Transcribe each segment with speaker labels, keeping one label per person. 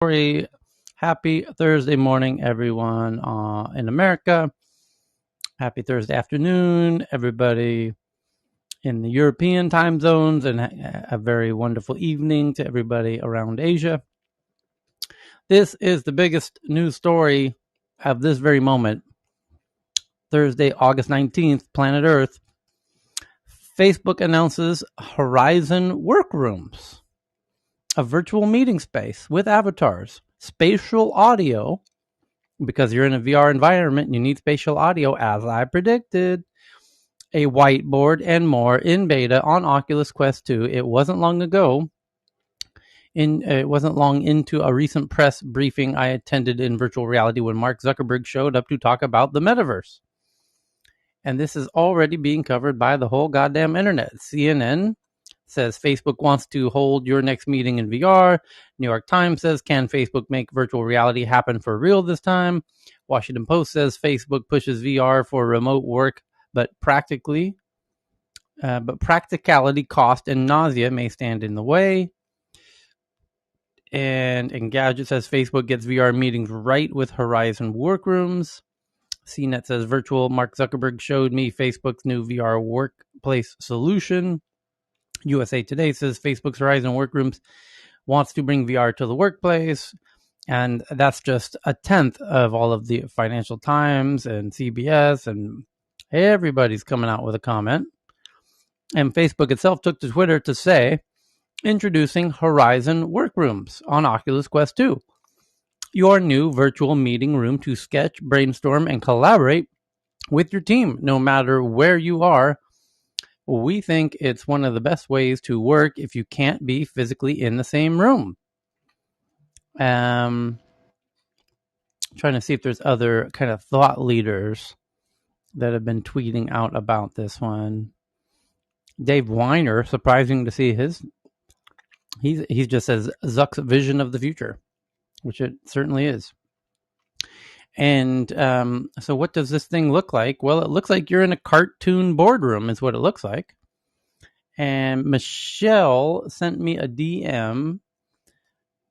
Speaker 1: Story. Happy Thursday morning, everyone in America. Happy Thursday afternoon, everybody in the European time zones, and a very wonderful evening to everybody around Asia. This is the biggest news story of this very moment. Thursday, August 19th, planet Earth. Facebook announces Horizon Workrooms, a virtual meeting space with avatars, spatial audio, because you're in a VR environment, you need spatial audio, as I predicted, a whiteboard, and more in beta on Oculus Quest 2. It wasn't long ago. It wasn't long into a recent press briefing I attended in virtual reality when Mark Zuckerberg showed up to talk about the metaverse. And this is already being covered by the whole goddamn internet. CNN says Facebook wants to hold your next meeting in VR. New York Times says, can Facebook make virtual reality happen for real this time? Washington Post says Facebook pushes VR for remote work, but practicality, cost, and nausea may stand in the way. And Engadget says Facebook gets VR meetings right with Horizon Workrooms. CNET says virtual Mark Zuckerberg showed me Facebook's new VR workplace solution. USA Today says Facebook's Horizon Workrooms wants to bring VR to the workplace. And that's just a tenth of all of the Financial Times and CBS, and everybody's coming out with a comment. And Facebook itself took to Twitter to say, introducing Horizon Workrooms on Oculus Quest 2. Your new virtual meeting room to sketch, brainstorm, and collaborate with your team, no matter where you are. We think it's one of the best ways to work if you can't be physically in the same room. Trying to see if there's other kind of thought leaders that have been tweeting out about this one. Dave Weiner, surprising to see he just says Zuck's vision of the future, which it certainly is. And so what does this thing look like? Well, it looks like you're in a cartoon boardroom is what it looks like. And Michelle sent me a DM.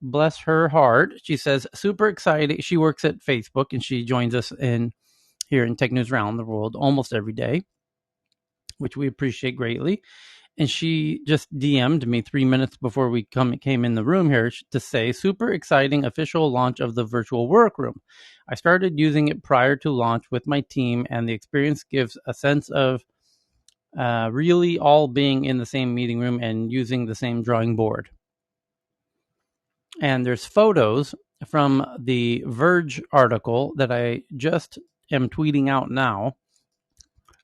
Speaker 1: Bless her heart. She says, super excited. She works at Facebook and she joins us here in Tech News Around the World almost every day, which we appreciate greatly. And she just DM'd me 3 minutes before we came in the room here to say, super exciting official launch of the virtual workroom. I started using it prior to launch with my team, and the experience gives a sense of really all being in the same meeting room and using the same drawing board. And there's photos from the Verge article that I just am tweeting out now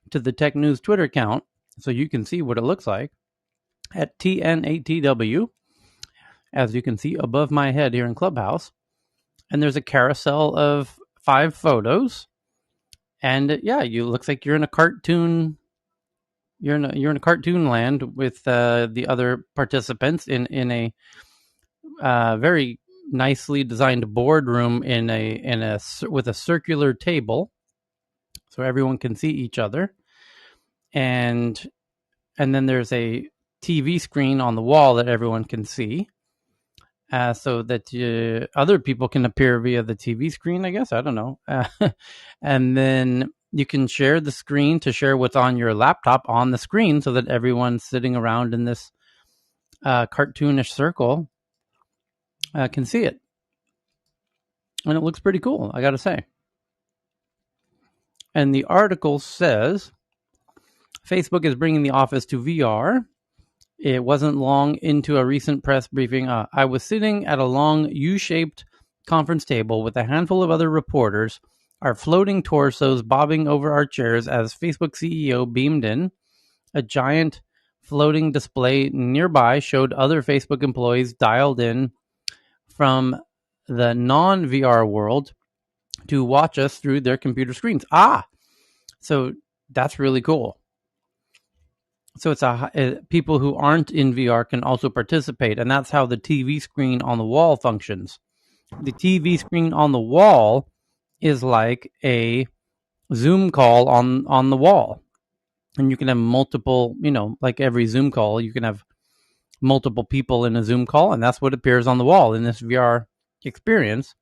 Speaker 1: to the Tech News Twitter account, so you can see what it looks like at TN8TW, as you can see above my head here in Clubhouse. And there's a carousel of 5 photos. And yeah, you looks like you're in a cartoon. You're in a cartoon land with the other participants in a very nicely designed boardroom with a circular table, so everyone can see each other. And then there's a TV screen on the wall that everyone can see, so that other people can appear via the TV screen, I guess. I don't know. And then you can share the screen to share what's on your laptop on the screen so that everyone sitting around in this cartoonish circle can see it. And it looks pretty cool, I got to say. And the article says, Facebook is bringing the office to VR. It wasn't long into a recent press briefing. I was sitting at a long U-shaped conference table with a handful of other reporters, our floating torsos bobbing over our chairs as Facebook CEO beamed in. A giant floating display nearby showed other Facebook employees dialed in from the non-VR world to watch us through their computer screens. So that's really cool. So it's people who aren't in VR can also participate, and that's how the TV screen on the wall functions. The TV screen on the wall is like a Zoom call on the wall, and you can have multiple, like every Zoom call, you can have multiple people in a Zoom call, and that's what appears on the wall in this VR experience.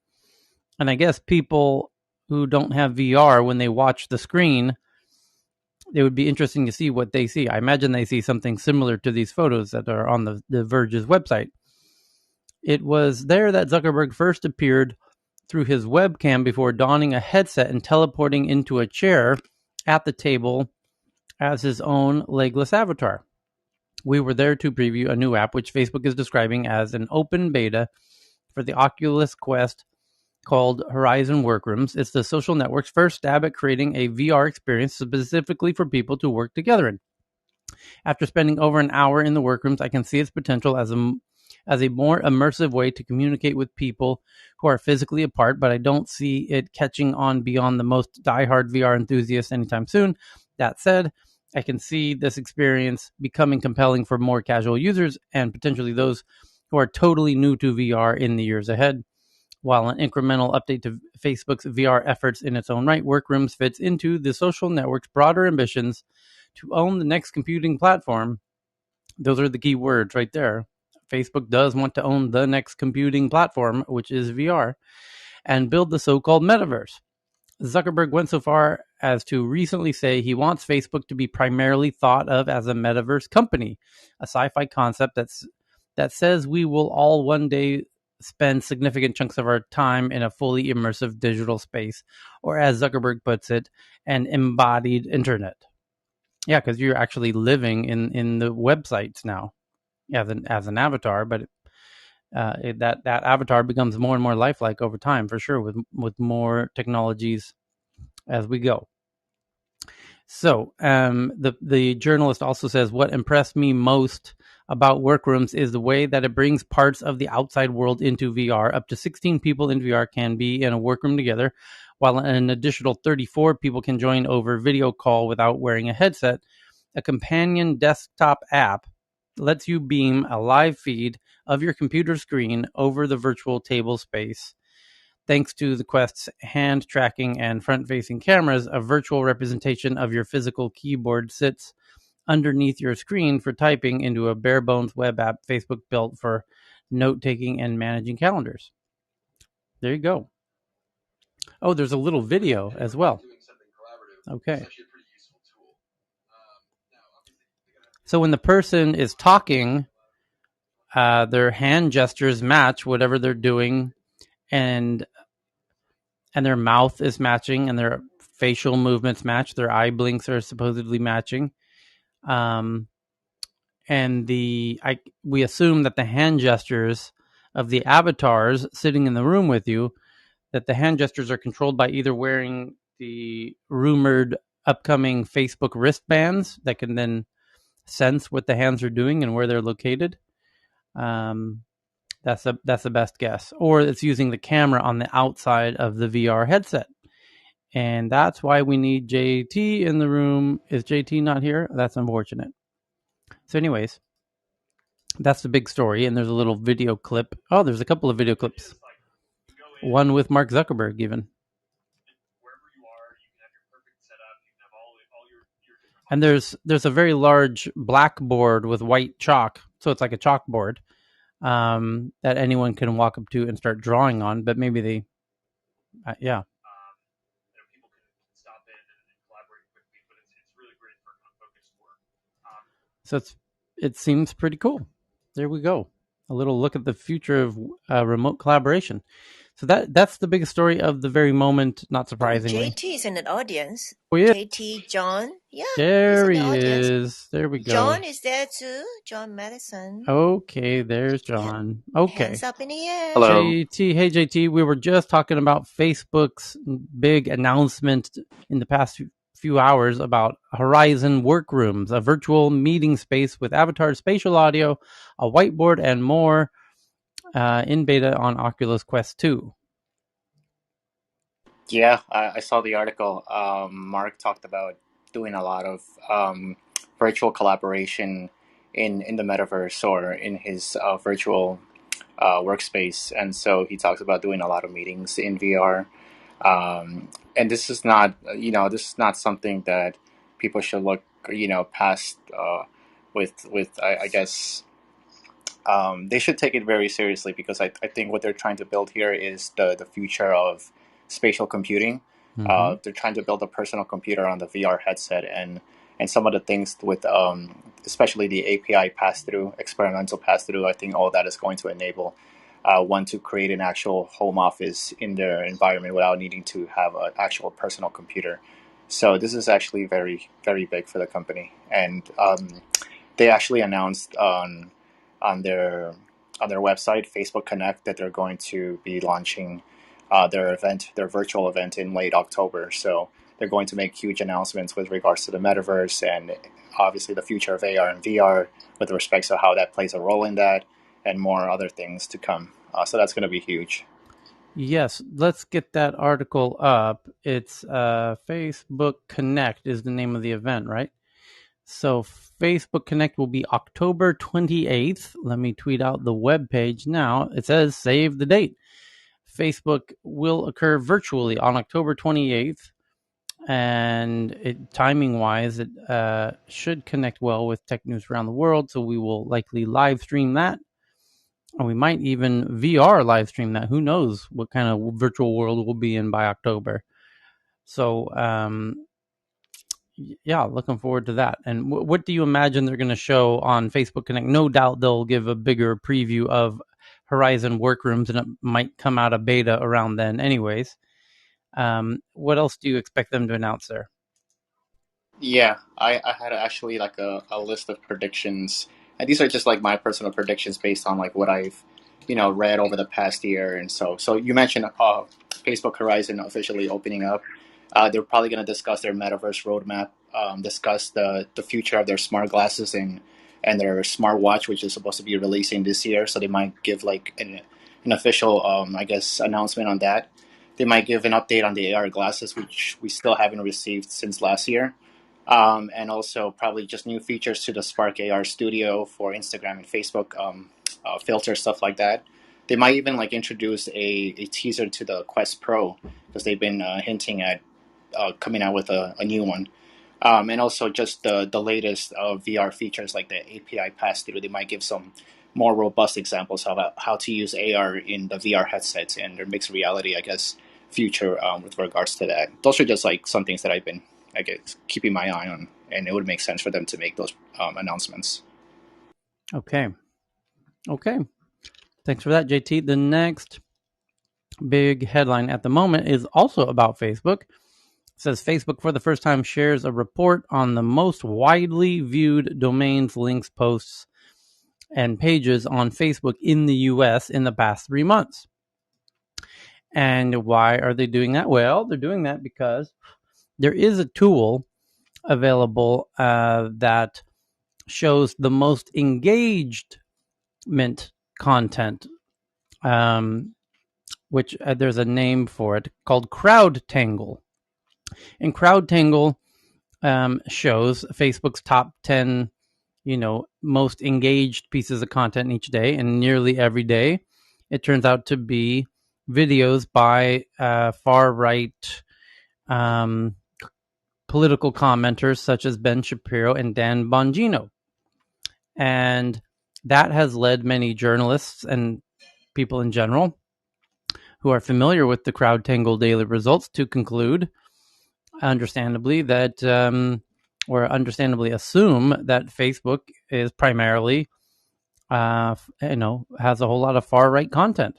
Speaker 1: And I guess people who don't have VR, when they watch the screen, it would be interesting to see what they see. I imagine they see something similar to these photos that are on the Verge's website. It was there that Zuckerberg first appeared through his webcam before donning a headset and teleporting into a chair at the table as his own legless avatar. We were there to preview a new app which Facebook is describing as an open beta for the Oculus Quest called Horizon Workrooms. It's the social network's first stab at creating a VR experience specifically for people to work together in. After spending over an hour in the workrooms, I can see its potential as a more immersive way to communicate with people who are physically apart, but I don't see it catching on beyond the most diehard VR enthusiasts anytime soon. That said, I can see this experience becoming compelling for more casual users and potentially those who are totally new to VR in the years ahead. While an incremental update to Facebook's VR efforts in its own right, Workrooms fits into the social network's broader ambitions to own the next computing platform. Those are the key words right there. Facebook does want to own the next computing platform, which is VR, and build the so-called metaverse. Zuckerberg went so far as to recently say he wants Facebook to be primarily thought of as a metaverse company, a sci-fi concept that says we will all one day spend significant chunks of our time in a fully immersive digital space, or as Zuckerberg puts it, an embodied internet. Yeah, because you're actually living in the websites now as an avatar, but that avatar becomes more and more lifelike over time, for sure, with more technologies as we go. So the journalist also says, what impressed me most about Workrooms is the way that it brings parts of the outside world into VR. Up to 16 people in VR can be in a workroom together, while an additional 34 people can join over video call without wearing a headset. A companion desktop app lets you beam a live feed of your computer screen over the virtual table space. Thanks to the Quest's hand tracking and front-facing cameras, a virtual representation of your physical keyboard sits underneath your screen for typing into a bare-bones web app Facebook built for note-taking and managing calendars. There you go. Oh, there's a little video as well. Okay. So when the person is talking, their hand gestures match whatever they're doing, and their mouth is matching, and their facial movements match. Their eye blinks are supposedly matching. And we assume that the hand gestures of the avatars sitting in the room with you, that the hand gestures are controlled by either wearing the rumored upcoming Facebook wristbands that can then sense what the hands are doing and where they're located. That's the best guess. Or it's using the camera on the outside of the VR headset. And that's why we need JT in the room. Is JT not here? That's unfortunate. So anyways, that's the big story. And there's a little video clip. Oh, there's a couple of video clips. One with Mark Zuckerberg even. And there's a very large blackboard with white chalk. So it's like a chalkboard that anyone can walk up to and start drawing on. But maybe they, yeah. People can stop in and collaborate quickly, but it's really great for focused work. So it seems pretty cool. There we go. A little look at the future of remote collaboration. So that's the biggest story of the very moment, not surprisingly.
Speaker 2: JT is in the audience.
Speaker 1: Oh, yeah.
Speaker 2: JT, John. Yeah.
Speaker 1: There he is. There we go.
Speaker 2: John is there too. John Madison.
Speaker 1: Okay, there's John. Yeah. Okay.
Speaker 2: Hands up in the air.
Speaker 3: Hello.
Speaker 1: JT. Hey, JT. We were just talking about Facebook's big announcement in the past few hours about Horizon Workrooms, a virtual meeting space with avatar spatial audio, a whiteboard, and more in beta on Oculus Quest 2.
Speaker 3: Yeah, I saw the article. Mark talked about doing a lot of virtual collaboration in the metaverse or in his virtual workspace. And so he talks about doing a lot of meetings in VR. And this is not, this is not something that people should look, past with I guess, they should take it very seriously, because I think what they're trying to build here is the future of spatial computing. They're trying to build a personal computer on the VR headset, and some of the things with especially the API pass through, experimental pass through. I think all that is going to enable one to create an actual home office in their environment without needing to have an actual personal computer. So this is actually very, very big for the company, and they actually announced on their on their website, Facebook Connect, that they're going to be launching their virtual event in late October. So they're going to make huge announcements with regards to the metaverse, and obviously the future of AR and VR with respect to how that plays a role in that, and more other things to come. So that's going to be huge.
Speaker 1: Yes, let's get that article up. It's Facebook Connect is the name of the event, right? So Facebook Connect will be October 28th. Let me tweet out the webpage now. It says save the date. Facebook will occur virtually on October 28th. And timing-wise, it should connect well with tech news around the world. So we will likely live stream that. And we might even VR live stream that. Who knows what kind of virtual world we'll be in by October. So, yeah, looking forward to that. And what do you imagine they're going to show on Facebook Connect? No doubt they'll give a bigger preview of Horizon Workrooms, and it might come out of beta around then anyways. What else do you expect them to announce there?
Speaker 3: Yeah, I had actually like a list of predictions, and these are just like my personal predictions based on like what I've read over the past year. And so you mentioned Facebook Horizon officially opening up. They're probably going to discuss their metaverse roadmap, discuss the future of their smart glasses and their smartwatch, which is supposed to be releasing this year. So they might give like an official I guess announcement on that. They might give an update on the AR glasses, which we still haven't received since last year. And also probably just new features to the Spark AR Studio for Instagram and Facebook, filter stuff like that. They might even like introduce a teaser to the Quest Pro, because they've been hinting at coming out with a new one. And also just the latest VR features like the API pass through. They might give some more robust examples about how to use AR in the VR headsets and their mixed reality, I guess, future with regards to that. Those are just like some things that I've been, I guess, keeping my eye on, and it would make sense for them to make those announcements.
Speaker 1: Okay. Thanks for that, JT. The next big headline at the moment is also about Facebook. It says Facebook for the first time shares a report on the most widely viewed domains, links, posts, and pages on Facebook in the US in the past 3 months. And why are they doing that? Well, they're doing that because there is a tool available that shows the most engagement content, which there's a name for it called CrowdTangle. And CrowdTangle shows Facebook's top 10, most engaged pieces of content each day, and nearly every day it turns out to be videos by far-right political commenters such as Ben Shapiro and Dan Bongino. And that has led many journalists and people in general who are familiar with the CrowdTangle daily results to conclude, understandably, that or understandably assume that Facebook is primarily, has a whole lot of far-right content.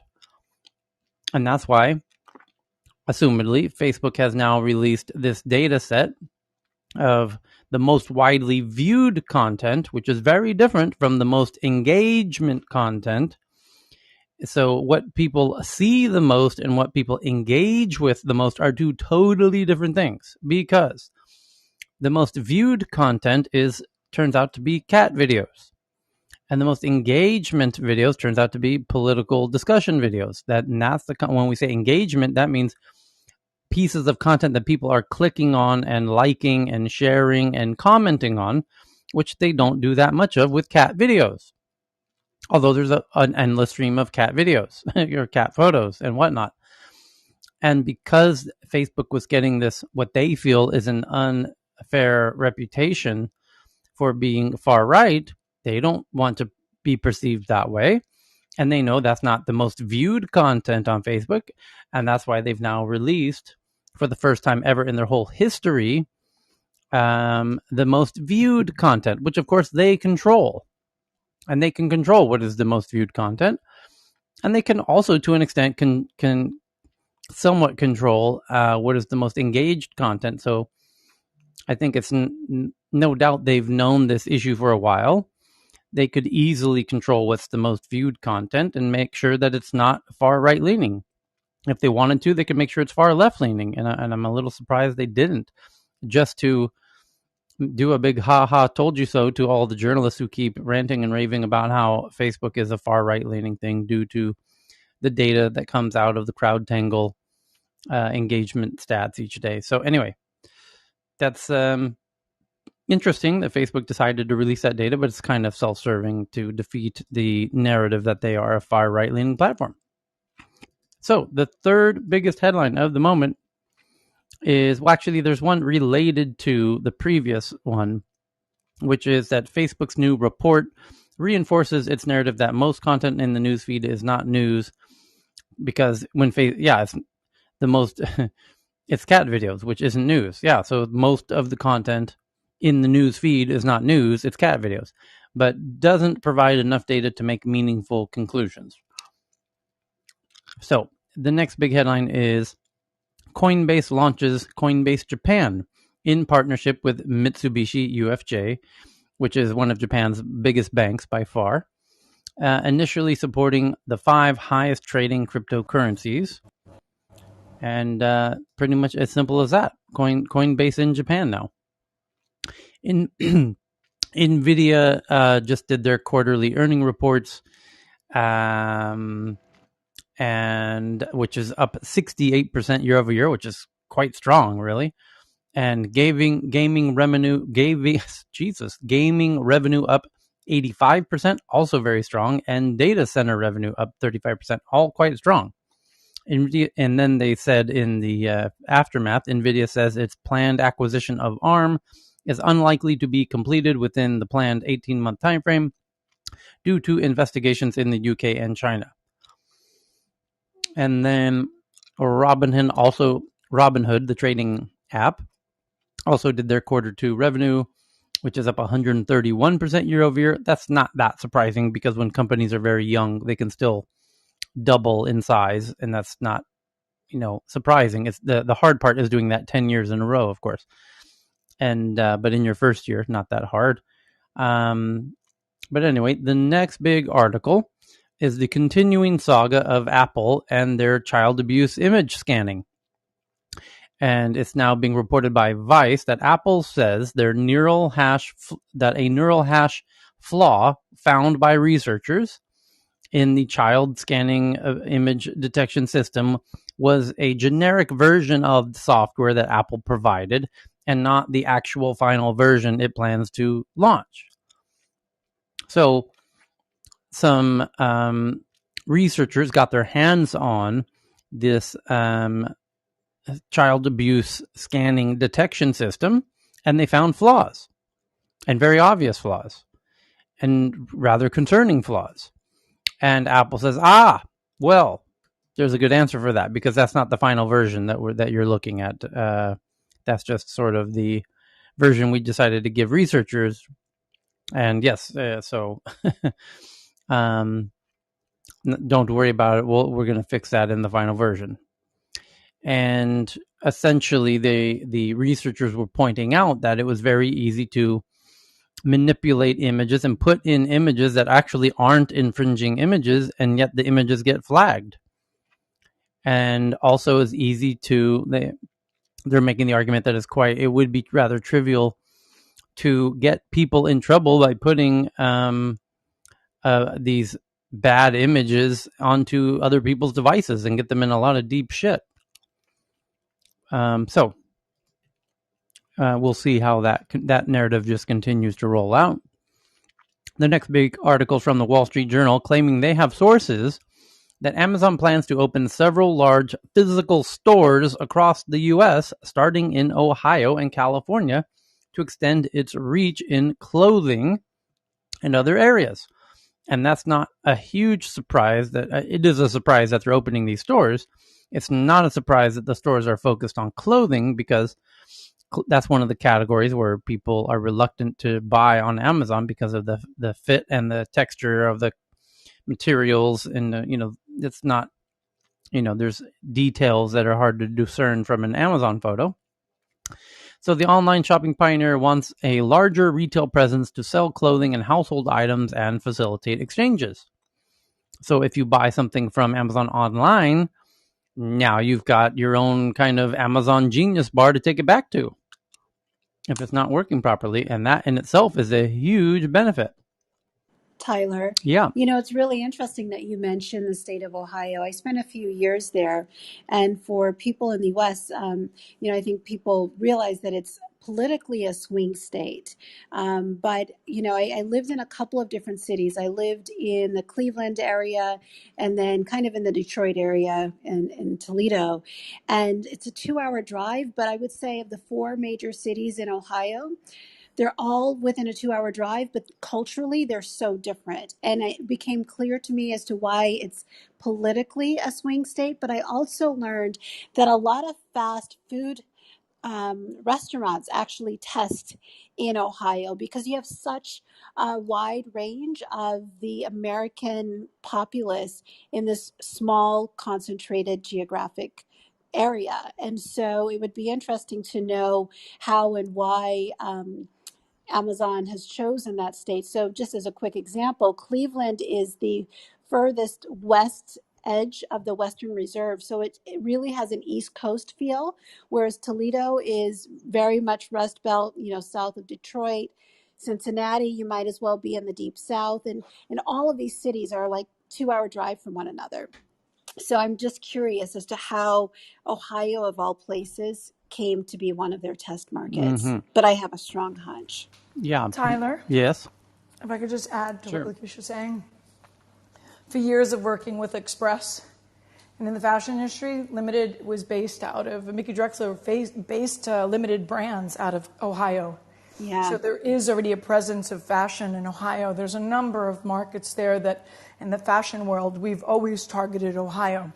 Speaker 1: And that's why, assumedly, Facebook has now released this data set of the most widely viewed content, which is very different from the most engagement content. So what people see the most and what people engage with the most are two totally different things, because the most viewed content turns out to be cat videos. And the most engagement videos turns out to be political discussion videos. When we say engagement, that means pieces of content that people are clicking on and liking and sharing and commenting on, which they don't do that much of with cat videos. Although there's an endless stream of cat videos or cat photos and whatnot. And because Facebook was getting this, what they feel is an unfair reputation for being far right, they don't want to be perceived that way. And they know that's not the most viewed content on Facebook. And that's why they've now released, for the first time ever in their whole history, the most viewed content, which of course they control. And they can control what is the most viewed content. And they can also, to an extent, can somewhat control what is the most engaged content. So I think it's no doubt they've known this issue for a while. They could easily control what's the most viewed content and make sure that it's not far right leaning. If they wanted to, they could make sure it's far left leaning. And I'm a little surprised they didn't, just to do a big ha told you so to all the journalists who keep ranting and raving about how Facebook is a far right leaning thing due to the data that comes out of the CrowdTangle engagement stats each day. So anyway, that's interesting that Facebook decided to release that data, but it's kind of self-serving to defeat the narrative that they are a far right-leaning platform. So the third biggest headline of the moment is, well, actually, there's one related to the previous one, which is that Facebook's new report reinforces its narrative that most content in the newsfeed is not news, because when it's the most, it's cat videos, which isn't news. Yeah, so most of the content in the news feed is not news, it's cat videos, but doesn't provide enough data to make meaningful conclusions. So the next big headline is Coinbase launches Coinbase Japan in partnership with Mitsubishi UFJ, which is one of Japan's biggest banks by far, initially supporting the 5 highest trading cryptocurrencies. And pretty much as simple as that. Coinbase in Japan now. NVIDIA just did their quarterly earning reports, and which is up 68% year over year, which is quite strong, really. And gaming revenue up 85%, also very strong, and data center revenue up 35%, all quite strong. And then they said in the aftermath, NVIDIA says its planned acquisition of ARM is unlikely to be completed within the planned 18-month timeframe due to investigations in the UK and China. And then Robinhood, the trading app, also did their quarter 2 revenue, which is up 131% year over year. That's not that surprising, because when companies are very young, they can still double in size, and that's not, surprising. It's the hard part is doing that 10 years in a row, of course. And but in your first year, not that hard. But anyway, the next big article is the continuing saga of Apple and their child abuse image scanning. And it's now being reported by Vice that Apple says a neural hash flaw found by researchers in the child scanning image detection system was a generic version of the software that Apple provided, and not the actual final version it plans to launch. So some researchers got their hands on this child abuse scanning detection system, and they found flaws, and very obvious flaws, and rather concerning flaws. And Apple says, well, there's a good answer for that, because that's not the final version that you're looking at. That's just sort of the version we decided to give researchers. And yes, so don't worry about it. We're going to fix that in the final version. And essentially, the researchers were pointing out that it was very easy to manipulate images and put in images that actually aren't infringing images, and yet the images get flagged. And also is easy to, they're making the argument that it would be rather trivial to get people in trouble by putting these bad images onto other people's devices and get them in a lot of deep shit. So we'll see how that narrative just continues to roll out. The next big article from the Wall Street Journal claiming they have sources that Amazon plans to open several large physical stores across the U.S., starting in Ohio and California, to extend its reach in clothing and other areas. And that's not a huge surprise. That it is a surprise that they're opening these stores. It's not a surprise that the stores are focused on clothing, because that's one of the categories where people are reluctant to buy on Amazon because of the fit and the texture of the materials. And it's not, there's details that are hard to discern from an Amazon photo. So the online shopping pioneer wants a larger retail presence to sell clothing and household items and facilitate exchanges. So if you buy something from Amazon online, now you've got your own kind of Amazon Genius bar to take it back to if it's not working properly. And that in itself is a huge benefit.
Speaker 4: Tyler.
Speaker 1: Yeah.
Speaker 4: It's really interesting that you mentioned the state of Ohio. I spent a few years there, and for people in the West, I think people realize that it's politically a swing state. But I lived in a couple of different cities. I lived in the Cleveland area, and then kind of in the Detroit area, and in Toledo. And it's a 2-hour drive, but I would say of the 4 major cities in Ohio, they're all within a 2-hour drive, but culturally they're so different. And it became clear to me as to why it's politically a swing state. But I also learned that a lot of fast food restaurants actually test in Ohio, because you have such a wide range of the American populace in this small, concentrated geographic area. And so it would be interesting to know how and why Amazon has chosen that state. So, just as a quick example, Cleveland is the furthest west edge of the Western Reserve. So, it really has an East Coast feel, whereas Toledo is very much Rust Belt, south of Detroit. Cincinnati, you might as well be in the deep south. And all of these cities are like 2-hour drive from one another. So I'm just curious as to how Ohio, of all places, came to be one of their test markets. But I have a strong hunch.
Speaker 1: Yeah.
Speaker 5: Tyler,
Speaker 1: Yes.
Speaker 5: if I could just add to
Speaker 1: Sure.
Speaker 5: what Lakeisha was saying. For years of working with Express and in the fashion industry, Limited was based out of, Mickey Drexler based Limited brands out of Ohio.
Speaker 4: Yeah.
Speaker 5: So there is already a presence of fashion in Ohio. There's a number of markets there that in the fashion world, we've always targeted Ohio.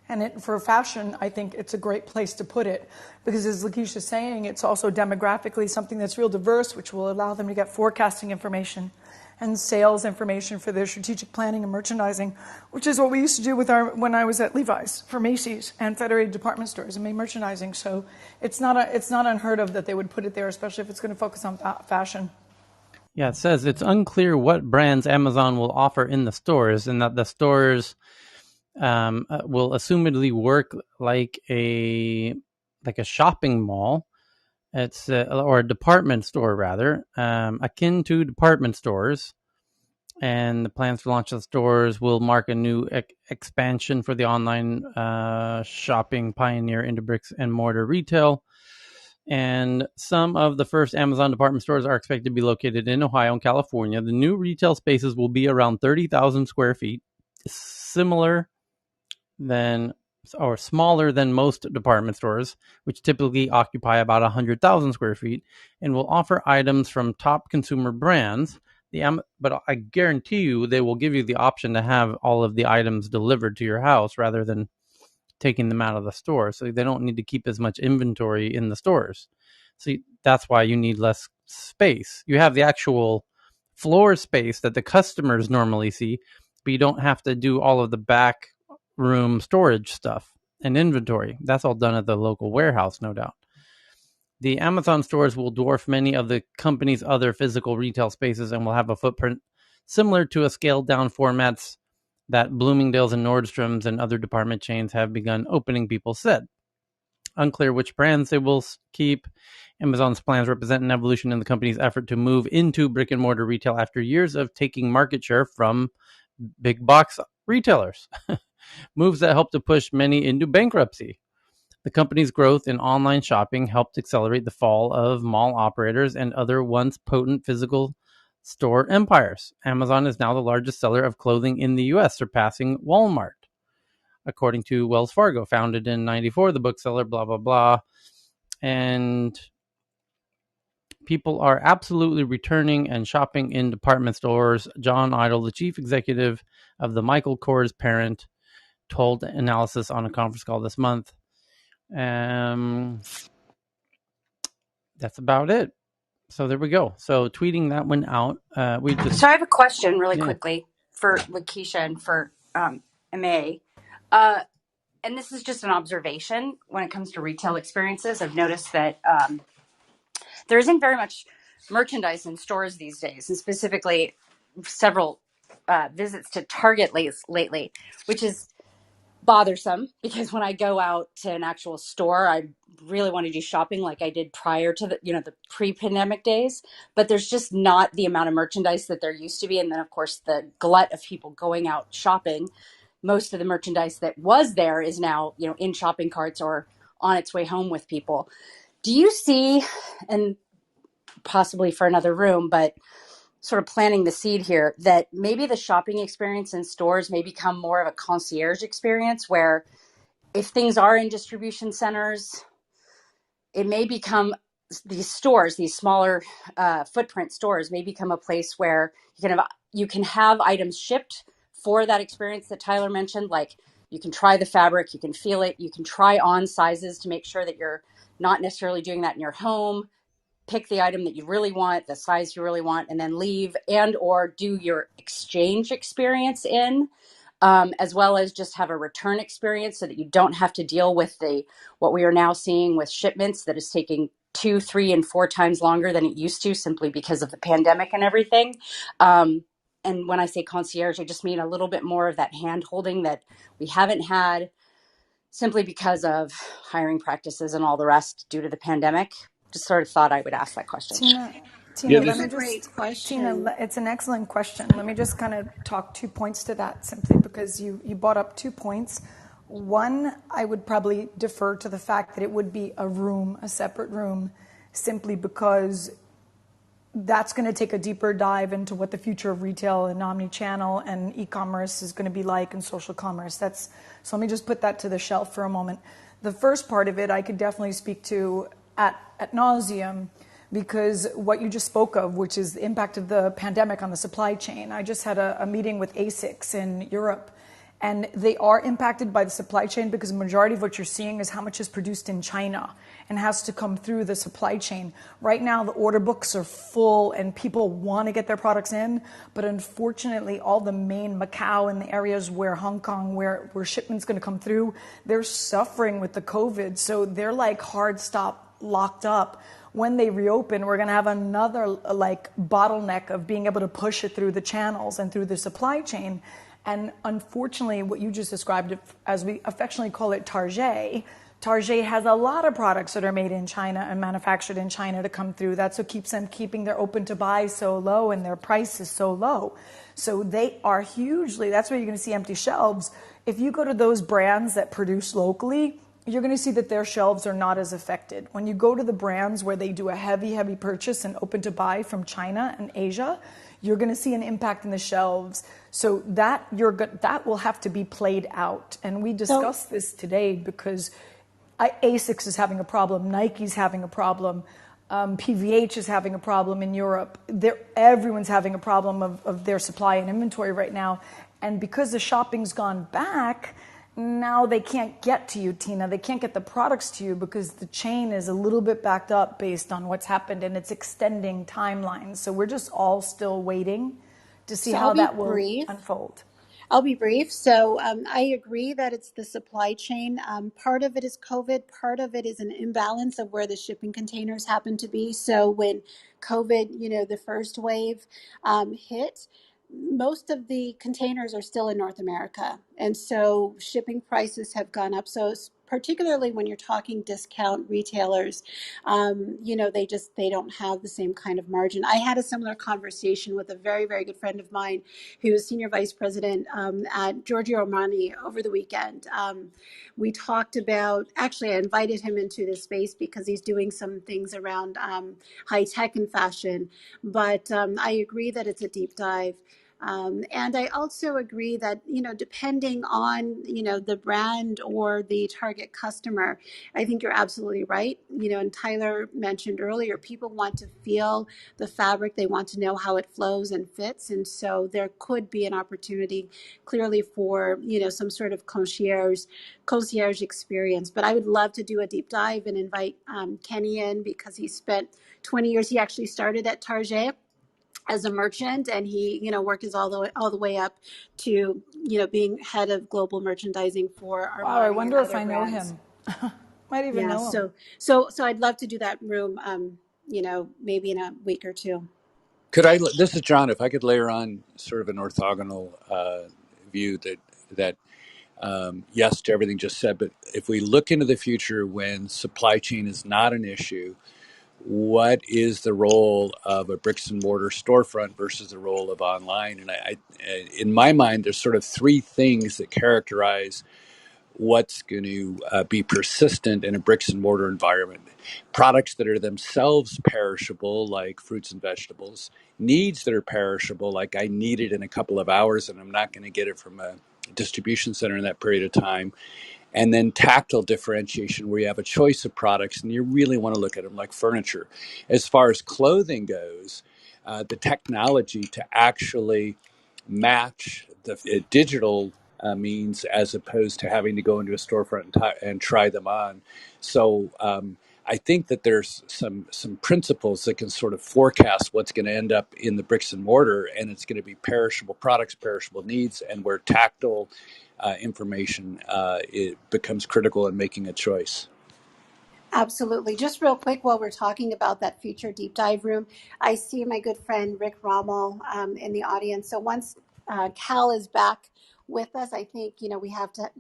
Speaker 5: And for fashion, I think it's a great place to put it, because as Lakeisha's saying, it's also demographically something that's real diverse, which will allow them to get forecasting information and sales information for their strategic planning and merchandising, which is what we used to do when I was at Levi's for Macy's and Federated Department Stores and made merchandising. So it's not unheard of that they would put it there, especially if it's going to focus on fashion.
Speaker 1: Yeah, it says it's unclear what brands Amazon will offer in the stores, and that the stores will assumedly work like a shopping mall. It's or a department store rather, akin to department stores. And the plans to launch the stores will mark a new expansion for the online shopping pioneer into bricks and mortar retail. And some of the first Amazon department stores are expected to be located in Ohio and California. The new retail spaces will be around 30,000 square feet, smaller than most department stores, which typically occupy about 100,000 square feet, and will offer items from top consumer brands. But I guarantee you they will give you the option to have all of the items delivered to your house rather than taking them out of the store. So they don't need to keep as much inventory in the stores. So that's why you need less space. You have the actual floor space that the customers normally see, but you don't have to do all of the back room storage stuff and inventory. That's all done at the local warehouse, no doubt. The Amazon stores will dwarf many of the company's other physical retail spaces and will have a footprint similar to a scaled-down formats that Bloomingdale's and Nordstrom's and other department chains have begun opening, people said. Unclear which brands they will keep. Amazon's plans represent an evolution in the company's effort to move into brick-and-mortar retail after years of taking market share from big box retailers. Moves that helped to push many into bankruptcy. The company's growth in online shopping helped accelerate the fall of mall operators and other once potent physical store empires. Amazon is now the largest seller of clothing in the U.S., surpassing Walmart, according to Wells Fargo. Founded in 1994, the bookseller, blah, blah, blah. And people are absolutely returning and shopping in department stores. John Idle, the chief executive of the Michael Kors parent, told Analysis on a conference call this month. That's about it. So there we go. So tweeting that one out.
Speaker 6: So I have a question really
Speaker 1: Yeah.
Speaker 6: quickly for Lakeisha and for MA. And this is just an observation when it comes to retail experiences. I've noticed that there isn't very much merchandise in stores these days, and specifically several visits to Target lately, which is bothersome because when I go out to an actual store, I really want to do shopping like I did prior to the pre-pandemic days, but there's just not the amount of merchandise that there used to be. And then of course the glut of people going out shopping, most of the merchandise that was there is now, in shopping carts or on its way home with people. Do you see, and possibly for another room, but sort of planting the seed here, that maybe the shopping experience in stores may become more of a concierge experience where if things are in distribution centers, it may become these stores, these smaller footprint stores may become a place where you can have items shipped for that experience that Tyler mentioned. Like you can try the fabric, you can feel it, you can try on sizes to make sure that you're not necessarily doing that in your home. Pick the item that you really want, the size you really want, and then leave and or do your exchange experience in, as well as just have a return experience so that you don't have to deal with what we are now seeing with shipments that is taking 2, 3, and 4 times longer than it used to simply because of the pandemic and everything. And when I say concierge, I just mean a little bit more of that hand holding that we haven't had simply because of hiring practices and all the rest due to the pandemic. Just sort of thought I would ask that question.
Speaker 5: Tina,
Speaker 4: Yeah,
Speaker 5: let
Speaker 4: that's
Speaker 5: me
Speaker 4: a
Speaker 5: just,
Speaker 4: great question.
Speaker 5: Tina, it's an excellent question. Let me just kind of talk 2 points to that simply because you brought up 2 points. One, I would probably defer to the fact that it would be a separate room, simply because that's going to take a deeper dive into what the future of retail and omni-channel and e-commerce is going to be like, and social commerce. So let me just put that to the shelf for a moment. The first part of it I could definitely speak to at nauseum, because what you just spoke of, which is the impact of the pandemic on the supply chain. I just had a meeting with ASICS in Europe, and they are impacted by the supply chain because the majority of what you're seeing is how much is produced in China and has to come through the supply chain. Right now, the order books are full and people want to get their products in, but unfortunately, all the main Macau and the areas where Hong Kong, where shipment's going to come through, they're suffering with the COVID. So they're like hard stop, locked up. When they reopen, we're going to have another bottleneck of being able to push it through the channels and through the supply chain. And unfortunately, what you just described, as we affectionately call it, Target has a lot of products that are made in China and manufactured in China to come through. That's what keeps them keeping their open to buy so low and their prices so low. So they are hugely, that's where you're going to see empty shelves. If you go to those brands that produce locally, you're going to see that their shelves are not as affected. When you go to the brands where they do a heavy purchase and open to buy from China and Asia, you're going to see an impact in the shelves. So that will have to be played out. And we discussed this today because ASICS is having a problem, Nike's having a problem, PVH is having a problem in Europe. Everyone's having a problem of their supply and inventory right now. And because the shopping's gone back, now they can't get to you, Tina. They can't get the products to you because the chain is a little bit backed up based on what's happened, and it's extending timelines. So we're just all still waiting to see how that will unfold.
Speaker 4: I'll be brief. So I agree that it's the supply chain. Part of it is COVID. Part of it is an imbalance of where the shipping containers happen to be. So when COVID, the first wave hit, most of the containers are still in North America. And so shipping prices have gone up. So particularly when you're talking discount retailers, they don't have the same kind of margin. I had a similar conversation with a very, very good friend of mine who is senior vice president at Giorgio Armani over the weekend. We talked about, actually, I invited him into this space because he's doing some things around high tech and fashion. But I agree that it's a deep dive. And I also agree that, depending on, the brand or the target customer, I think you're absolutely right. And Tyler mentioned earlier, people want to feel the fabric. They want to know how it flows and fits. And so there could be an opportunity clearly for, some sort of concierge experience. But I would love to do a deep dive and invite Kenny in, because he spent 20 years. He actually started at Target as a merchant, and he, worked his all the way up to, being head of global merchandising for
Speaker 5: Wow, I
Speaker 4: Armani and
Speaker 5: wonder if
Speaker 4: other
Speaker 5: I know
Speaker 4: brands.
Speaker 5: him. Might even
Speaker 4: Yeah,
Speaker 5: know him.
Speaker 4: so I'd love to do that room, maybe in a week or two.
Speaker 7: This is John. If I could layer on sort of an orthogonal view that yes to everything just said, but if we look into the future when supply chain is not an issue, what is the role of a bricks and mortar storefront versus the role of online? And in my mind, there's sort of three things that characterize what's going to be persistent in a bricks and mortar environment. Products that are themselves perishable, like fruits and vegetables, needs that are perishable, like I need it in a couple of hours and I'm not going to get it from a distribution center in that period of time. And then tactile differentiation, where you have a choice of products and you really want to look at them like furniture. As far as clothing goes, the technology to actually match the digital means, as opposed to having to go into a storefront and try them on. So I think that there's some principles that can sort of forecast what's going to end up in the bricks and mortar, and it's going to be perishable products, perishable needs, and where tactile information it becomes critical in making a choice.
Speaker 4: Absolutely. Just real quick, while we're talking about that future deep dive room, I see my good friend Rick Rommel in the audience. So once Cal is back with us, I think,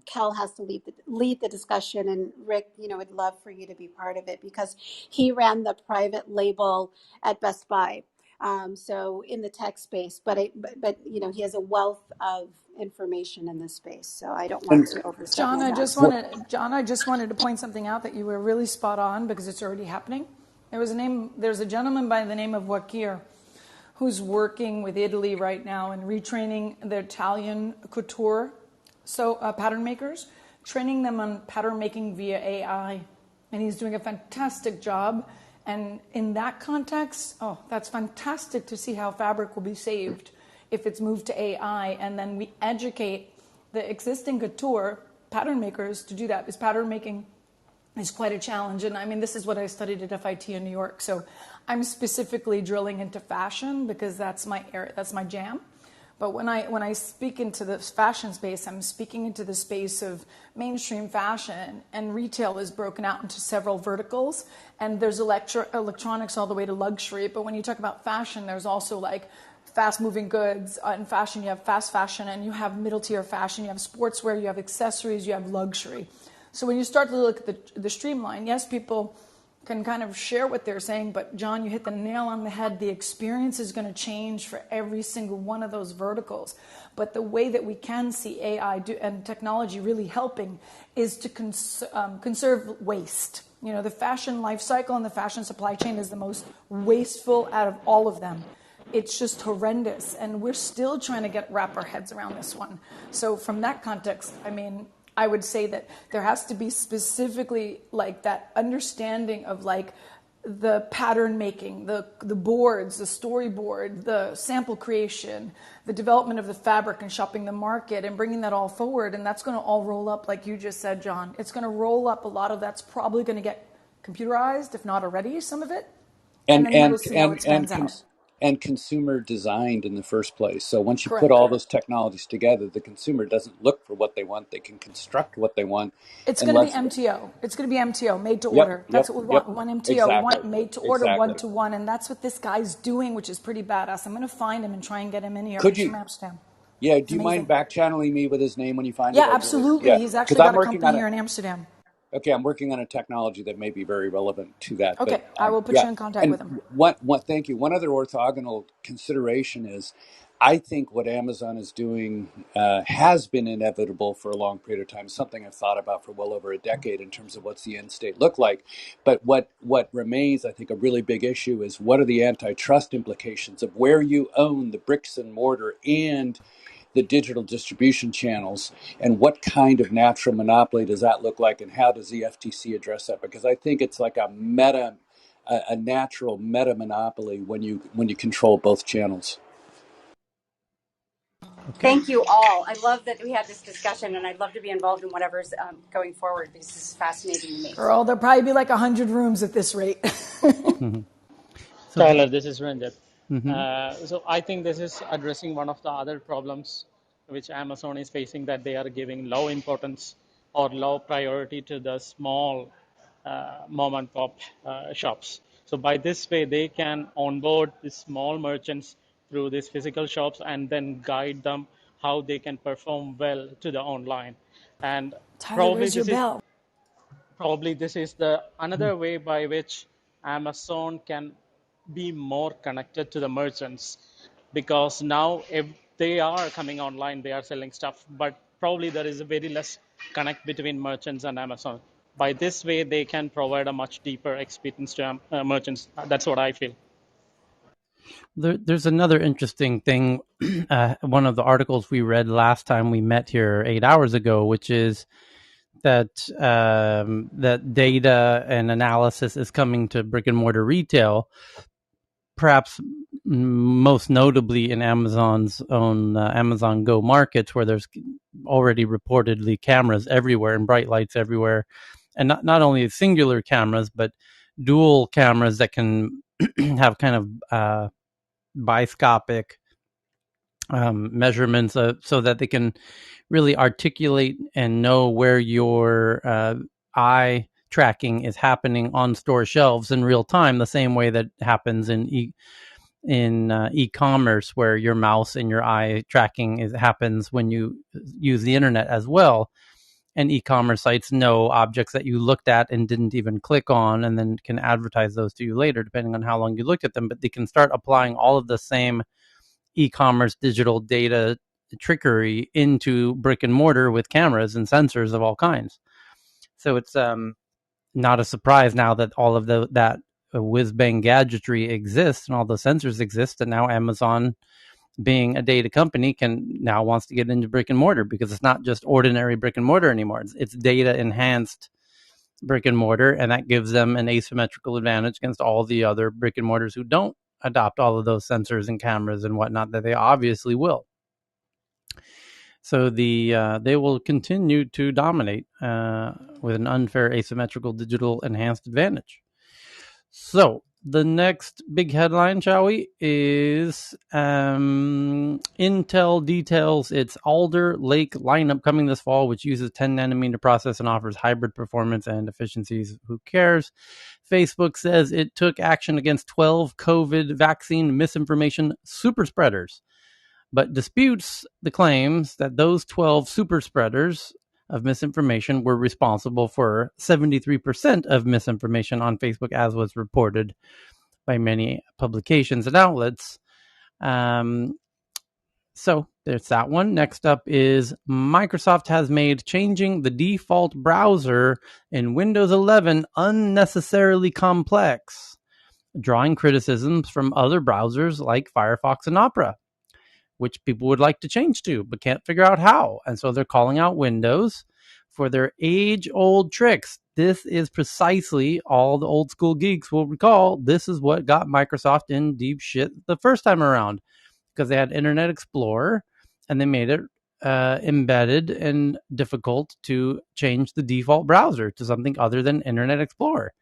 Speaker 4: Cal has to lead the discussion. And Rick, would love for you to be part of it, because he ran the private label at Best Buy. So in the tech space, but he has a wealth of information in this space. So I don't want
Speaker 7: And
Speaker 4: to overstep
Speaker 5: John,
Speaker 4: my
Speaker 5: I
Speaker 4: bounds.
Speaker 5: just wanted to point something out that you were really spot on, because it's already happening. There's a gentleman by the name of Wakir who's working with Italy right now and retraining the Italian couture pattern makers, training them on pattern making via AI, and he's doing a fantastic job. And in that context, that's fantastic to see how fabric will be saved if it's moved to AI, and then we educate the existing couture pattern makers to do that, because pattern making is quite a challenge. And I mean, this is what I studied at FIT in New York. So I'm specifically drilling into fashion because that's my area, that's my jam. But when I speak into the fashion space, I'm speaking into the space of mainstream fashion, and retail is broken out into several verticals, and there's electronics all the way to luxury. But when you talk about fashion, there's also like fast moving goods. In fashion, you have fast fashion, and you have middle tier fashion, you have sportswear, you have accessories, you have luxury. So when you start to look at the streamline, yes, people can kind of share what they're saying, but John, you hit the nail on the head. The experience is going to change for every single one of those verticals. But the way that we can see AI and technology really helping is to conserve waste. The fashion life cycle and the fashion supply chain is the most wasteful out of all of them. It's just horrendous, and we're still trying to wrap our heads around this one. So from that context, I mean, I would say that there has to be specifically like that understanding of like the pattern making, the boards, the storyboard, the sample creation, the development of the fabric and shopping the market and bringing that all forward. And that's going to all roll up, like you just said, John. It's going to roll up. A lot of that's probably going to get computerized, if not already, some of it. And
Speaker 7: and
Speaker 5: then
Speaker 7: and
Speaker 5: we'll see how
Speaker 7: and
Speaker 5: it
Speaker 7: and
Speaker 5: spans out.
Speaker 7: and consumer designed in the first place. So once you put
Speaker 5: Correct.
Speaker 7: all those technologies together, the consumer doesn't look for what they want; they can construct what they want,
Speaker 5: It's
Speaker 7: and
Speaker 5: going to be
Speaker 7: less.
Speaker 5: MTO. It's going to be MTO, made to
Speaker 7: Yep,
Speaker 5: order. That's
Speaker 7: yep,
Speaker 5: what we
Speaker 7: yep.
Speaker 5: want. One MTO. We
Speaker 7: Exactly,
Speaker 5: want made to order, one
Speaker 7: exactly.
Speaker 5: to one. And that's what this guy's doing, which is pretty badass. I'm going to find him and try and get him in here.
Speaker 7: Could
Speaker 5: He's
Speaker 7: you?
Speaker 5: from Amsterdam.
Speaker 7: Yeah.
Speaker 5: It's
Speaker 7: Do you mind
Speaker 5: amazing.
Speaker 7: back channeling me with his name when you find it?
Speaker 5: Yeah, absolutely.
Speaker 7: Yeah,
Speaker 5: He's
Speaker 7: because
Speaker 5: actually
Speaker 7: I'm
Speaker 5: got a
Speaker 7: working
Speaker 5: company
Speaker 7: on it.
Speaker 5: here in Amsterdam.
Speaker 7: Okay, I'm working on a technology that may be very relevant to that. But
Speaker 5: Okay, I will put
Speaker 7: yeah,
Speaker 5: you in contact
Speaker 7: and
Speaker 5: with him.
Speaker 7: what? Thank you. One other orthogonal consideration is I think what Amazon is doing has been inevitable for a long period of time. Something I've thought about for well over a decade in terms of what's the end state look like. But what remains, I think, a really big issue is what are the antitrust implications of where you own the bricks and mortar and the digital distribution channels, and what kind of natural monopoly does that look like, and how does the FTC address that? Because I think it's like a natural meta monopoly when you control both channels.
Speaker 1: Okay.
Speaker 6: Thank you all. I love that we had this discussion, and I'd love to be involved in whatever's going forward because this is fascinating to me.
Speaker 5: Girl, there'll probably be like 100 rooms at this rate.
Speaker 1: Mm-hmm. So
Speaker 8: Tyler, this is Ranjit. So I think this is addressing one of the other problems which Amazon is facing, that they are giving low importance or low priority to the small mom and pop shops. So by this way, they can onboard the small merchants through these physical shops and then guide them how they can perform well to the online. And
Speaker 5: Tyler,
Speaker 8: probably
Speaker 5: where's your
Speaker 8: this is
Speaker 5: bell?
Speaker 8: the another way by which Amazon can be more connected to the merchants, because now if they are coming online, they are selling stuff, but probably there is a very less connect between merchants and Amazon. By this way, they can provide a much deeper experience to merchants. That's what I feel.
Speaker 1: there's another interesting thing. One of the articles we read last time we met here 8 hours ago, which is that that data and analysis is coming to brick and mortar retail, perhaps most notably in Amazon's own Amazon Go markets, where there's already reportedly cameras everywhere and bright lights everywhere, and not only singular cameras but dual cameras that can have kind of biscopic measurements, so that they can really articulate and know where your eye tracking is happening on store shelves in real time, the same way that happens in e-commerce, where your mouse and your eye tracking happens when you use the internet as well. And e-commerce sites know objects that you looked at and didn't even click on, and then can advertise those to you later, depending on how long you looked at them. But they can start applying all of the same e-commerce digital data trickery into brick and mortar with cameras and sensors of all kinds. So it's not a surprise now that all of that whiz-bang gadgetry exists and all the sensors exist, and now Amazon, being a data company, now wants to get into brick and mortar, because it's not just ordinary brick and mortar anymore. It's data enhanced brick and mortar, and that gives them an asymmetrical advantage against all the other brick and mortars who don't adopt all of those sensors and cameras and whatnot that they obviously will. So they will continue to dominate with an unfair asymmetrical digital enhanced advantage. So the next big headline, shall we, is Intel details its Alder Lake lineup coming this fall, which uses 10 nanometer process and offers hybrid performance and efficiencies. Who cares? Facebook says it took action against 12 COVID vaccine misinformation super spreaders, but disputes the claims that those 12 super spreaders of misinformation were responsible for 73% of misinformation on Facebook, as was reported by many publications and outlets. So there's that one. Next up is Microsoft has made changing the default browser in Windows 11 unnecessarily complex, drawing criticisms from other browsers like Firefox and Opera, which people would like to change to but can't figure out how. And so they're calling out Windows for their age-old tricks. This is precisely, all the old school geeks will recall, this is what got Microsoft in deep shit the first time around, because they had Internet Explorer and they made it embedded and difficult to change the default browser to something other than Internet Explorer.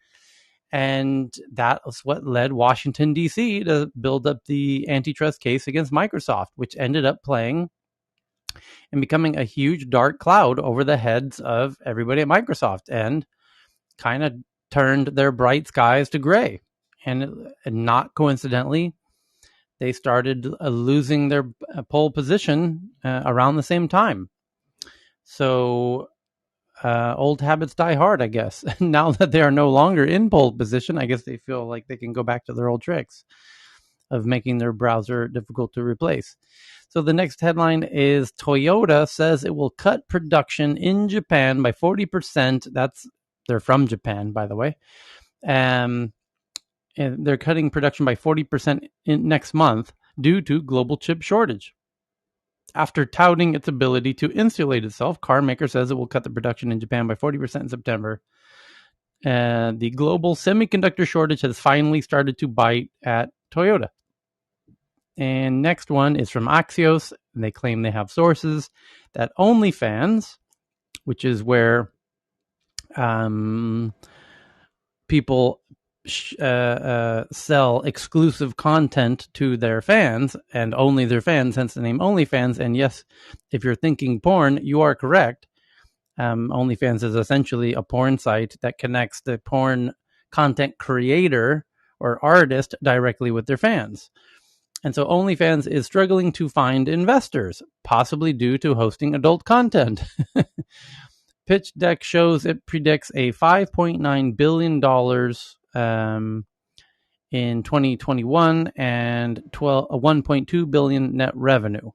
Speaker 1: And that was what led Washington, D.C. to build up the antitrust case against Microsoft, which ended up playing and becoming a huge dark cloud over the heads of everybody at Microsoft, and kind of turned their bright skies to gray. And not coincidentally, they started losing their pole position around the same time. So old habits die hard, I guess. Now that they are no longer in pole position, I guess they feel like they can go back to their old tricks. of making their browser difficult to replace. So the next headline is Toyota says it will cut production in Japan by 40%. They're from Japan, by the way. And they're cutting production by 40% next month due to global chip shortage. After touting its ability to insulate itself, car maker says it will cut the production in Japan by 40% in September. The global semiconductor shortage has finally started to bite at Toyota. And next one is from Axios, and they claim they have sources that OnlyFans, which is where people sell exclusive content to their fans, and only their fans, hence the name OnlyFans. And yes, if you're thinking porn, you are correct. OnlyFans is essentially a porn site that connects the porn content creator or artist directly with their fans. And so OnlyFans is struggling to find investors, possibly due to hosting adult content. Pitch deck shows it predicts a $5.9 billion in 2021 and $1.2 billion net revenue.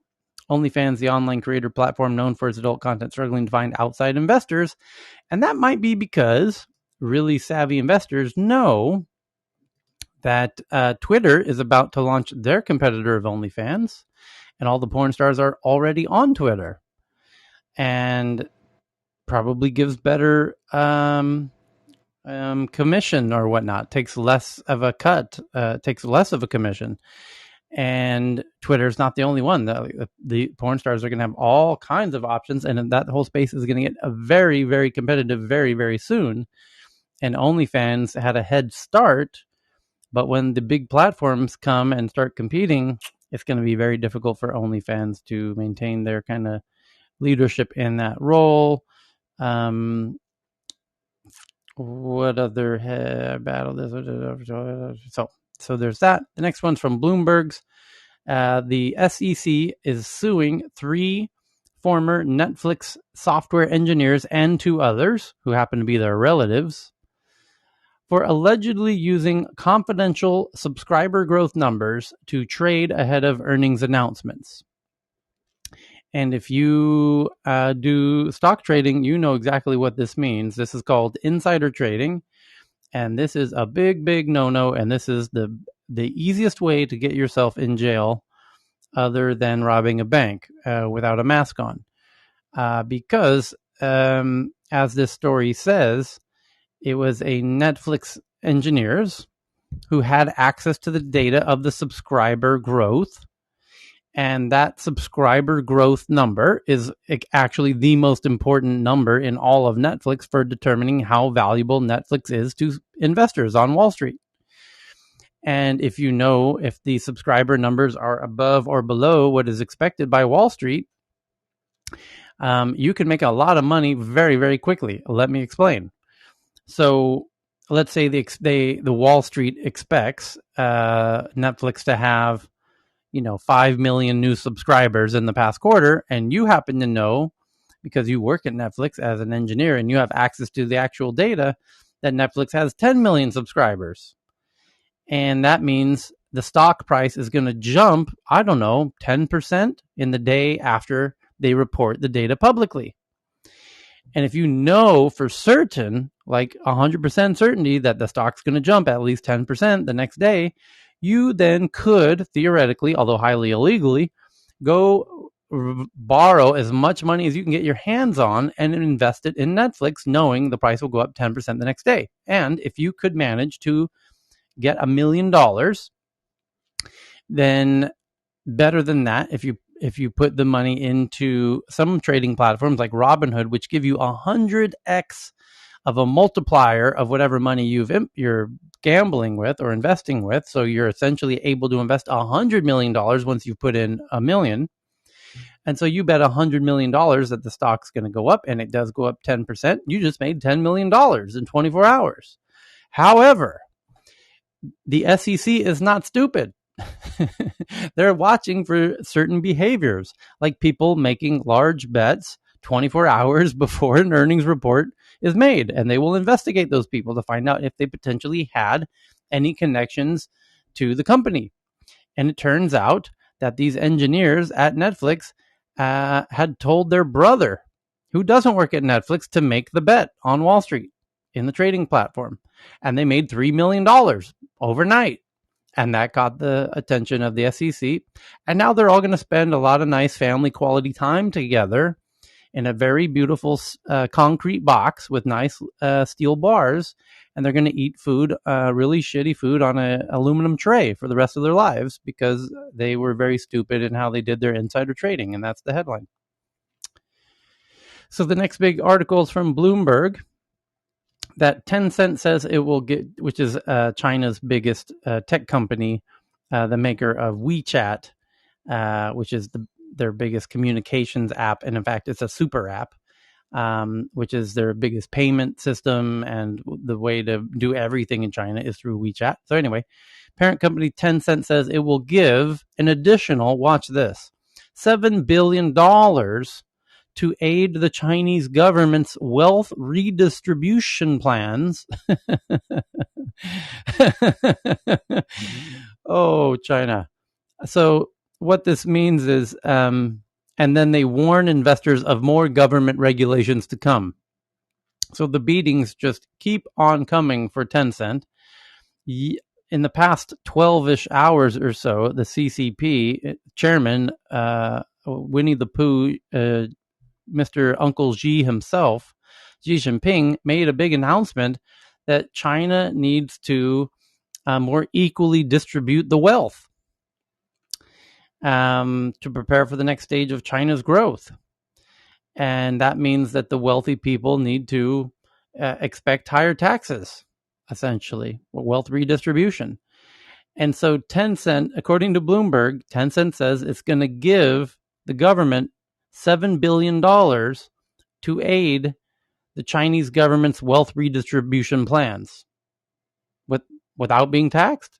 Speaker 1: OnlyFans, the online creator platform known for its adult content, struggling to find outside investors. And that might be because really savvy investors know that Twitter is about to launch their competitor of OnlyFans, and all the porn stars are already on Twitter, and probably gives better commission or whatnot, takes less of a cut, takes less of a commission. And Twitter's not the only one. The porn stars are going to have all kinds of options, and that whole space is going to get a very, very competitive very, very soon. And OnlyFans had a head start, but when the big platforms come and start competing, it's going to be very difficult for OnlyFans to maintain their kind of leadership in that role. What other battle? So there's that. The next one's from Bloomberg's. The SEC is suing 3 former Netflix software engineers and 2 others who happen to be their relatives for allegedly using confidential subscriber growth numbers to trade ahead of earnings announcements. And if you do stock trading, you know exactly what this means. This is called insider trading, and this is a big, big no-no, and this is the easiest way to get yourself in jail other than robbing a bank without a mask on. Because, as this story says, it was a Netflix engineers who had access to the data of the subscriber growth. And that subscriber growth number is actually the most important number in all of Netflix for determining how valuable Netflix is to investors on Wall Street. And if you know if the subscriber numbers are above or below what is expected by Wall Street, you can make a lot of money very, very quickly. Let me explain. So let's say the Wall Street expects Netflix to have 5 million new subscribers in the past quarter, and you happen to know, because you work at Netflix as an engineer and you have access to the actual data, that Netflix has 10 million subscribers. And that means the stock price is going to jump, 10% in the day after they report the data publicly. And if you know for certain, like 100% certainty, that the stock's going to jump at least 10% the next day, you then could theoretically, although highly illegally, go borrow as much money as you can get your hands on and invest it in Netflix, knowing the price will go up 10% the next day. And if you could manage to get $1 million, then better than that, if you put the money into some trading platforms like Robinhood, which give you 100x of a multiplier of whatever money you're gambling with or investing with. So you're essentially able to invest $100 million once you've put in $1 million. And so you bet $100 million that the stock's going to go up, and it does go up 10%. You just made $10 million in 24 hours. However, the SEC is not stupid. They're watching for certain behaviors, like people making large bets 24 hours before an earnings report is made, and they will investigate those people to find out if they potentially had any connections to the company. And it turns out that these engineers at Netflix had told their brother, who doesn't work at Netflix, to make the bet on Wall Street in the trading platform. And they made $3 million overnight. And that got the attention of the SEC. And now they're all going to spend a lot of nice family quality time together in a very beautiful concrete box with nice steel bars. And they're going to eat food, really shitty food, on an aluminum tray for the rest of their lives because they were very stupid in how they did their insider trading. And that's the headline. So the next big article is from Bloomberg that Tencent says it will get, which is China's biggest tech company, the maker of WeChat, which is their biggest communications app. And in fact, it's a super app, which is their biggest payment system. And the way to do everything in China is through WeChat. So anyway, parent company Tencent says it will give an additional, watch this, $7 billion to aid the Chinese government's wealth redistribution plans. Oh, China. So what this means is, and then they warn investors of more government regulations to come. So the beatings just keep on coming for Tencent. In the past 12-ish hours or so, the CCP chairman, Winnie the Pooh, Mr. Uncle Xi himself, Xi Jinping, made a big announcement that China needs to more equally distribute the wealth to prepare for the next stage of China's growth. And that means that the wealthy people need to expect higher taxes, essentially, wealth redistribution. And so Tencent, according to Bloomberg, Tencent says it's going to give the government $7 billion to aid the Chinese government's wealth redistribution plans without being taxed.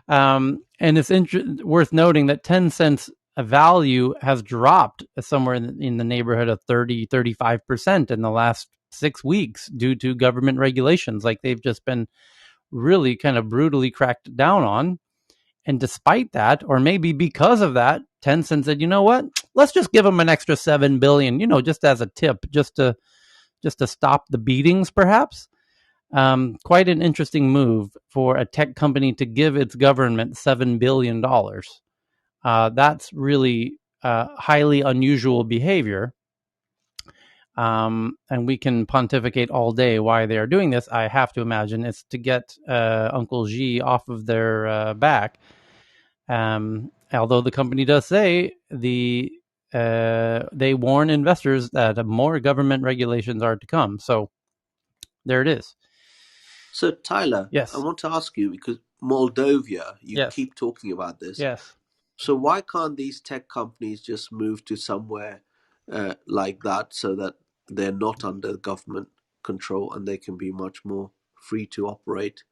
Speaker 1: And it's worth noting that Tencent's value has dropped somewhere in the neighborhood of 30-35% in the last 6 weeks due to government regulations. Like, they've just been really kind of brutally cracked down on. And despite that, or maybe because of that, Tencent said, you know what, let's just give them an extra $7 billion, just as a tip, just to stop the beatings, perhaps. Quite an interesting move for a tech company to give its government $7 billion. That's really highly unusual behavior. And we can pontificate all day why they are doing this. I have to imagine it's to get Uncle Xi off of their back. Although the company does say they warn investors that more government regulations are to come. So there it is.
Speaker 9: So Tyler,
Speaker 1: yes,
Speaker 9: I want to ask you, because Moldova, you
Speaker 1: yes,
Speaker 9: keep talking about this.
Speaker 1: Yes.
Speaker 9: So why can't these tech companies just move to somewhere like that so that they're not under government control and they can be much more free to operate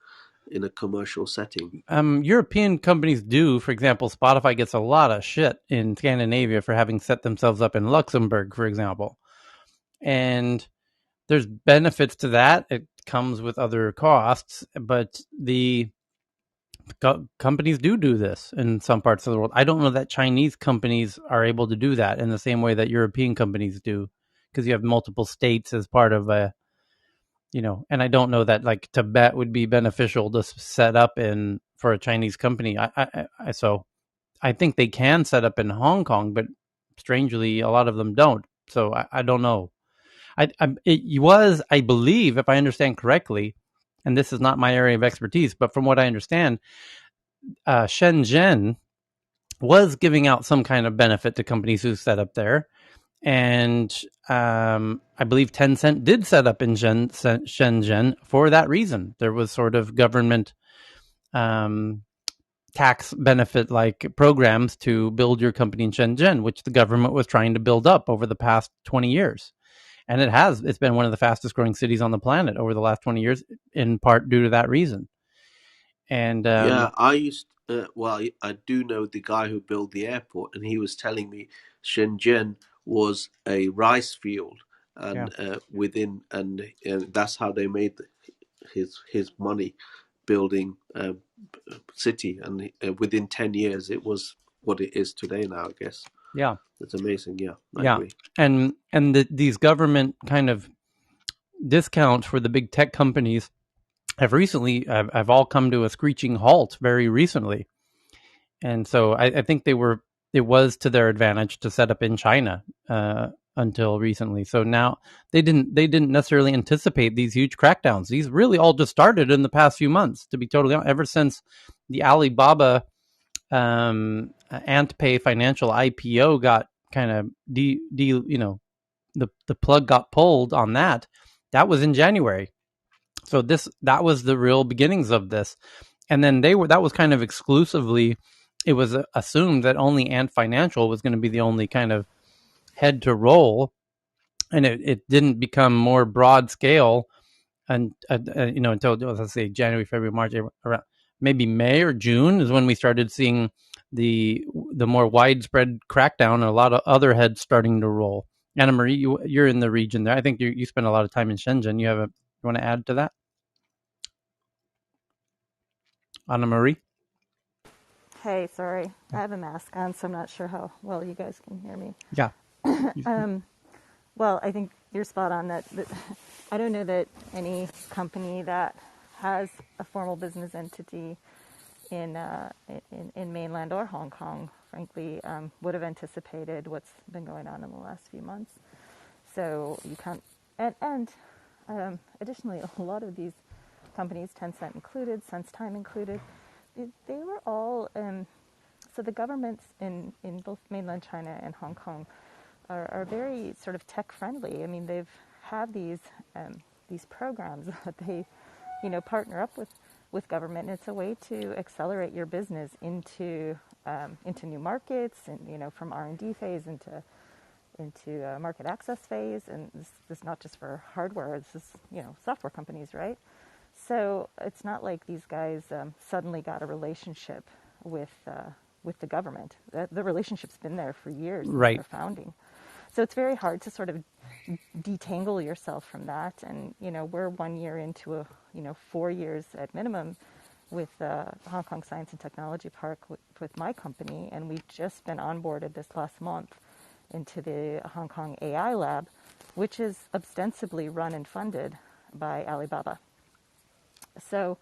Speaker 9: in a commercial setting?
Speaker 1: European companies do. For example, Spotify gets a lot of shit in Scandinavia for having set themselves up in Luxembourg, for example. And there's benefits to that. It comes with other costs, but the companies do this in some parts of the world. I don't know that Chinese companies are able to do that in the same way that European companies do, because you have multiple states as part of a, and I don't know that like Tibet would be beneficial to set up in for a Chinese company. So I think they can set up in Hong Kong, but strangely, a lot of them don't. So I don't know. It was, I believe, if I understand correctly, and this is not my area of expertise, but from what I understand, Shenzhen was giving out some kind of benefit to companies who set up there. And I believe Tencent did set up in Shenzhen for that reason. There was sort of government tax benefit like programs to build your company in Shenzhen, which the government was trying to build up over the past 20 years. And it's been one of the fastest growing cities on the planet over the last 20 years, in part due to that reason. And
Speaker 9: yeah, I do know the guy who built the airport, and he was telling me Shenzhen was a rice field, and and that's how they made his money, building city, and within 10 years it was what it is today now, I guess.
Speaker 1: Yeah.
Speaker 9: It's amazing. Yeah, I
Speaker 1: Yeah.
Speaker 9: agree.
Speaker 1: And these government kind of discounts for the big tech companies have recently, have all come to a screeching halt very recently. And so I think it was to their advantage to set up in China until recently. So now they didn't necessarily anticipate these huge crackdowns. These really all just started in the past few months, to be totally honest, ever since the Alibaba AntPay financial IPO got kind of the plug got pulled on that. That was in January. So that was the real beginnings of this. And then that was kind of exclusively, it was assumed that only Ant Financial was going to be the only kind of head to roll. And it didn't become more broad scale and until, let's say, January, February, March, April, around maybe May or June is when we started seeing the more widespread crackdown and a lot of other heads starting to roll. Anna Marie, you're in the region there. I think you spend a lot of time in Shenzhen. You want to add to that? Anna Marie?
Speaker 10: Hey, sorry. I have a mask on, so I'm not sure how well you guys can hear me.
Speaker 1: Yeah.
Speaker 10: Well, I think you're spot on that I don't know that any company that has a formal business entity in mainland or Hong Kong, frankly, would have anticipated what's been going on in the last few months. So you can't, and additionally, a lot of these companies, Tencent included, SenseTime included, they were all, so the governments in both mainland China and Hong Kong are very sort of tech friendly. I mean, they've had these programs that they, partner up with government. And it's a way to accelerate your business into new markets, and from R&D phase into market access phase. And this is not just for hardware. This is software companies, right? So it's not like these guys suddenly got a relationship with the government. The relationship's been there for years since
Speaker 1: Right.
Speaker 10: their founding. So it's very hard to sort of detangle yourself from that. And we're 1 year into 4 years at minimum with Hong Kong Science and Technology Park with my company, and we've just been onboarded this last month into the Hong Kong AI Lab, which is ostensibly run and funded by Alibaba. So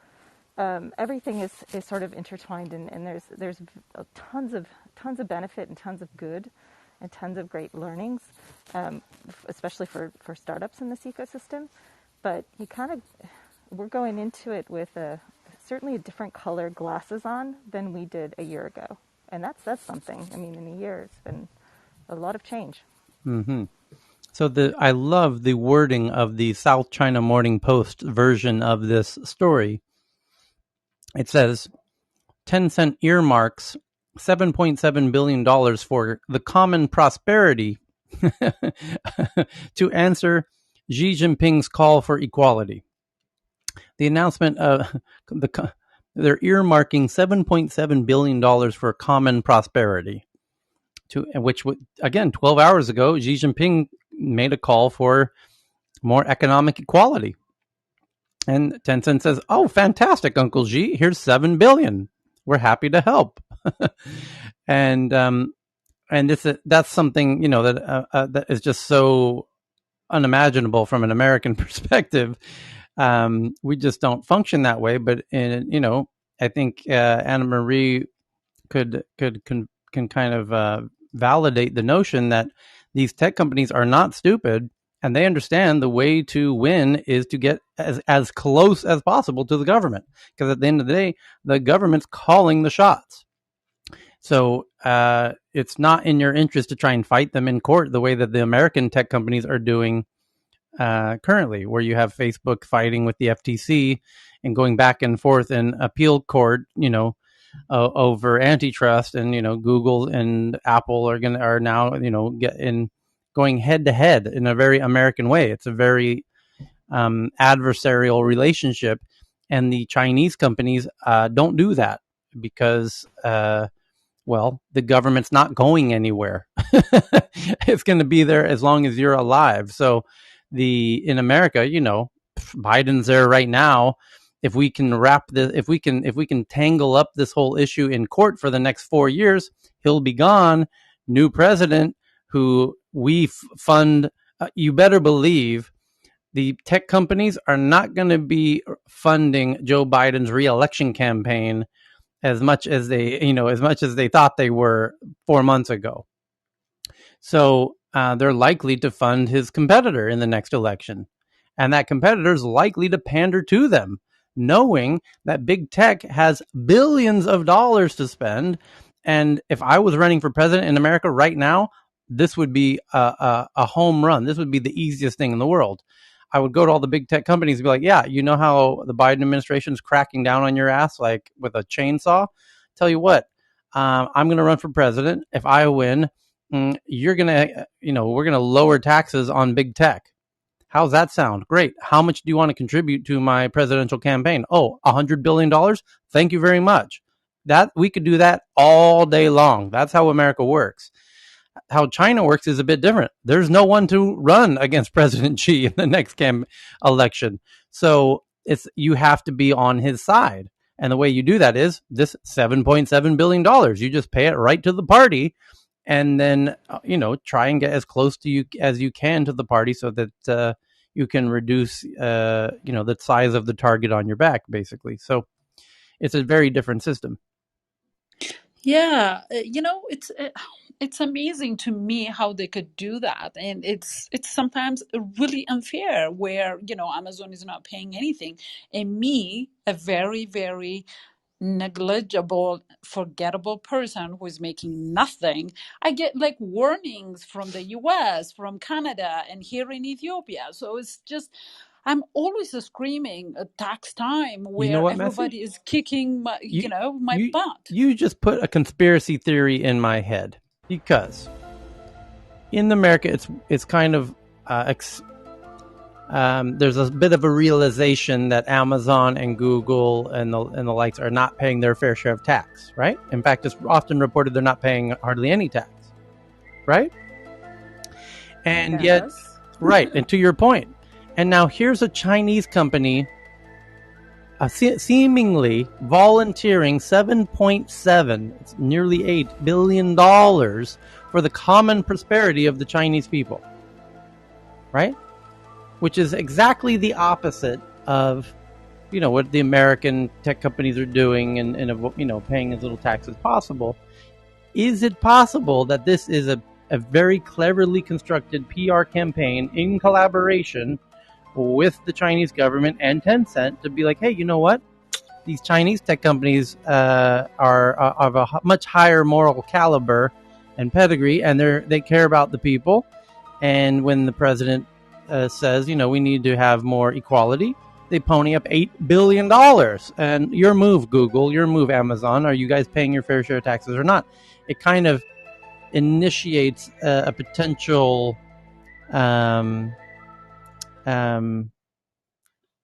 Speaker 10: everything is sort of intertwined, and there's tons of benefit and tons of good and tons of great learnings, especially for startups in this ecosystem. But we're going into it with certainly a different color glasses on than we did a year ago, and that's something. I mean, in a year, it's been a lot of change.
Speaker 1: Mm-hmm. So I love the wording of the South China Morning Post version of this story. It says, Tencent earmarks $7.7 billion for the common prosperity to answer Xi Jinping's call for equality. The announcement of they're earmarking $7.7 billion for common prosperity, which, again, 12 hours ago, Xi Jinping made a call for more economic equality. And Tencent says, "Oh, fantastic, Uncle Xi. Here's $7 billion. We're happy to help." and that's something that is just so unimaginable from an American perspective. We just don't function that way. But I think Anna Marie can kind of validate the notion that these tech companies are not stupid, and they understand the way to win is to get as close as possible to the government, because at the end of the day, the government's calling the shots. So it's not in your interest to try and fight them in court the way that the American tech companies are doing currently, where you have Facebook fighting with the FTC and going back and forth in appeal court, over antitrust, and Google and Apple are now going head to head in a very American way. It's a very adversarial relationship, and the Chinese companies don't do that because the government's not going anywhere. It's going to be there as long as you're alive. So in America, Biden's there right now, if we can if we can tangle up this whole issue in court for the next 4 years, he'll be gone. New president who we fund. You better believe the tech companies are not going to be funding Joe Biden's reelection campaign as much as they thought they were 4 months ago. So they're likely to fund his competitor in the next election. And that competitor is likely to pander to them, knowing that big tech has billions of dollars to spend. And if I was running for president in America right now, this would be a home run. This would be the easiest thing in the world. I would go to all the big tech companies and be like, yeah, you know how the Biden administration is cracking down on your ass like with a chainsaw? Tell you what, I'm going to run for president. If I win, we're going to lower taxes on big tech. How's that sound? Great. How much do you want to contribute to my presidential campaign? Oh, $100 billion? Thank you very much. That we could do that all day long. That's how America works. How China works is a bit different. There's no one to run against President Xi in the next election. So you have to be on his side. And the way you do that is this $7.7 billion. You just pay it right to the party and then, try and get as close to you as you can to the party so that you can reduce, the size of the target on your back, basically. So it's a very different system.
Speaker 11: Yeah, it's amazing to me how they could do that, and it's sometimes really unfair where Amazon is not paying anything, and me, a very, very negligible, forgettable person who is making nothing, I get like warnings from the US, from Canada, and here in Ethiopia. So it's just, I'm always screaming tax time where everybody is kicking my, my butt.
Speaker 1: You just put a conspiracy theory in my head, because in America, it's kind of there's a bit of a realization that Amazon and Google and the likes are not paying their fair share of tax, right? In fact, it's often reported they're not paying hardly any tax, right? And yet, right, and to your point, and now here's a Chinese company seemingly volunteering $7.7, it's nearly $8 billion for the common prosperity of the Chinese people, right? Which is exactly the opposite of, what the American tech companies are doing and paying as little tax as possible. Is it possible that this is a very cleverly constructed PR campaign in collaboration with the Chinese government and Tencent to be like, hey, you know what? These Chinese tech companies are of a much higher moral caliber and pedigree, and they care about the people. And when the president says, we need to have more equality, they pony up $8 billion. And your move, Google, your move, Amazon, are you guys paying your fair share of taxes or not? It kind of initiates a potential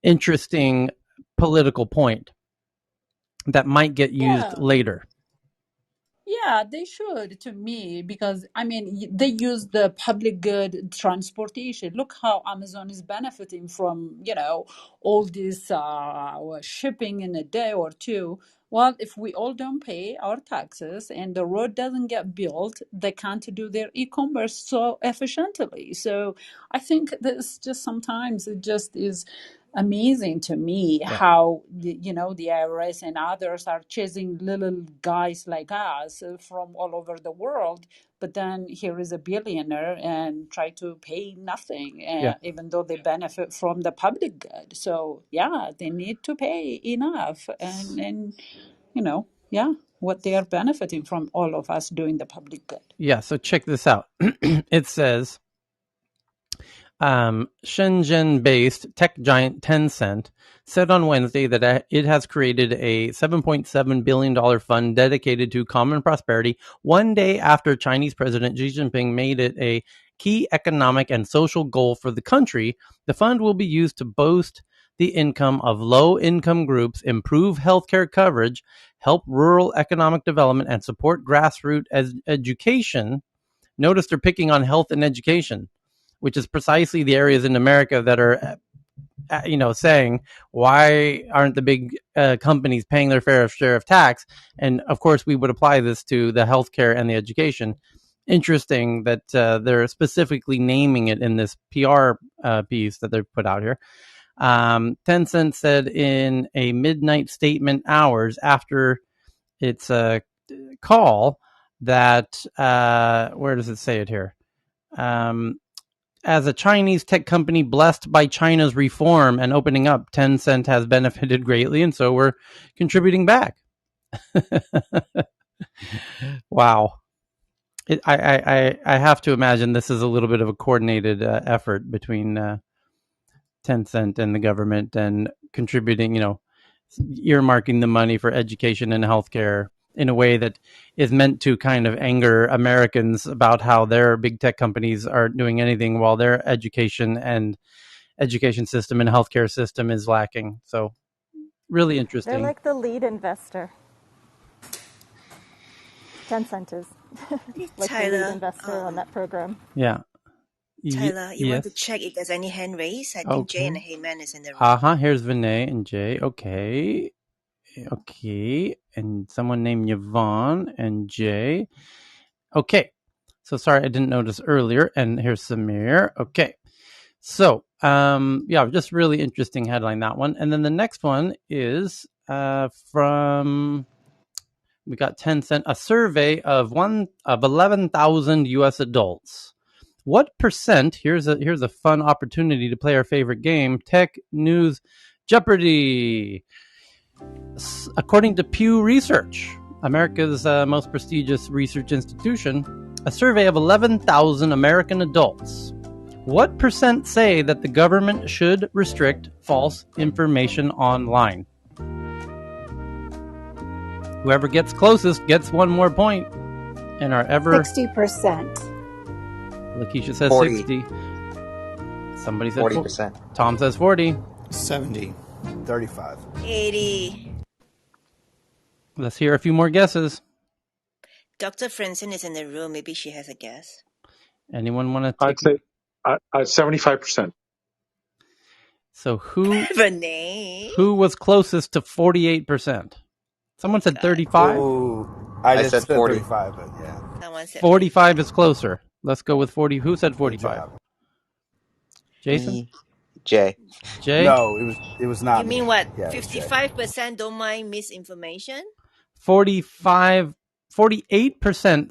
Speaker 1: interesting political point that might get used later.
Speaker 11: Yeah, they should, to me, because they use the public good transportation. Look how Amazon is benefiting from, all this shipping in a day or two. Well, if we all don't pay our taxes and the road doesn't get built, they can't do their e-commerce so efficiently. So I think this just sometimes it just is amazing to me how the IRS and others are chasing little guys like us from all over the world, but then here is a billionaire and try to pay nothing, even though they benefit from the public good. So they need to pay enough and what they are benefiting from all of us doing the public good.
Speaker 1: So check this out. It says Shenzhen-based tech giant Tencent said on Wednesday that it has created a $7.7 billion fund dedicated to common prosperity 1 day after Chinese President Xi Jinping made it a key economic and social goal for the country. The fund will be used to boost the income of low-income groups, improve healthcare coverage, help rural economic development, and support grassroots education. Notice they're picking on health and education, which is precisely the areas in America that are saying, why aren't the big companies paying their fair share of tax? And of course, we would apply this to the healthcare and the education. Interesting that they're specifically naming it in this PR piece that they put out here. Tencent said in a midnight statement hours after its call that, where does it say it here? As a Chinese tech company blessed by China's reform and opening up, Tencent has benefited greatly, and so we're contributing back. Wow. I have to imagine this is a little bit of a coordinated effort between Tencent and the government, and contributing, earmarking the money for education and healthcare in a way that is meant to kind of anger Americans about how their big tech companies aren't doing anything while their education system and healthcare system is lacking. So really interesting.
Speaker 10: They're like the lead investor. Tencent is like the lead investor on that program.
Speaker 1: Yeah.
Speaker 2: Tyler, you want to check if there's any hand raised? I think Jay and Heyman is in the room.
Speaker 1: Here's Vinay and Jay. Okay. And someone named Yvonne and Jay. Okay. So sorry, I didn't notice earlier. And here's Samir. Okay. So, just really interesting headline, that one. And then the next one is from, we got Tencent, a survey of 11,000 U.S. adults. What percent, here's a fun opportunity to play our favorite game, Tech News Jeopardy! According to Pew Research, America's most prestigious research institution, a survey of 11,000 American adults. What percent say that the government should restrict false information online? Whoever gets closest gets one more point. And our
Speaker 4: 60%.
Speaker 1: Lakeisha says
Speaker 12: 40.
Speaker 1: 60. Somebody said
Speaker 12: 40%.
Speaker 1: Tom says 40.
Speaker 13: 70. 35.
Speaker 2: 80.
Speaker 1: Let's hear a few more guesses.
Speaker 2: Dr. Francine is in the room. Maybe she has a guess.
Speaker 1: Anyone want to take?
Speaker 14: I'd say 75%.
Speaker 1: So who
Speaker 2: Renee?
Speaker 1: Who was closest to 48%? Someone said 35?
Speaker 13: Oh, I said
Speaker 12: 40.
Speaker 13: 35, but yeah.
Speaker 2: Someone said
Speaker 1: 45 is closer. Let's go with 40. Who said 45? Jason?
Speaker 12: Jay.
Speaker 13: No, it was not.
Speaker 2: You mean what?
Speaker 13: Yeah,
Speaker 2: 55% don't mind misinformation?
Speaker 1: 48%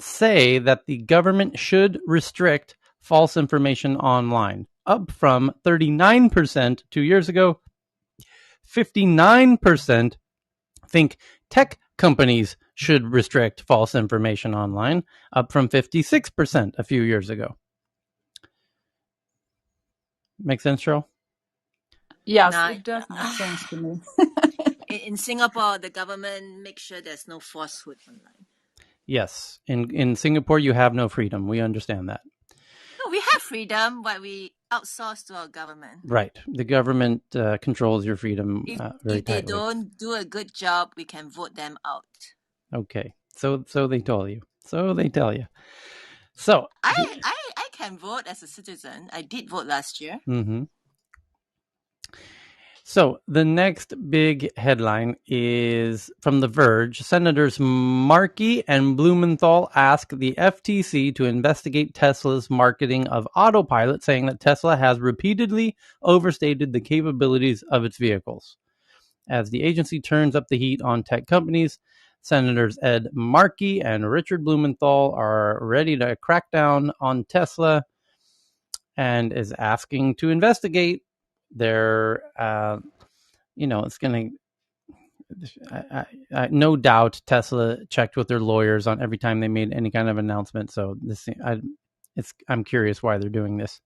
Speaker 1: say that the government should restrict false information online, up from 39% 2 years ago. 59% think tech companies should restrict false information online, up from 56% a few years ago. Make sense, Cheryl?
Speaker 11: Yes, it does make sense to me.
Speaker 2: In Singapore, the government makes sure there's no falsehood online.
Speaker 1: Yes. In Singapore, you have no freedom. We understand that.
Speaker 2: No, we have freedom, but we outsource to our government.
Speaker 1: Right. The government controls your freedom very tightly.
Speaker 2: If they don't do a good job, we can vote them out.
Speaker 1: Okay. So they tell you. So they tell you. So
Speaker 2: I can vote as a citizen. I did vote last year.
Speaker 1: Mm-hmm. So the next big headline is from The Verge. Senators Markey and Blumenthal ask the FTC to investigate Tesla's marketing of Autopilot, saying that Tesla has repeatedly overstated the capabilities of its vehicles. As the agency turns up the heat on tech companies, Senators Ed Markey and Richard Blumenthal are ready to crack down on Tesla and is asking to investigate their, it's going to, no doubt Tesla checked with their lawyers on every time they made any kind of announcement. So I'm curious why they're doing this.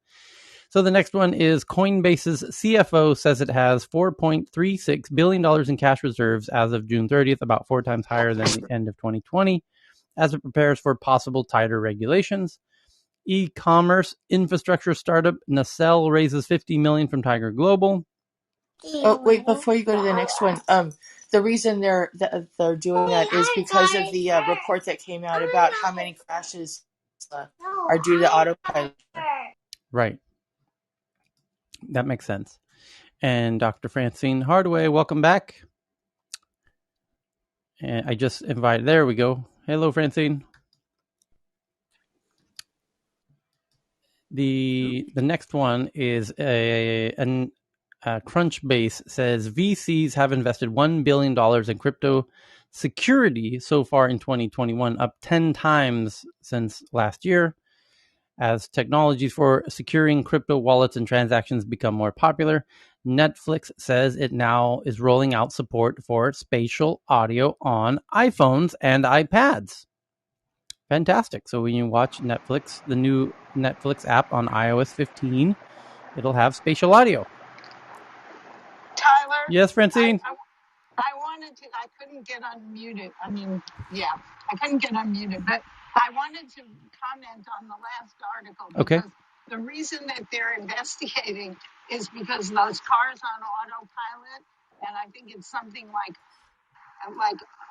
Speaker 1: So the next one is Coinbase's CFO says it has $4.36 billion in cash reserves as of June 30th, about 4 times higher than the end of 2020, as it prepares for possible tighter regulations. E-commerce infrastructure startup Nacelle raises $50 million from Tiger Global.
Speaker 15: Oh, wait, before you go to the next one, the reason they're doing that is because of the report that came out about how many crashes are due to autopilot.
Speaker 1: Right. That makes sense. and Dr. Francine Hardaway. Welcome back. And I just invited. There we go. Hello, Francine. The next one is a Crunchbase says VCs have invested $1 billion in crypto security so far in 2021, up 10 times since last year. As technologies for securing crypto wallets and transactions become more popular, Netflix says it now is rolling out support for spatial audio on iPhones and iPads. Fantastic. So when you watch Netflix, the new Netflix app on iOS 15, it'll have spatial audio.
Speaker 12: Tyler?
Speaker 1: Yes, Francine?
Speaker 12: I wanted to, I couldn't get unmuted. I couldn't get unmuted, but I wanted to comment on the last article because the reason that they're investigating is because those cars on autopilot, and I think it's something like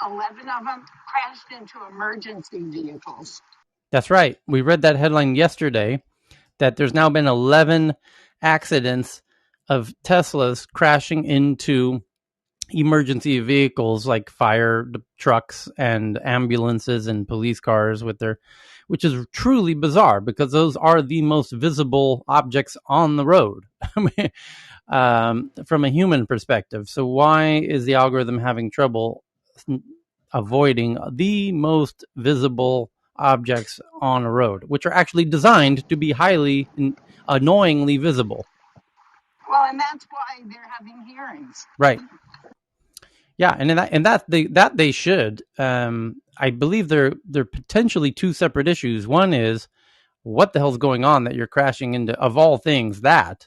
Speaker 12: 11 of them crashed into emergency vehicles.
Speaker 1: That's right. We read that headline yesterday that there's now been 11 accidents of Teslas crashing into emergency vehicles like fire trucks and ambulances and police cars which is truly bizarre because those are the most visible objects on the road from a human perspective. So why is the algorithm having trouble avoiding the most visible objects on a road, which are actually designed to be highly annoyingly visible?
Speaker 12: Well, and that's why they're having hearings.
Speaker 1: Right. Yeah, and that they should. I believe they're potentially two separate issues. One is what the hell's going on that you're crashing into, of all things, that.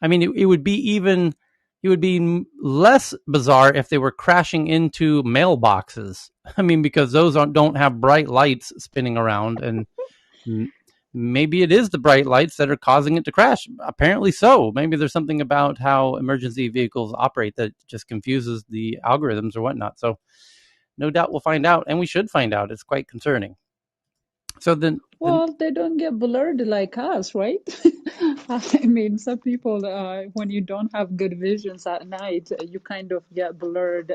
Speaker 1: I mean, it would be less bizarre if they were crashing into mailboxes. I mean, because those don't have bright lights spinning around, and maybe it is the bright lights that are causing it to crash. Apparently so. Maybe there's something about how emergency vehicles operate that just confuses the algorithms or whatnot. So no doubt we'll find out, and we should find out. It's quite concerning. So then,
Speaker 11: well, they don't get blurred like us, right? I mean, some people, when you don't have good visions at night, you kind of get blurred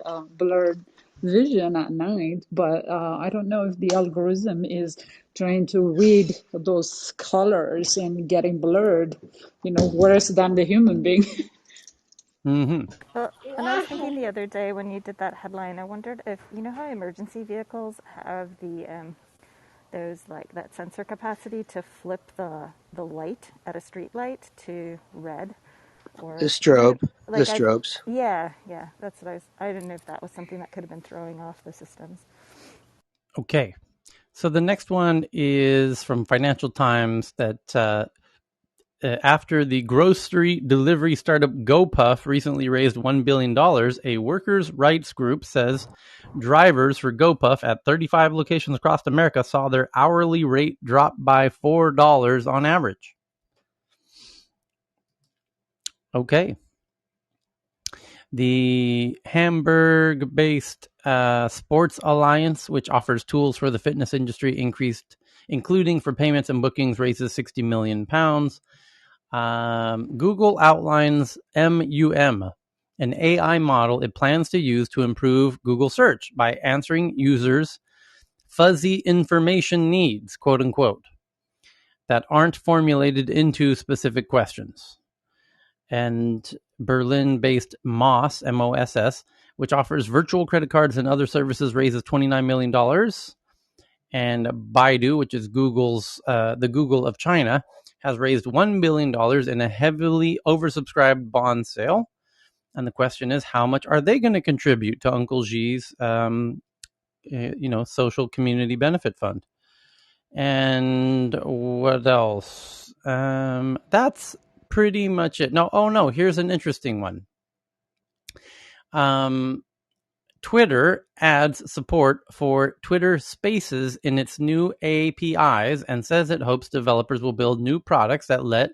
Speaker 11: vision at night. But I don't know if the algorithm is trying to read those colors and getting blurred, worse than the human being.
Speaker 1: Mm-hmm.
Speaker 10: Well, and I was thinking the other day when you did that headline, I wondered if, how emergency vehicles have those like that sensor capacity to flip the light at a street light to red, or
Speaker 16: the strobes.
Speaker 10: Yeah, that's what I didn't know if that was something that could have been throwing off the systems.
Speaker 1: Okay, so the next one is from Financial Times that after the grocery delivery startup GoPuff recently raised $1 billion, a workers' rights group says drivers for GoPuff at 35 locations across America saw their hourly rate drop by $4 on average. Okay. The Hamburg-based Sports Alliance, which offers tools for the fitness industry, increased, including for payments and bookings, raises £60 million. Google outlines MUM, an AI model it plans to use to improve Google search by answering users' fuzzy information needs, quote unquote, that aren't formulated into specific questions. And Berlin-based Moss, MOSS, which offers virtual credit cards and other services, raises $29 million. And Baidu, which is Google's the Google of China, has raised $1 billion in a heavily oversubscribed bond sale. And the question is, how much are they going to contribute to Uncle Xi's, social community benefit fund? And what else? That's pretty much it. No, here's an interesting one. Twitter adds support for Twitter Spaces in its new APIs and says it hopes developers will build new products that let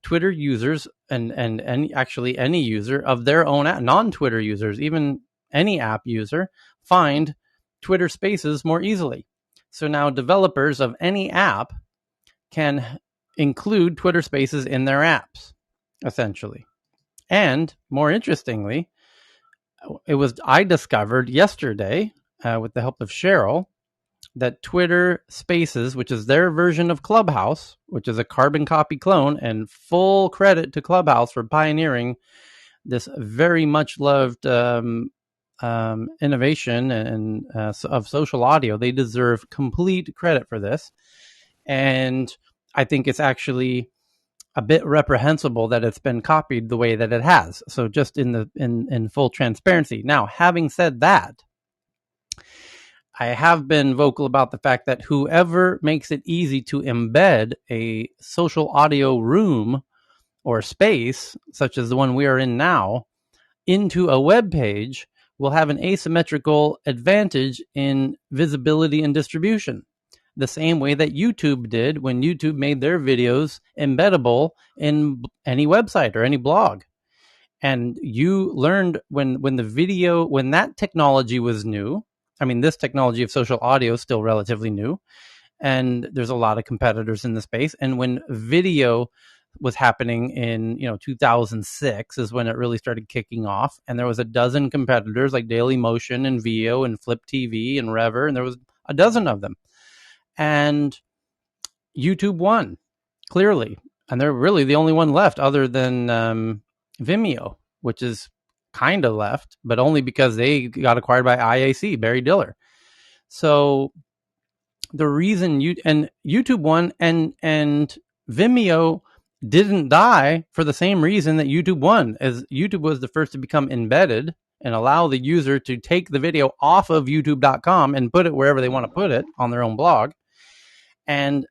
Speaker 1: Twitter users and any user of their own app, non-Twitter users, even any app user, find Twitter Spaces more easily. So now developers of any app can include Twitter Spaces in their apps, essentially. And more interestingly, I discovered yesterday, with the help of Cheryl, that Twitter Spaces, which is their version of Clubhouse, which is a carbon copy clone, and full credit to Clubhouse for pioneering this very much loved innovation and of social audio. They deserve complete credit for this. And I think it's actually a bit reprehensible that it's been copied the way that it has. So just in full transparency. Now, having said that, I have been vocal about the fact that whoever makes it easy to embed a social audio room or space, such as the one we are in now, into a web page will have an asymmetrical advantage in visibility and distribution. The same way that YouTube did when YouTube made their videos embeddable in any website or any blog. And you learned when that technology was new. I mean, this technology of social audio is still relatively new, and there's a lot of competitors in the space. And when video was happening in 2006 is when it really started kicking off, and there was a dozen competitors like Dailymotion and Veo and Flip TV and Rever, and there was a dozen of them, and YouTube won clearly, and they're really the only one left other than Vimeo, which is kind of left, but only because they got acquired by IAC, Barry Diller. So the reason YouTube won and Vimeo didn't die for the same reason that YouTube won, as YouTube was the first to become embedded and allow the user to take the video off of youtube.com and put it wherever they want to put it on their own blog. And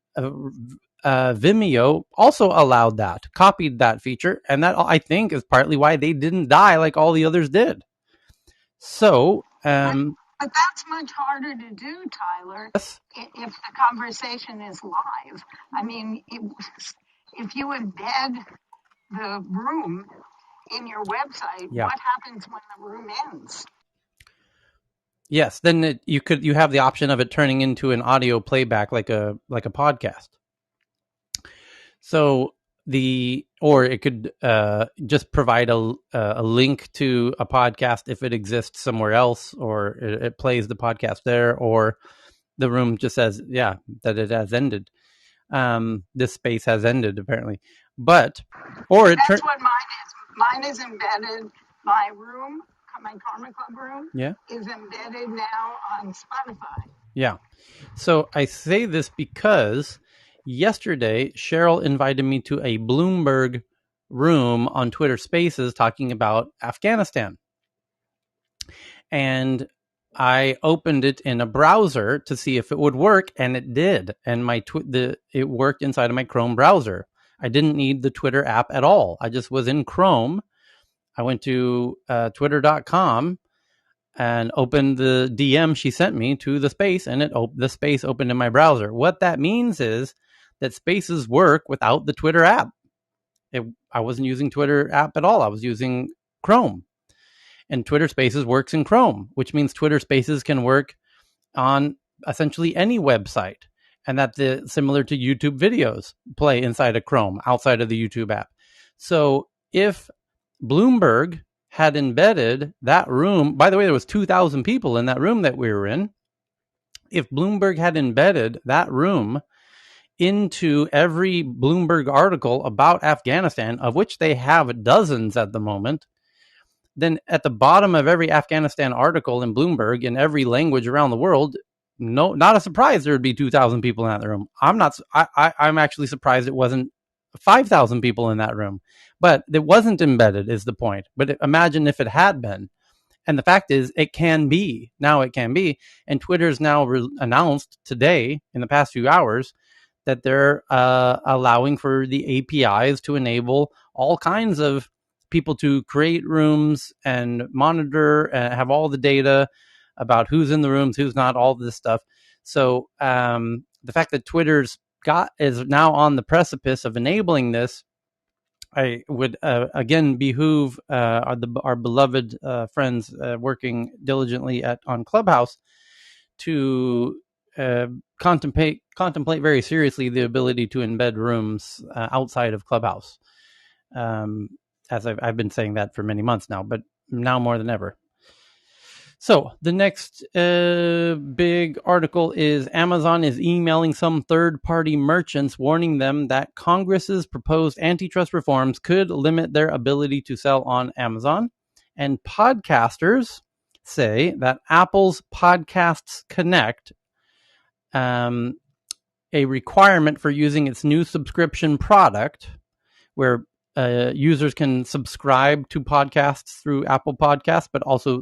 Speaker 1: Vimeo also allowed that, copied that feature, and that I think is partly why they didn't die like all the others did. So,
Speaker 12: but that's much harder to do, Tyler,
Speaker 1: yes.
Speaker 12: If the conversation is live. I mean, if you embed the room in your website, what happens when the room ends?
Speaker 1: Yes, then you have the option of it turning into an audio playback like a podcast. So or it could just provide a link to a podcast if it exists somewhere else, or it plays the podcast there, or the room just says, that it has ended. This space has ended, apparently. But, or it
Speaker 12: that's what mine is. Mine is embedded. My room, my Karma Club room, is embedded now on Spotify.
Speaker 1: Yeah. So I say this because yesterday, Cheryl invited me to a Bloomberg room on Twitter Spaces talking about Afghanistan. And I opened it in a browser to see if it would work, and it did. And it worked inside of my Chrome browser. I didn't need the Twitter app at all. I just was in Chrome. I went to twitter.com and opened the DM she sent me to the space, and the space opened in my browser. What that means is that Spaces work without the Twitter app. I wasn't using Twitter app at all. I was using Chrome. And Twitter Spaces works in Chrome, which means Twitter Spaces can work on essentially any website, and that similar to YouTube videos play inside of Chrome outside of the YouTube app. So if Bloomberg had embedded that room, by the way, there was 2,000 people in that room that we were in. If Bloomberg had embedded that room into every Bloomberg article about Afghanistan, of which they have dozens at the moment, then at the bottom of every Afghanistan article in Bloomberg in every language around the world, not a surprise there would be 2,000 people in that room. I'm actually surprised it wasn't 5,000 people in that room, but it wasn't embedded is the point. But imagine if it had been. And the fact is, it can be. Now it can be. And Twitter's now announced today, in the past few hours, that they're allowing for the APIs to enable all kinds of people to create rooms and monitor and have all the data about who's in the rooms, who's not, all this stuff. So the fact that Twitter's is now on the precipice of enabling this, I would again behoove our beloved friends working diligently on Clubhouse to contemplate very seriously the ability to embed rooms outside of Clubhouse. as I've been saying that for many months now, but now more than ever. So the next big article is Amazon is emailing some third-party merchants warning them that Congress's proposed antitrust reforms could limit their ability to sell on Amazon. And podcasters say that Apple's Podcasts Connect, a requirement for using its new subscription product, where users can subscribe to podcasts through Apple Podcasts, but also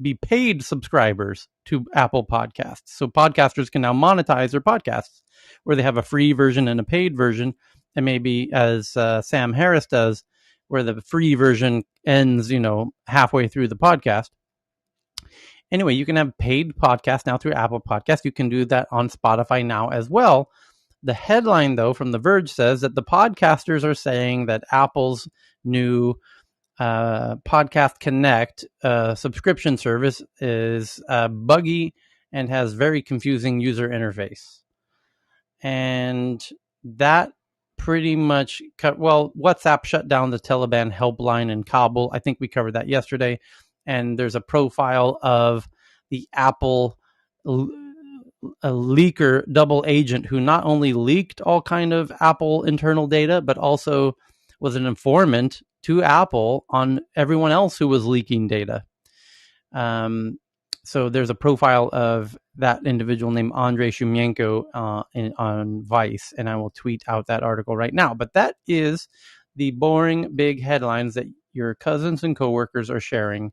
Speaker 1: be paid subscribers to Apple Podcasts. So podcasters can now monetize their podcasts, where they have a free version and a paid version, and maybe as Sam Harris does, where the free version ends, halfway through the podcast. Anyway, you can have paid podcasts now through Apple Podcasts. You can do that on Spotify now as well. The headline, though, from The Verge says that the podcasters are saying that Apple's new Podcast Connect subscription service is buggy and has very confusing user interface. And that pretty much WhatsApp shut down the Taliban helpline in Kabul. I think we covered that yesterday. And there's a profile of the Apple a leaker double agent who not only leaked all kind of Apple internal data, but also was an informant to Apple on everyone else who was leaking data. So there's a profile of that individual named Andrei Shumenko on Vice, and I will tweet out that article right now. But that is the boring big headlines that your cousins and coworkers are sharing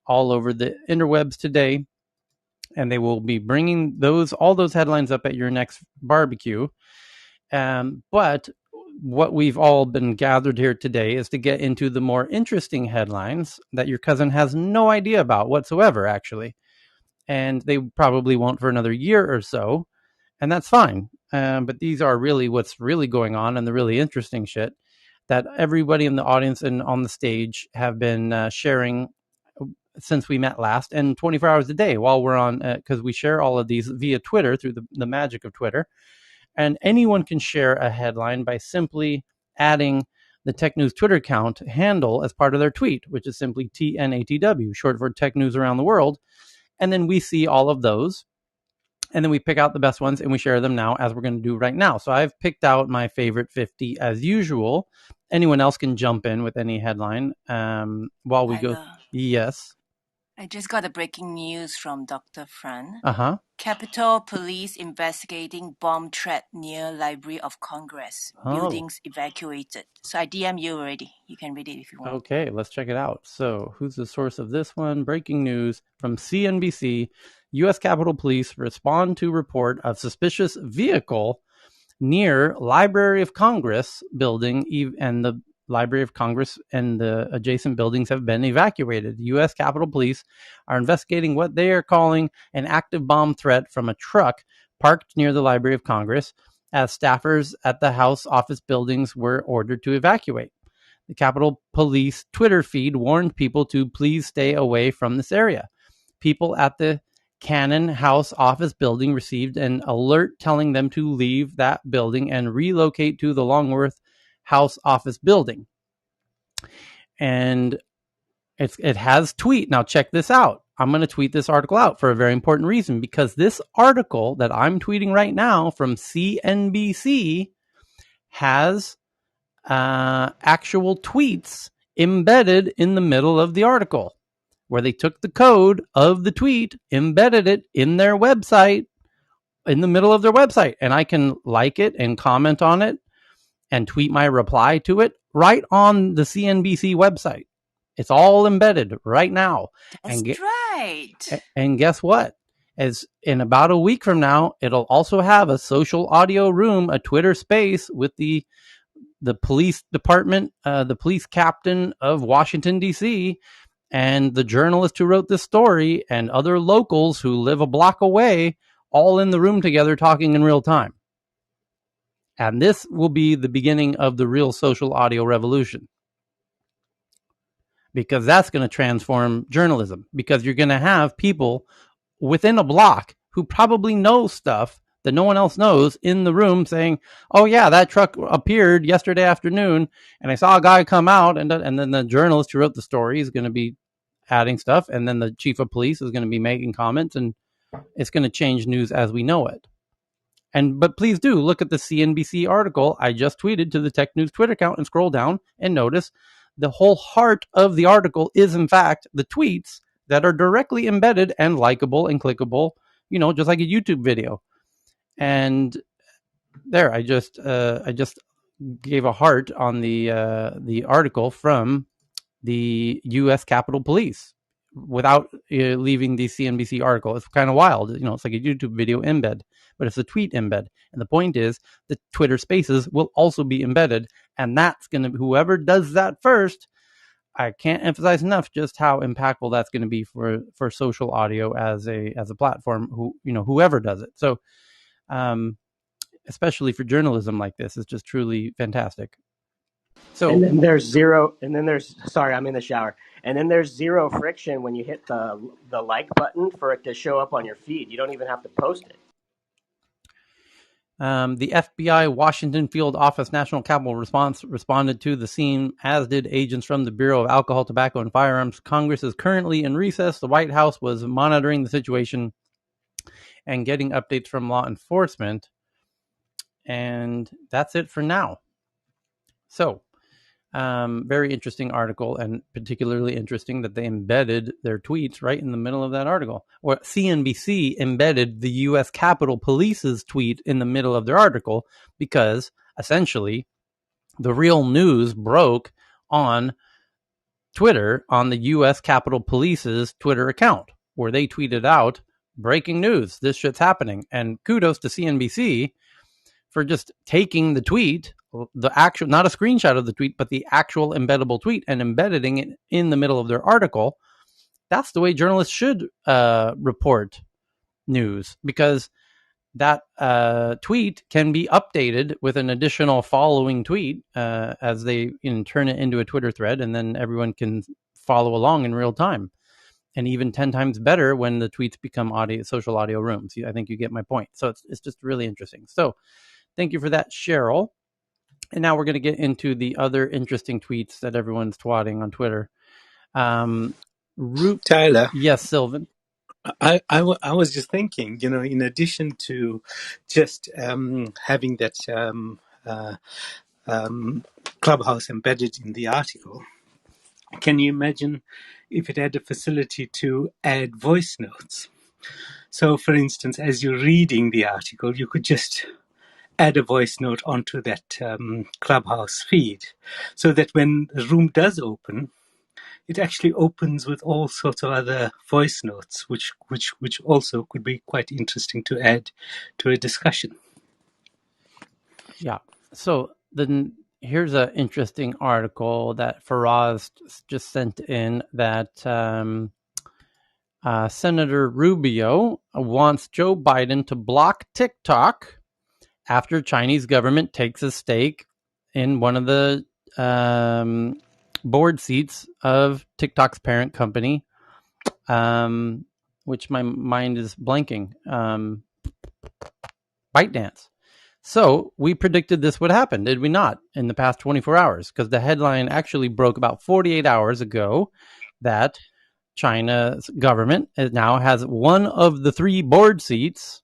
Speaker 1: all over the interwebs today. And they will be bringing all those headlines up at your next barbecue. But what we've all been gathered here today is to get into the more interesting headlines that your cousin has no idea about whatsoever, actually. And they probably won't for another year or so. And that's fine. But these are really what's really going on and the really interesting shit that everybody in the audience and on the stage have been sharing since we met last, and 24 hours a day while we're on, because we share all of these via Twitter through the magic of Twitter. And anyone can share a headline by simply adding the Tech News Twitter account handle as part of their tweet, which is simply TNATW, short for Tech News Around the World. And then we see all of those. And then we pick out the best ones and we share them now, as we're going to do right now. So I've picked out my favorite 50 as usual. Anyone else can jump in with any headline while we go. Yes.
Speaker 2: I just got a breaking news from Dr. Fran.
Speaker 16: Capitol Police investigating bomb threat near Library of Congress. Buildings evacuated. So I DM you already. You can read it if you want.
Speaker 1: Okay, let's check it out. So who's the source of this one? Breaking news from CNBC. U.S. Capitol Police respond to report of suspicious vehicle near Library of Congress building, and the Library of Congress and the adjacent buildings have been evacuated. U.S. Capitol Police are investigating what they are calling an active bomb threat from a truck parked near the Library of Congress, as staffers at the House office buildings were ordered to evacuate. The Capitol Police Twitter feed warned people to please stay away from this area. People at the Cannon House office building received an alert telling them to leave that building and relocate to the Longworth House office building. And it has tweet. Now check this out. I'm going to tweet this article out for a very important reason, because this article that I'm tweeting right now from CNBC has actual tweets embedded in the middle of the article, where they took the code of the tweet, embedded it in their website, in the middle of their website. And I can like it and comment on it and tweet my reply to it right on the CNBC website. It's all embedded right now.
Speaker 16: That's right.
Speaker 1: And guess what? As in about a week from now, it'll also have a social audio room, a Twitter space with the police department, the police captain of Washington, D.C., and the journalist who wrote this story, and other locals who live a block away, all in the room together talking in real time. And this will be the beginning of the real social audio revolution, because that's going to transform journalism, because you're going to have people within a block who probably know stuff that no one else knows in the room saying, oh yeah, that truck appeared yesterday afternoon and I saw a guy come out, and then the journalist who wrote the story is going to be adding stuff, and then the chief of police is going to be making comments, and it's going to change news as we know it. But please do look at the CNBC article I just tweeted to the Tech News Twitter account and scroll down and notice the whole heart of the article is in fact the tweets that are directly embedded and likable and clickable, just like a YouTube video. And there, I just gave a heart on the article from the U.S. Capitol Police without leaving the CNBC article. It's kind of wild. It's like a YouTube video embed, but it's a tweet embed. And the point is the Twitter Spaces will also be embedded. And that's going to, whoever does that first, I can't emphasize enough just how impactful that's going to be for social audio as a platform, whoever does it. So, especially for journalism like this, is just truly fantastic. So,
Speaker 17: and then there's zero. And then sorry, I'm in the shower. And then there's zero friction when you hit the like button for it to show up on your feed. You don't even have to post it.
Speaker 1: The FBI Washington Field Office National Capital responded to the scene, as did agents from the Bureau of Alcohol, Tobacco, and Firearms. Congress is currently in recess. The White House was monitoring the situation and getting updates from law enforcement. And that's it for now. So, very interesting article, and particularly interesting that they embedded their tweets right in the middle of that article. Or CNBC embedded the U.S. Capitol Police's tweet in the middle of their article because essentially the real news broke on Twitter on the U.S. Capitol Police's Twitter account, where they tweeted out, breaking news, this shit's happening. And kudos to CNBC for just taking the tweet, the actual, not a screenshot of the tweet, but the actual embeddable tweet, and embedding it in the middle of their article. That's the way journalists should report news, because that tweet can be updated with an additional following tweet as they turn it into a Twitter thread, and then everyone can follow along in real time. And even 10 times better when the tweets become social audio rooms. I think you get my point. So it's just really interesting. So thank you for that, Cheryl. And now we're going to get into the other interesting tweets that everyone's twatting on Twitter.
Speaker 18: Tyler.
Speaker 1: Yes, Sylvan.
Speaker 18: I was just thinking, in addition to just having that Clubhouse embedded in the article, can you imagine if it had a facility to add voice notes? So, for instance, as you're reading the article, you could just add a voice note onto that Clubhouse feed, so that when the room does open, it actually opens with all sorts of other voice notes, which also could be quite interesting to add to a discussion.
Speaker 1: Yeah. So then here's an interesting article that Faraz just sent in that Senator Rubio wants Joe Biden to block TikTok after Chinese government takes a stake in one of the board seats of TikTok's parent company, which my mind is blanking, ByteDance. So we predicted this would happen, did we not, in the past 24 hours? Because the headline actually broke about 48 hours ago that China's government now has one of the 3 board seats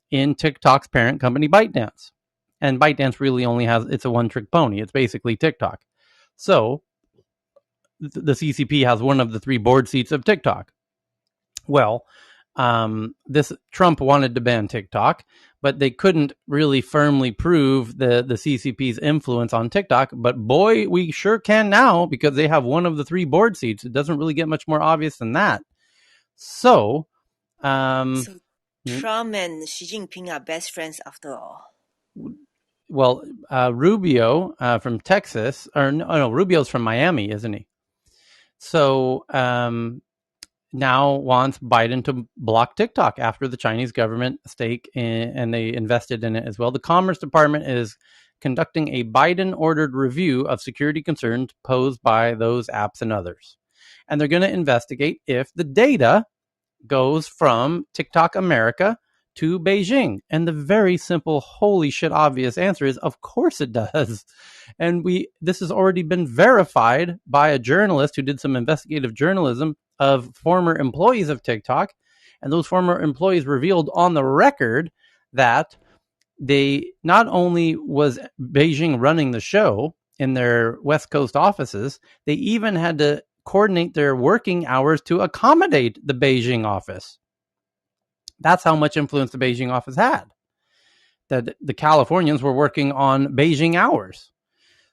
Speaker 1: in TikTok's parent company, ByteDance. And ByteDance really only it's a one-trick pony. It's basically TikTok. So the CCP has one of the 3 board seats of TikTok. Well, this Trump wanted to ban TikTok, but they couldn't really firmly prove the CCP's influence on TikTok. But boy, we sure can now, because they have one of the 3 board seats. It doesn't really get much more obvious than that. So
Speaker 2: Trump and Xi Jinping are best friends after all.
Speaker 1: Well, Rubio from Texas, or no, Rubio's from Miami, isn't he? So now wants Biden to block TikTok after the Chinese government stake and they invested in it as well. The Commerce Department is conducting a Biden-ordered review of security concerns posed by those apps and others. And they're going to investigate if the data goes from TikTok America to Beijing? And the very simple, holy shit, obvious answer is, of course it does. And this has already been verified by a journalist who did some investigative journalism of former employees of TikTok. And those former employees revealed on the record that they not only was Beijing running the show in their West Coast offices, they even had to coordinate their working hours to accommodate the Beijing office. That's how much influence the Beijing office had. That the Californians were working on Beijing hours.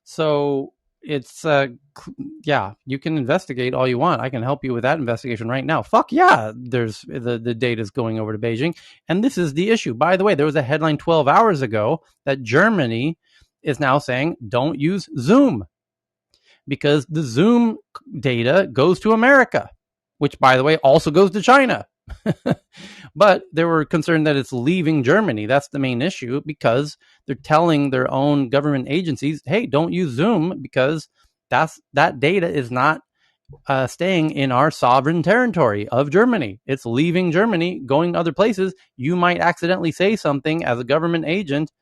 Speaker 1: So it's, you can investigate all you want. I can help you with that investigation right now. Fuck yeah, there's the data's going over to Beijing. And this is the issue. By the way, there was a headline 12 hours ago that Germany is now saying, don't use Zoom, because the Zoom data goes to America, which, by the way, also goes to China. But they were concerned that it's leaving Germany. That's the main issue, because they're telling their own government agencies, hey, don't use Zoom, because that data is not staying in our sovereign territory of Germany. It's leaving Germany, going to other places. You might accidentally say something as a government agent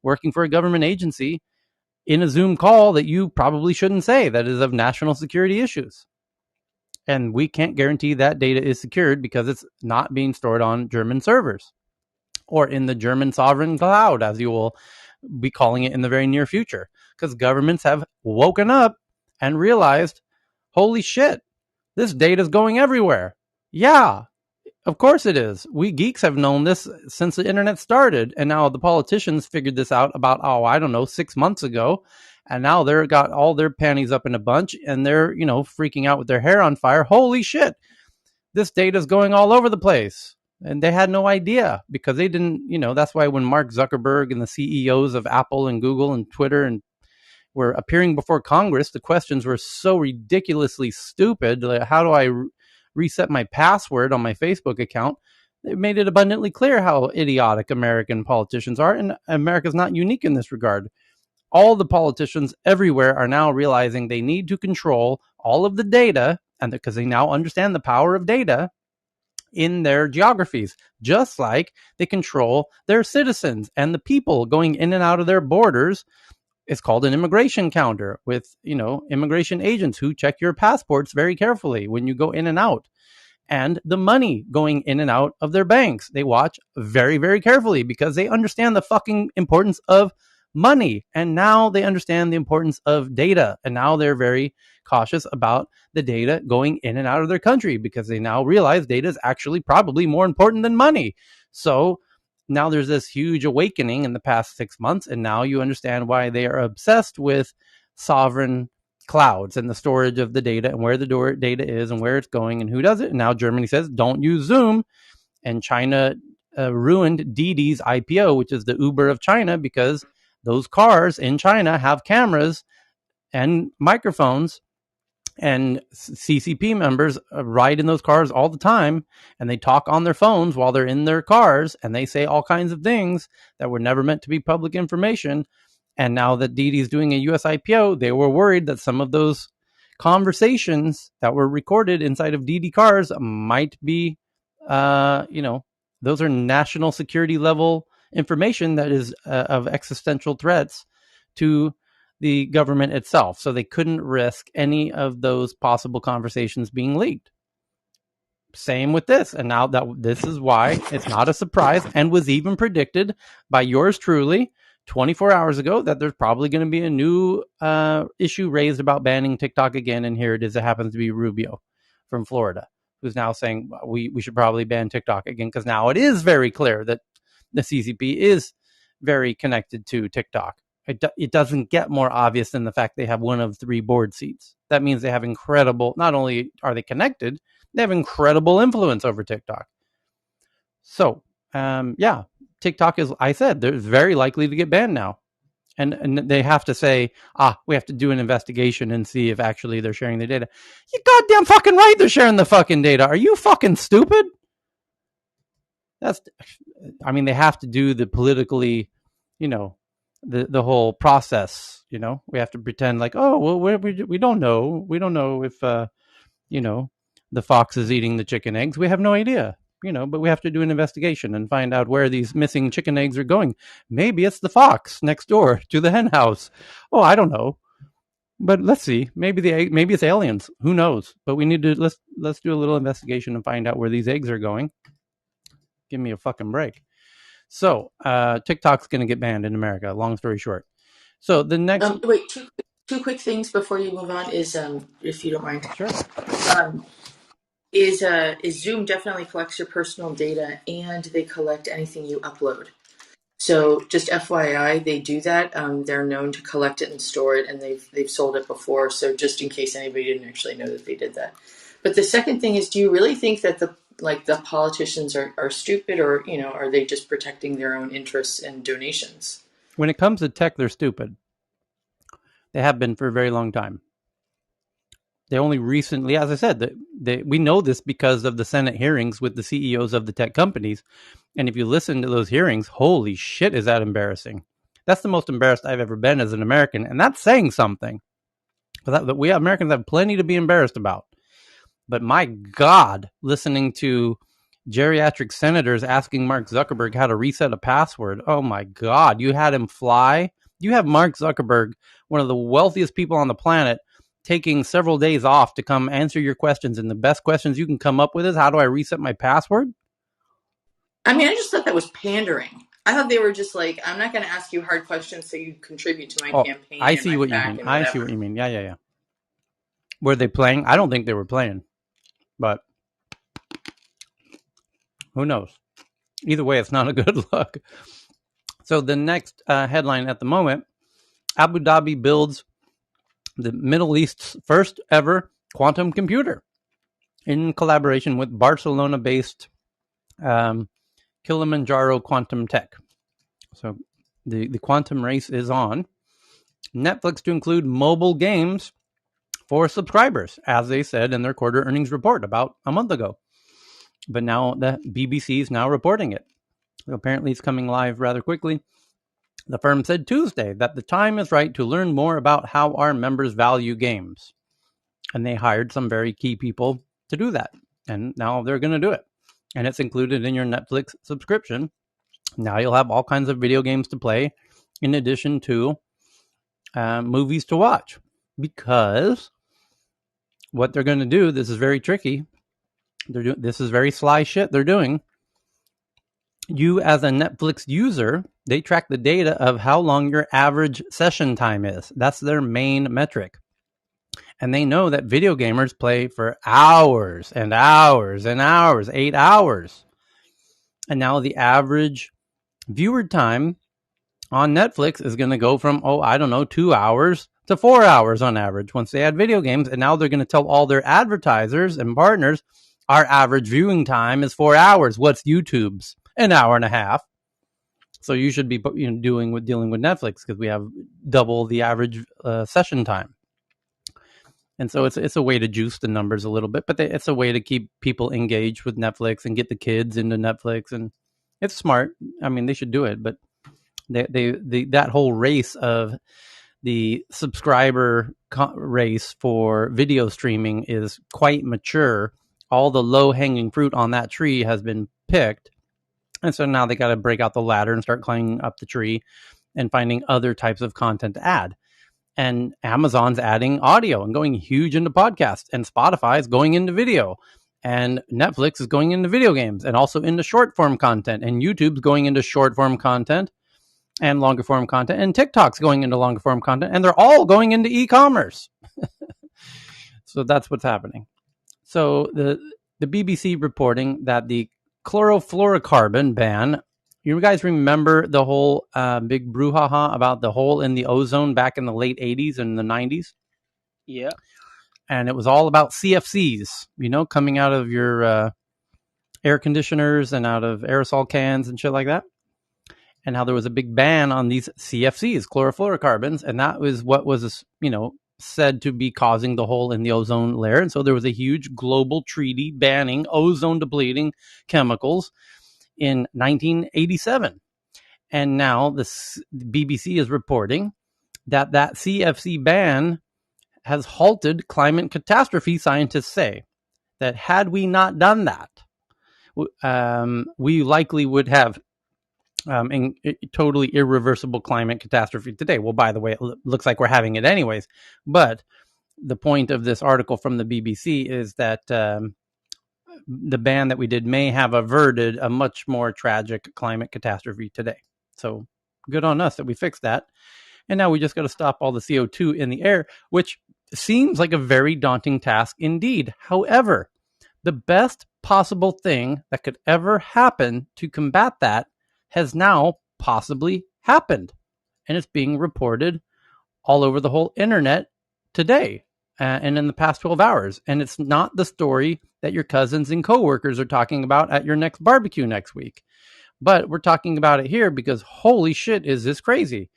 Speaker 1: working for a government agency in a Zoom call that you probably shouldn't say, that is of national security issues. And we can't guarantee that data is secured because it's not being stored on German servers or in the German sovereign cloud, as you will be calling it in the very near future. Because governments have woken up and realized, holy shit, this data is going everywhere. Yeah, of course it is. We geeks have known this since the internet started. And now the politicians figured this out about, 6 months ago. And now they're got all their panties up in a bunch and they're, freaking out with their hair on fire. Holy shit, this data is going all over the place. And they had no idea because they didn't, that's why when Mark Zuckerberg and the CEOs of Apple and Google and Twitter and were appearing before Congress, the questions were so ridiculously stupid. Like, how do I reset my password on my Facebook account? It made it abundantly clear how idiotic American politicians are. And America's not unique in this regard. All the politicians everywhere are now realizing they need to control all of the data, and because they now understand the power of data in their geographies, just like they control their citizens and the people going in and out of their borders. It's called an immigration counter with, immigration agents who check your passports very carefully when you go in and out. And the money going in and out of their banks, they watch very, very carefully because they understand the fucking importance of money. And now they understand the importance of data. And now they're very cautious about the data going in and out of their country because they now realize data is actually probably more important than money. So now there's this huge awakening in the past 6 months. And now you understand why they are obsessed with sovereign clouds and the storage of the data and where the data is and where it's going and who does it. And now Germany says, don't use Zoom. And China ruined Didi's IPO, which is the Uber of China, because those cars in China have cameras and microphones, and CCP members ride in those cars all the time, and they talk on their phones while they're in their cars, and they say all kinds of things that were never meant to be public information. And now that Didi's doing a US IPO, they were worried that some of those conversations that were recorded inside of Didi cars might be, those are national security level information that is of existential threats to the government itself. So they couldn't risk any of those possible conversations being leaked. Same with this. And now that this is why it's not a surprise and was even predicted by yours truly 24 hours ago that there's probably going to be a new issue raised about banning TikTok again. And here it is. It happens to be Rubio from Florida, who's now saying we should probably ban TikTok again, because now it is very clear that the CCP is very connected to TikTok. It doesn't get more obvious than the fact they have one of 3 board seats. That means they have incredible, not only are they connected, they have incredible influence over TikTok. So, TikTok is, I said, they're very likely to get banned now. And they have to say, we have to do an investigation and see if actually they're sharing their data. You goddamn fucking right they're sharing the fucking data. Are you fucking stupid? They have to do the politically, the whole process, we have to pretend like, we don't know. We don't know if, the fox is eating the chicken eggs. We have no idea. but we have to do an investigation and find out where these missing chicken eggs are going. Maybe it's the fox next door to the hen house. Oh, I don't know. But let's see. Maybe it's aliens. Who knows? But we need to let's do a little investigation and find out where these eggs are going. Give me a fucking break. So TikTok's going to get banned in America. Long story short. So the next
Speaker 15: wait, two quick things before you move on is if you don't mind.
Speaker 1: Sure.
Speaker 15: Is Zoom definitely collects your personal data and they collect anything you upload. So just FYI, they do that. They're known to collect it and store it, and they've sold it before. So just in case anybody didn't actually know that they did that. But the second thing is, do you really think that the politicians are stupid, or are they just protecting their own interests and donations?
Speaker 1: When it comes to tech, they're stupid. They have been for a very long time. They only recently, as I said, we know this because of the Senate hearings with the CEOs of the tech companies. And if you listen to those hearings, holy shit, is that embarrassing. That's the most embarrassed I've ever been as an American. And that's saying something. We Americans have plenty to be embarrassed about. But my God, listening to geriatric senators asking Mark Zuckerberg how to reset a password. Oh my God, you had him fly. You have Mark Zuckerberg, one of the wealthiest people on the planet, taking several days off to come answer your questions. And the best questions you can come up with is, how do I reset my password?
Speaker 15: I mean, I just thought that was pandering. I thought they were just like, I'm not going to ask you hard questions so you contribute to my campaign.
Speaker 1: I see what you mean. I see what you mean. Yeah. Were they playing? I don't think they were playing. But who knows? Either way, it's not a good look. So the next headline at the moment, Abu Dhabi builds the Middle East's first ever quantum computer in collaboration with Barcelona-based Kilimanjaro Quantum Tech. So the quantum race is on. Netflix to include mobile games for subscribers, as they said in their quarter earnings report about a month ago. But now the BBC is now reporting it. So apparently it's coming live rather quickly. The firm said Tuesday that the time is right to learn more about how our members value games. And they hired some very key people to do that. And now they're going to do it. And it's included in your Netflix subscription. Now you'll have all kinds of video games to play in addition to movies to watch. Because what they're going to do, this is very tricky. This is very sly shit they're doing. You as a Netflix user, they track the data of how long your average session time is. That's their main metric. And they know that video gamers play for hours and hours and hours, 8 hours. And now the average viewer time on Netflix is going to go from, 2 hours to 4 hours on average once they add video games. And now they're going to tell all their advertisers and partners, our average viewing time is 4 hours. What's YouTube's? An hour and a half. So you should be dealing with Netflix because we have double the average session time. And so it's a way to juice the numbers a little bit, but it's a way to keep people engaged with Netflix and get the kids into Netflix. And it's smart. I mean, they should do it, but that whole race of the subscriber race for video streaming is quite mature. All the low-hanging fruit on that tree has been picked. And so now they got to break out the ladder and start climbing up the tree and finding other types of content to add. And Amazon's adding audio and going huge into podcasts, and Spotify is going into video, and Netflix is going into video games and also into short form content, and YouTube's going into short form content and longer form content, and TikTok's going into longer form content, and they're all going into e-commerce. So that's what's happening. So the BBC reporting that the Chlorofluorocarbon ban, you guys remember the whole big brouhaha about the hole in the ozone back in the late 80s and the 90s?
Speaker 19: Yeah.
Speaker 1: And it was all about CFCs, coming out of your air conditioners and out of aerosol cans and shit like that. And how there was a big ban on these CFCs, chlorofluorocarbons, and that was what was, said to be causing the hole in the ozone layer. And so there was a huge global treaty banning ozone-depleting chemicals in 1987. And now the BBC is reporting that CFC ban has halted climate catastrophe. Scientists say that had we not done that, we likely would have totally irreversible climate catastrophe today. Well, by the way, it looks like we're having it anyways. But the point of this article from the BBC is that the ban that we did may have averted a much more tragic climate catastrophe today. So good on us that we fixed that. And now we just got to stop all the CO2 in the air, which seems like a very daunting task indeed. However, the best possible thing that could ever happen to combat that has now possibly happened. And it's being reported all over the whole internet today and in the past 12 hours. And it's not the story that your cousins and coworkers are talking about at your next barbecue next week. But we're talking about it here because holy shit, is this crazy.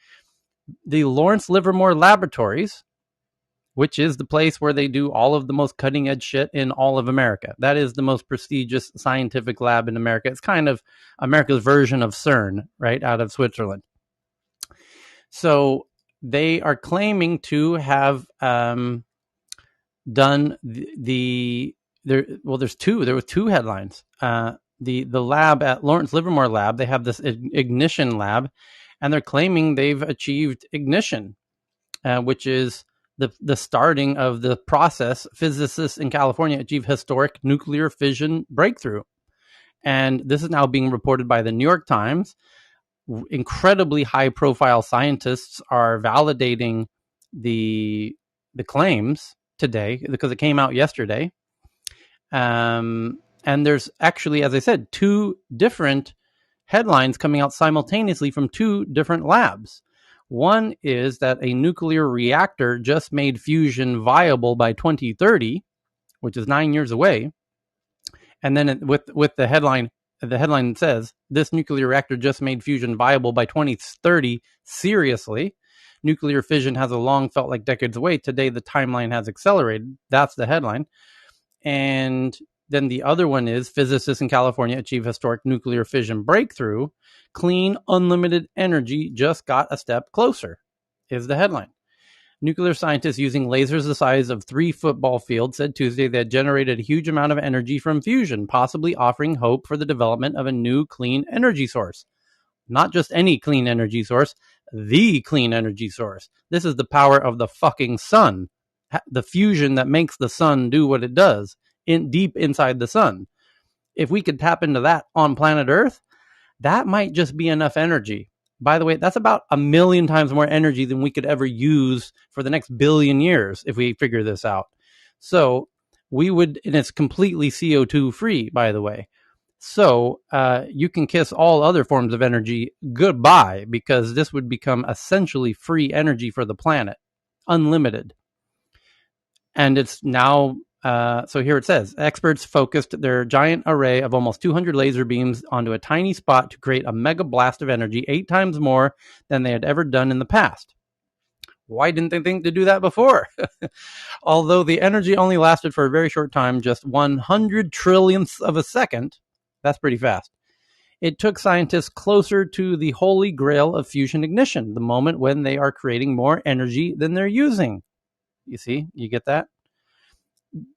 Speaker 1: The Lawrence Livermore Laboratories, which is the place where they do all of the most cutting edge shit in all of America. That is the most prestigious scientific lab in America. It's kind of America's version of CERN, right, out of Switzerland. So they are claiming to have done there was two headlines. The lab at Lawrence Livermore Lab, they have this ignition lab, and they're claiming they've achieved ignition, which is the starting of the process. Physicists in California achieve historic nuclear fission breakthrough. And this is now being reported by the New York Times. Incredibly high profile scientists are validating the claims today because it came out yesterday. And there's actually, as I said, two different headlines coming out simultaneously from two different labs. One is that a nuclear reactor just made fusion viable by 2030, which is 9 years away. And then with the headline says, this nuclear reactor just made fusion viable by 2030. Seriously, nuclear fission has long felt like decades away. Today, the timeline has accelerated. That's the headline. And then the other one is physicists in California achieve historic nuclear fission breakthrough. Clean, unlimited energy just got a step closer, is the headline. Nuclear scientists using lasers the size of 3 football fields said Tuesday they had generated a huge amount of energy from fusion, possibly offering hope for the development of a new clean energy source. Not just any clean energy source, the clean energy source. This is the power of the fucking sun. The fusion that makes the sun do what it does deep inside the sun. If we could tap into that on planet Earth, that might just be enough energy. By the way, that's about 1 million times more energy than we could ever use for the next billion years if we figure this out. So we would, and it's completely CO2 free, by the way. So you can kiss all other forms of energy goodbye, because this would become essentially free energy for the planet, unlimited. And it's now, so here it says, experts focused their giant array of almost 200 laser beams onto a tiny spot to create a mega blast of energy, 8 times more than they had ever done in the past. Why didn't they think to do that before? Although the energy only lasted for a very short time, just 100 trillionths of a second, that's pretty fast. It took scientists closer to the holy grail of fusion ignition, the moment when they are creating more energy than they're using. You see, you get that?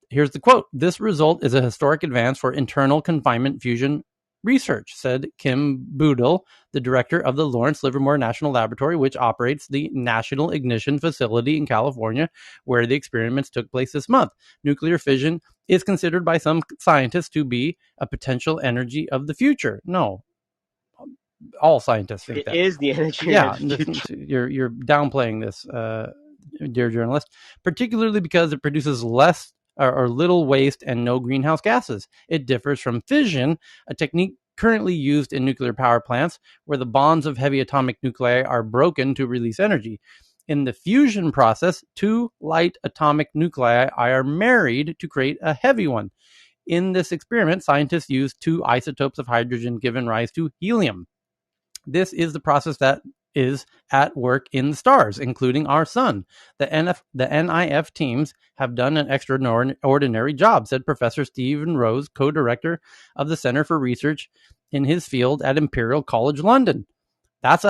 Speaker 1: Here's the quote. This result is a historic advance for internal confinement fusion research, said Kim Boodle, the director of the Lawrence Livermore National Laboratory, which operates the National Ignition Facility in California, where the experiments took place this month. Nuclear fission is considered by some scientists to be a potential energy of the future. No, all scientists think that.
Speaker 17: It is the energy.
Speaker 1: Yeah, you're downplaying this, dear journalist, particularly because it produces less or little waste and no greenhouse gases. It differs from fission, a technique currently used in nuclear power plants, where the bonds of heavy atomic nuclei are broken to release energy. In the fusion process, 2 light atomic nuclei are married to create a heavy one. In this experiment, scientists used 2 isotopes of hydrogen, giving rise to helium. This is the process that is at work in the stars, including our sun. The NIF teams have done an extraordinary job, said Professor Stephen Rose, co-director of the Center for Research in his field at Imperial College London. That's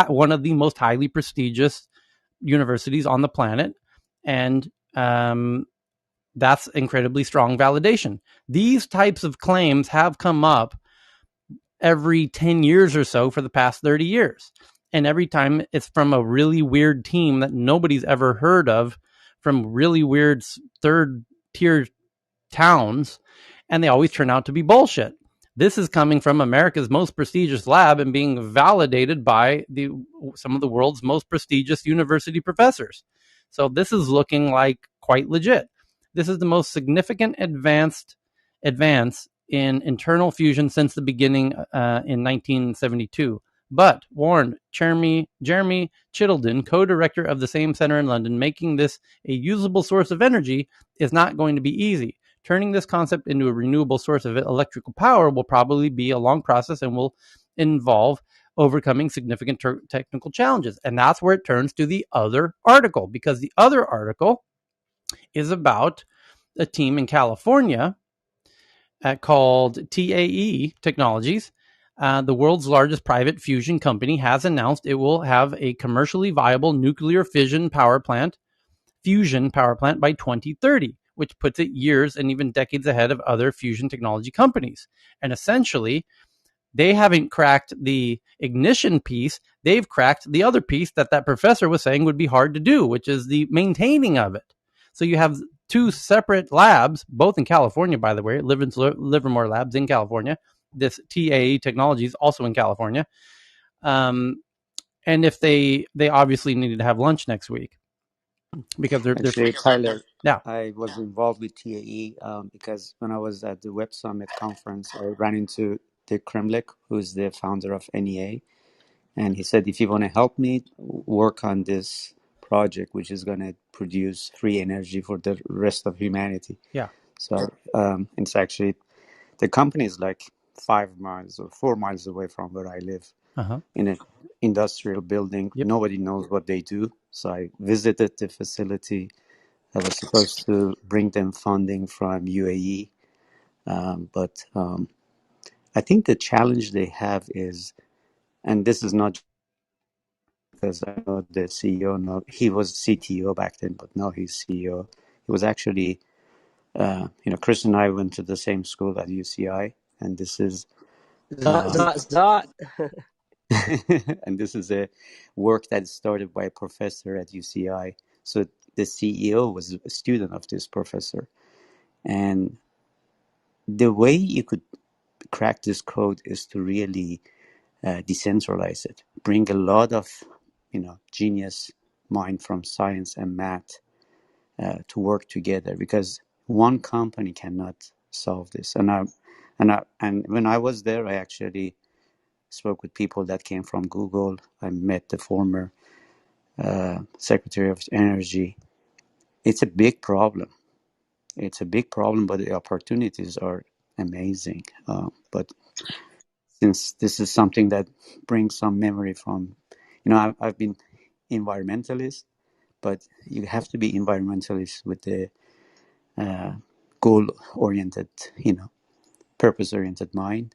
Speaker 1: one of the most highly prestigious universities on the planet. And that's incredibly strong validation. These types of claims have come up every 10 years or so for the past 30 years. And every time it's from a really weird team that nobody's ever heard of, from really weird third tier towns, and they always turn out to be bullshit. This is coming from America's most prestigious lab and being validated by some of the world's most prestigious university professors. So this is looking like quite legit. This is the most significant advance in internal fusion since the beginning in 1972. But, warned Jeremy Chittenden, co-director of the same center in London, making this a usable source of energy is not going to be easy. Turning this concept into a renewable source of electrical power will probably be a long process and will involve overcoming significant technical challenges. And that's where it turns to the other article, because the other article is about a team in California called TAE Technologies. The world's largest private fusion company has announced it will have a commercially viable nuclear fusion power plant by 2030, which puts it years and even decades ahead of other fusion technology companies. And essentially, they haven't cracked the ignition piece. They've cracked the other piece that professor was saying would be hard to do, which is the maintaining of it. So you have two separate labs, both in California, by the way, Livermore Labs in California. This TAE Technologies also in California. And if they obviously needed to have lunch next week because they're
Speaker 19: Actually, Tyler,
Speaker 1: yeah.
Speaker 19: I was involved with TAE because when I was at the Web Summit conference, I ran into Dick Kremlick, who's the founder of NEA. And he said, if you want to help me work on this project, which is going to produce free energy for the rest of humanity.
Speaker 1: Yeah.
Speaker 19: So it's actually, the company is like 5 miles or 4 miles away from where I live in an industrial building. Yep. Nobody knows what they do. So I visited the facility. I was supposed to bring them funding from UAE. But I think the challenge they have is, and this is not because I know the CEO, no, he was CTO back then, but now he's CEO. He was actually, Chris and I went to the same school at UCI, and this is... and this is a work that started by a professor at UCI. So the CEO was a student of this professor. And the way you could crack this code is to really decentralize it, bring a lot of, genius mind from science and math to work together, because one company cannot solve this. And when I was there, I actually spoke with people that came from Google. I met the former Secretary of Energy. It's a big problem. It's a big problem, but the opportunities are amazing. But since this is something that brings some memory from, I've been environmentalist, but you have to be environmentalist with the goal-oriented, purpose-oriented mind.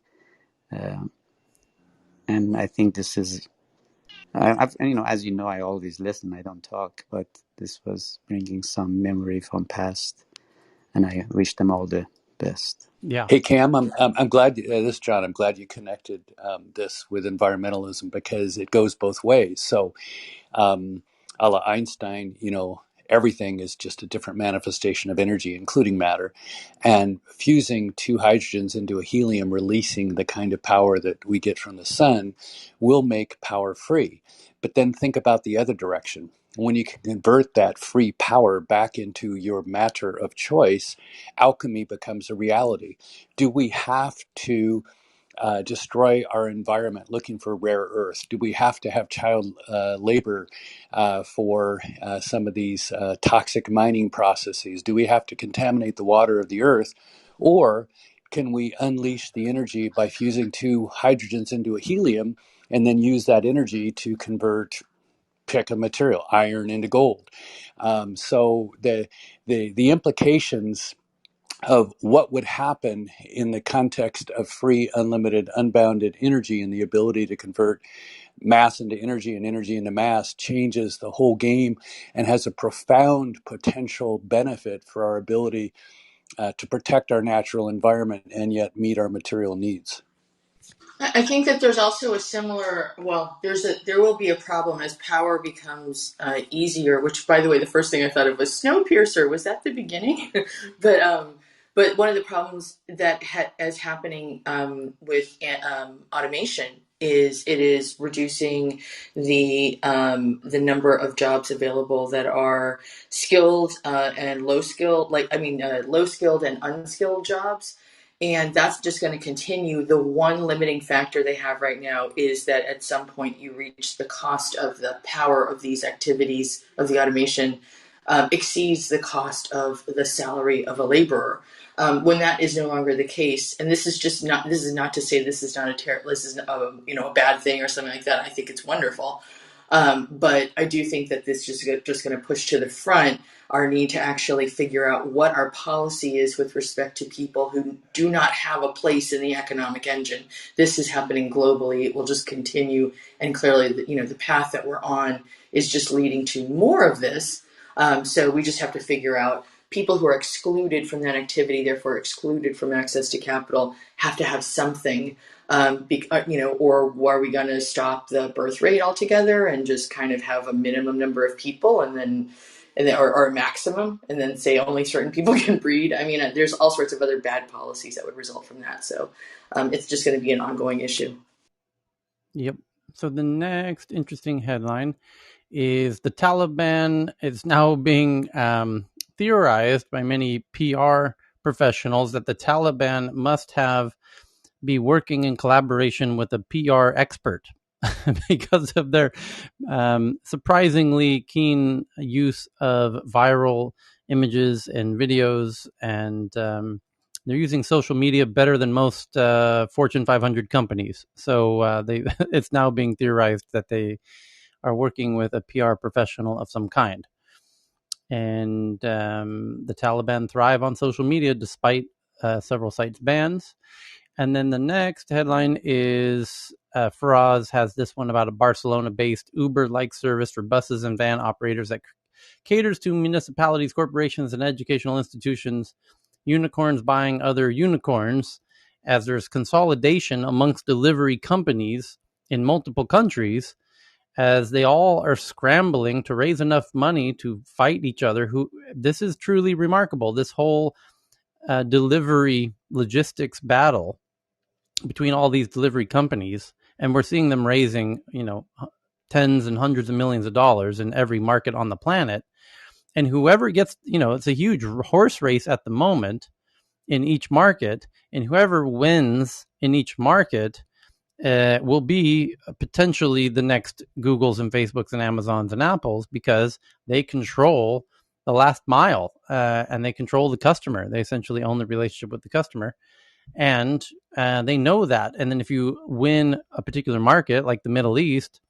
Speaker 19: And I think this is, as you know, I always listen, I don't talk, but this was bringing some memory from past, and I wish them all the best.
Speaker 1: Yeah.
Speaker 7: Hey Cam, I'm glad this is John. I'm glad you connected this with environmentalism, because it goes both ways. So, a la Einstein, everything is just a different manifestation of energy, including matter. And fusing two hydrogens into a helium, releasing the kind of power that we get from the sun, will make power free. But then think about the other direction. When you can convert that free power back into your matter of choice, alchemy becomes a reality. Do we have to destroy our environment looking for rare earth? Do we have to have child labor for some of these toxic mining processes? Do we have to contaminate the water of the earth? Or can we unleash the energy by fusing two hydrogens into a helium and then use that energy to convert, pick a material, iron into gold? So the implications of what would happen in the context of free, unlimited, unbounded energy and the ability to convert mass into energy and energy into mass changes the whole game and has a profound potential benefit for our ability to protect our natural environment and yet meet our material needs.
Speaker 15: I think that there's also a similar, well, there will be a problem as power becomes easier, which, by the way, the first thing I thought of was Snowpiercer. Was that the beginning? But one of the problems that is happening with automation is it is reducing the number of jobs available that are skilled and low skilled, low skilled and unskilled jobs. And that's just going to continue. The one limiting factor they have right now is that at some point you reach the cost of the power of these activities, of the automation, exceeds the cost of the salary of a laborer. When that is no longer the case, and this is not to say this is not this is a bad thing or something like that. I think it's wonderful. But I do think that this is just going to push to the front our need to actually figure out what our policy is with respect to people who do not have a place in the economic engine. This is happening globally. It will just continue. And clearly, the path that we're on is just leading to more of this. So we just have to figure out people who are excluded from that activity, therefore excluded from access to capital, have to have something. Or are we going to stop the birth rate altogether and just kind of have a minimum number of people or a maximum, and then say only certain people can breed? I mean, there's all sorts of other bad policies that would result from that. So it's just going to be an ongoing issue.
Speaker 1: Yep. So the next interesting headline is the Taliban is now being theorized by many PR professionals that the Taliban must be working in collaboration with a PR expert because of their surprisingly keen use of viral images and videos, and they're using social media better than most Fortune 500 companies. So it's now being theorized that they are working with a PR professional of some kind. And the Taliban thrive on social media despite several sites' bans. And then the next headline is Faraz has this one about a Barcelona-based Uber-like service for buses and van operators that caters to municipalities, corporations, and educational institutions, unicorns buying other unicorns, as there's consolidation amongst delivery companies in multiple countries, as they all are scrambling to raise enough money to fight each other. This is truly remarkable, this whole delivery logistics battle between all these delivery companies, and we're seeing them raising, tens and hundreds of millions of dollars in every market on the planet. And whoever gets, it's a huge horse race at the moment in each market, and whoever wins in each market will be potentially the next Googles and Facebooks and Amazons and Apples, because they control the last mile and they control the customer. They essentially own the relationship with the customer. And they know that. And then if you win a particular market like the Middle East,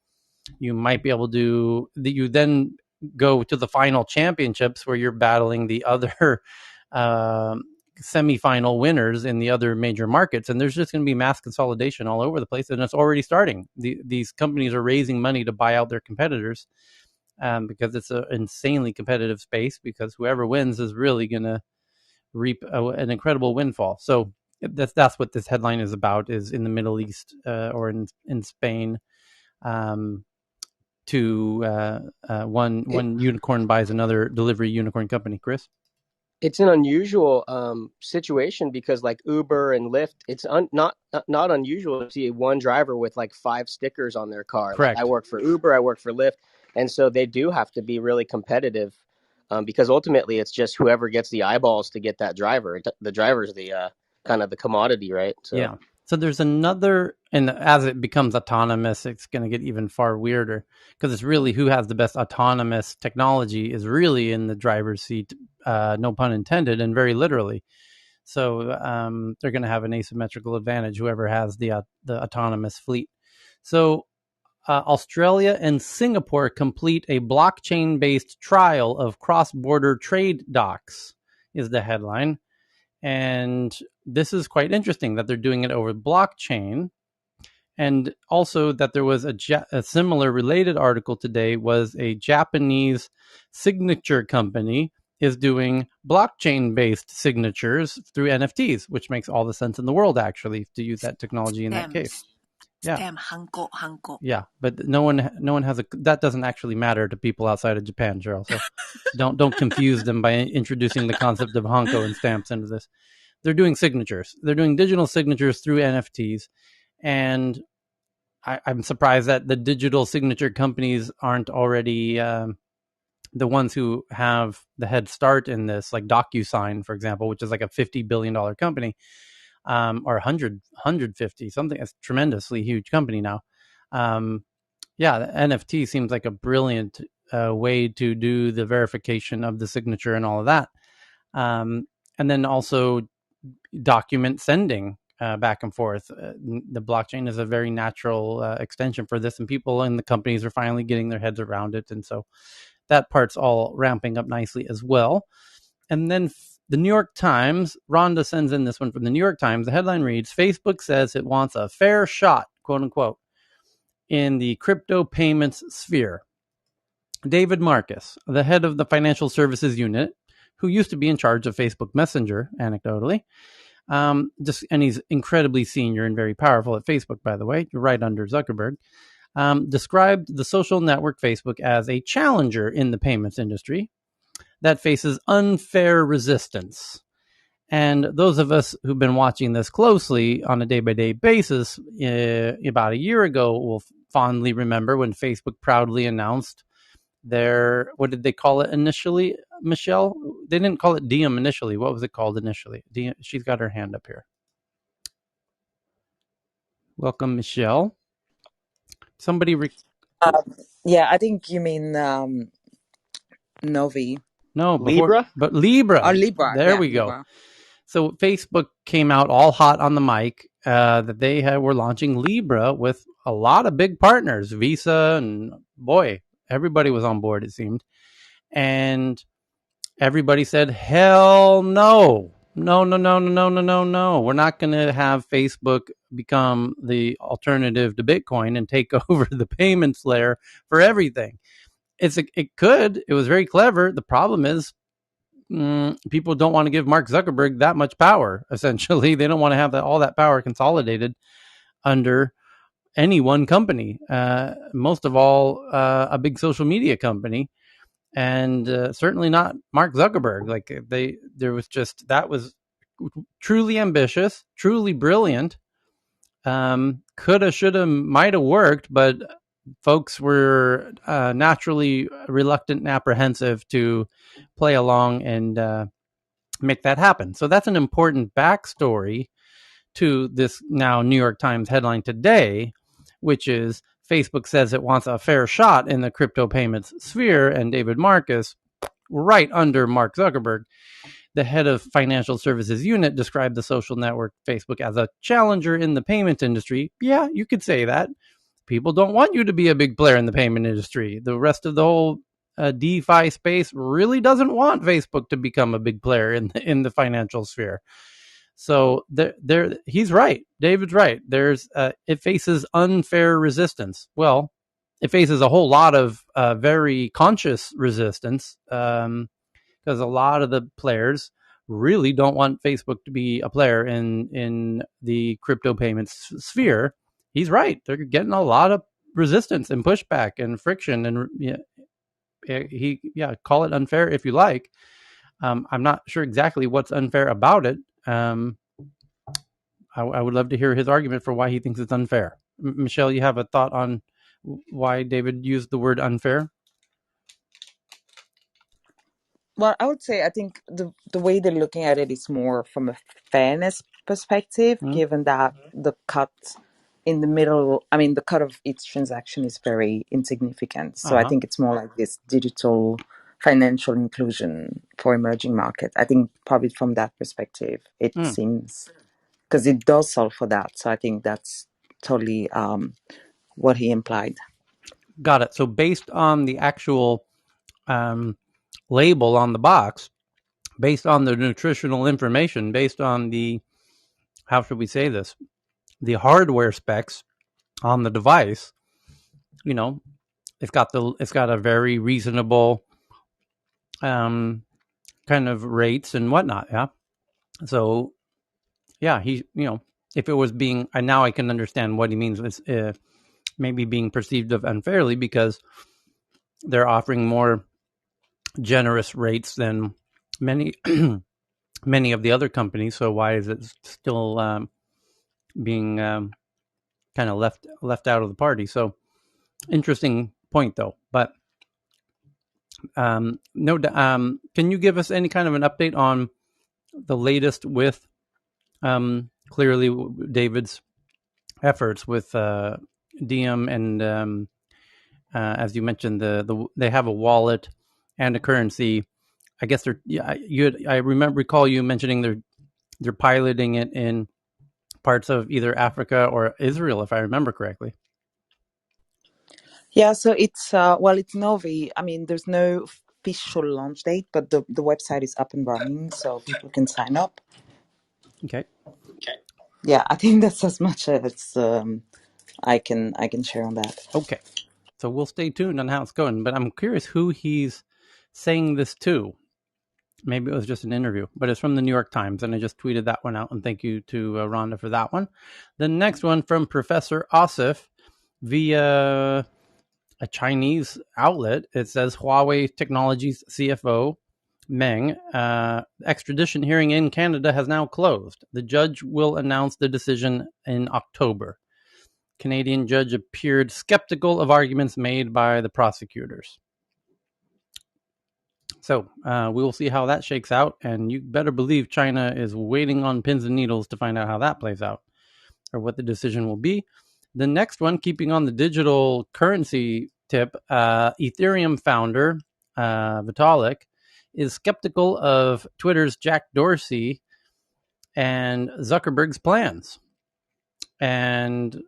Speaker 1: you might be able to, you then go to the final championships where you're battling the other semifinal winners in the other major markets. And there's just going to be mass consolidation all over the place. And it's already starting. These companies are raising money to buy out their competitors because it's an insanely competitive space, because whoever wins is really going to reap an incredible windfall. So that's what this headline is about, is in the Middle East or in Spain, one unicorn buys another delivery unicorn company. Chris?
Speaker 17: It's an unusual situation because, like Uber and Lyft, it's not unusual to see one driver with like 5 stickers on their car.
Speaker 1: Correct.
Speaker 17: Like, I work for Uber, I work for Lyft, and so they do have to be really competitive because ultimately it's just whoever gets the eyeballs to get that driver. The driver's the kind of the commodity, right? So.
Speaker 1: Yeah. So there's another, and as it becomes autonomous, it's going to get even far weirder, because it's really who has the best autonomous technology is really in the driver's seat, no pun intended, and very literally. So they're going to have an asymmetrical advantage, whoever has the autonomous fleet. So Australia and Singapore complete a blockchain-based trial of cross-border trade docks, is the headline. And this is quite interesting that they're doing it over blockchain. And also that there was a similar related article today was a Japanese signature company is doing blockchain-based signatures through NFTs, which makes all the sense in the world, actually, to use that technology in that case. Yeah.
Speaker 16: Hanko.
Speaker 1: Yeah, but no one has that doesn't actually matter to people outside of Japan, Cheryl. So don't confuse them by introducing the concept of Hanko and stamps into this. They're doing signatures. They're doing digital signatures through NFTs, and I'm surprised that the digital signature companies aren't already the ones who have the head start in this, like DocuSign, for example, which is like a $50 billion company, or 150, something. It's a tremendously huge company now. Yeah, the NFT seems like a brilliant way to do the verification of the signature and all of that. And then also document sending back and forth. The blockchain is a very natural extension for this, and people in the companies are finally getting their heads around it. And so that part's all ramping up nicely as well. And then the New York Times, Rhonda sends in this one from the New York Times. The headline reads, Facebook says it wants a fair shot, quote unquote, in the crypto payments sphere. David Marcus, the head of the financial services unit, who used to be in charge of Facebook Messenger, anecdotally, and he's incredibly senior and very powerful at Facebook, by the way, right under Zuckerberg, described the social network Facebook as a challenger in the payments industry that faces unfair resistance. And those of us who've been watching this closely on a day-by-day basis, about a year ago, will fondly remember when Facebook proudly announced their, what did they call it initially, Michelle? They didn't call it Diem initially. What was it called initially? Diem, she's got her hand up here. Welcome, Michelle. Somebody...
Speaker 20: yeah, I think you mean Novi.
Speaker 1: No, Libra? But Libra.
Speaker 20: Oh, Libra.
Speaker 1: There we go. Libra. So Facebook came out all hot on the mic that they were launching Libra with a lot of big partners, Visa, and boy, everybody was on board, it seemed. And everybody said, hell no. No. We're not going to have Facebook become the alternative to Bitcoin and take over the payments layer for everything. It could. It was very clever. The problem is people don't want to give Mark Zuckerberg that much power, essentially. They don't want to have all that power consolidated under any one company, most of all a big social media company, and certainly not Mark Zuckerberg. Like that was truly ambitious, truly brilliant. Coulda, shoulda, mighta worked, but folks were naturally reluctant and apprehensive to play along and make that happen. So that's an important backstory to this now New York Times headline today, which is Facebook says it wants a fair shot in the crypto payments sphere, and David Marcus, right under Mark Zuckerberg, the head of financial services unit, described the social network Facebook as a challenger in the payments industry. Yeah, you could say that. People don't want you to be a big player in the payment industry. The rest of the whole DeFi space really doesn't want Facebook to become a big player in the financial sphere. So he's right. David's right. It faces unfair resistance. Well, it faces a whole lot of very conscious resistance because a lot of the players really don't want Facebook to be a player in the crypto payments sphere. He's right. They're getting a lot of resistance and pushback and friction, and call it unfair if you like. I'm not sure exactly what's unfair about it. I would love to hear his argument for why he thinks it's unfair. Michelle, you have a thought on why David used the word unfair?
Speaker 20: Well, I would say I think the way they're looking at it is more from a fairness perspective, given that the cut in the middle, the cut of each transaction is very insignificant. So I think it's more like this digital financial inclusion for emerging markets. I think probably from that perspective, it seems, because it does solve for that. So I think that's totally what he implied.
Speaker 1: Got it. So based on the actual label on the box, based on the nutritional information, based on the, how should we say this, the hardware specs, on the device, it's got a very reasonable kind of rates and whatnot. Yeah. So yeah, if it was being, and now I can understand what he means with maybe being perceived of unfairly, because they're offering more generous rates than many many of the other companies. So why is it still being kind of left out of the party? So interesting point, though. But no, can you give us any kind of an update on the latest with clearly David's efforts with Diem and as you mentioned, they have a wallet and a currency. I guess I recall you mentioning they're piloting it in parts of either Africa or Israel, if I remember correctly.
Speaker 20: Yeah, so it's it's Novi. I mean, there's no official launch date, but the website is up and running, so people can sign up.
Speaker 1: Okay.
Speaker 20: Yeah, I think that's as much as I can share on that.
Speaker 1: Okay, so we'll stay tuned on how it's going. But I'm curious who he's saying this to. Maybe it was just an interview, but it's from the New York Times, and I just tweeted that one out, and thank you to Rhonda for that one. The next one from Professor Asif via a Chinese outlet. It says Huawei Technologies CFO Meng extradition hearing in Canada has now closed. The judge will announce the decision in October. Canadian judge appeared skeptical of arguments made by the prosecutors. So we will see how that shakes out, and you better believe China is waiting on pins and needles to find out how that plays out, or what the decision will be. The next one, keeping on the digital currency tip, Ethereum founder Vitalik is skeptical of Twitter's Jack Dorsey and Zuckerberg's plans. And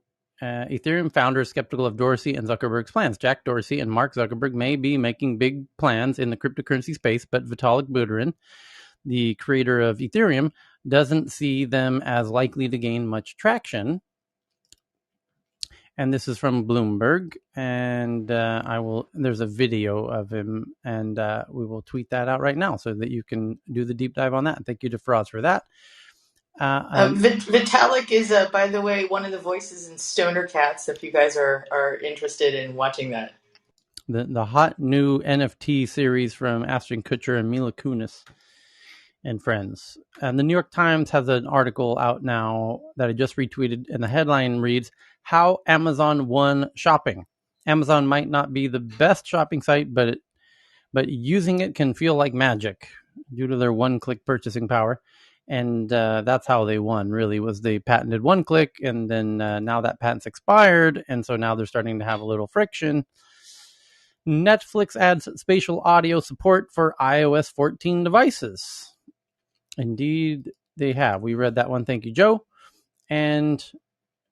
Speaker 1: Ethereum founder is skeptical of Dorsey and Zuckerberg's plans. Jack Dorsey and Mark Zuckerberg may be making big plans in the cryptocurrency space, but Vitalik Buterin, the creator of Ethereum, doesn't see them as likely to gain much traction. And this is from Bloomberg, and there's a video of him, and we will tweet that out right now so that you can do the deep dive on that. Thank you to Faraz for that.
Speaker 15: Vitalik is, by the way, one of the voices in Stoner Cats, if you guys are interested in watching that.
Speaker 1: The hot new NFT series from Ashton Kutcher and Mila Kunis and friends. And the New York Times has an article out now that I just retweeted, and the headline reads, How Amazon Won Shopping. Amazon might not be the best shopping site, but using it can feel like magic due to their one-click purchasing power. And that's how they won, really, was they patented one click, and then now that patent's expired, and so now they're starting to have a little friction. Netflix adds spatial audio support for iOS 14 devices. Indeed, they have. We read that one. Thank you, Joe. And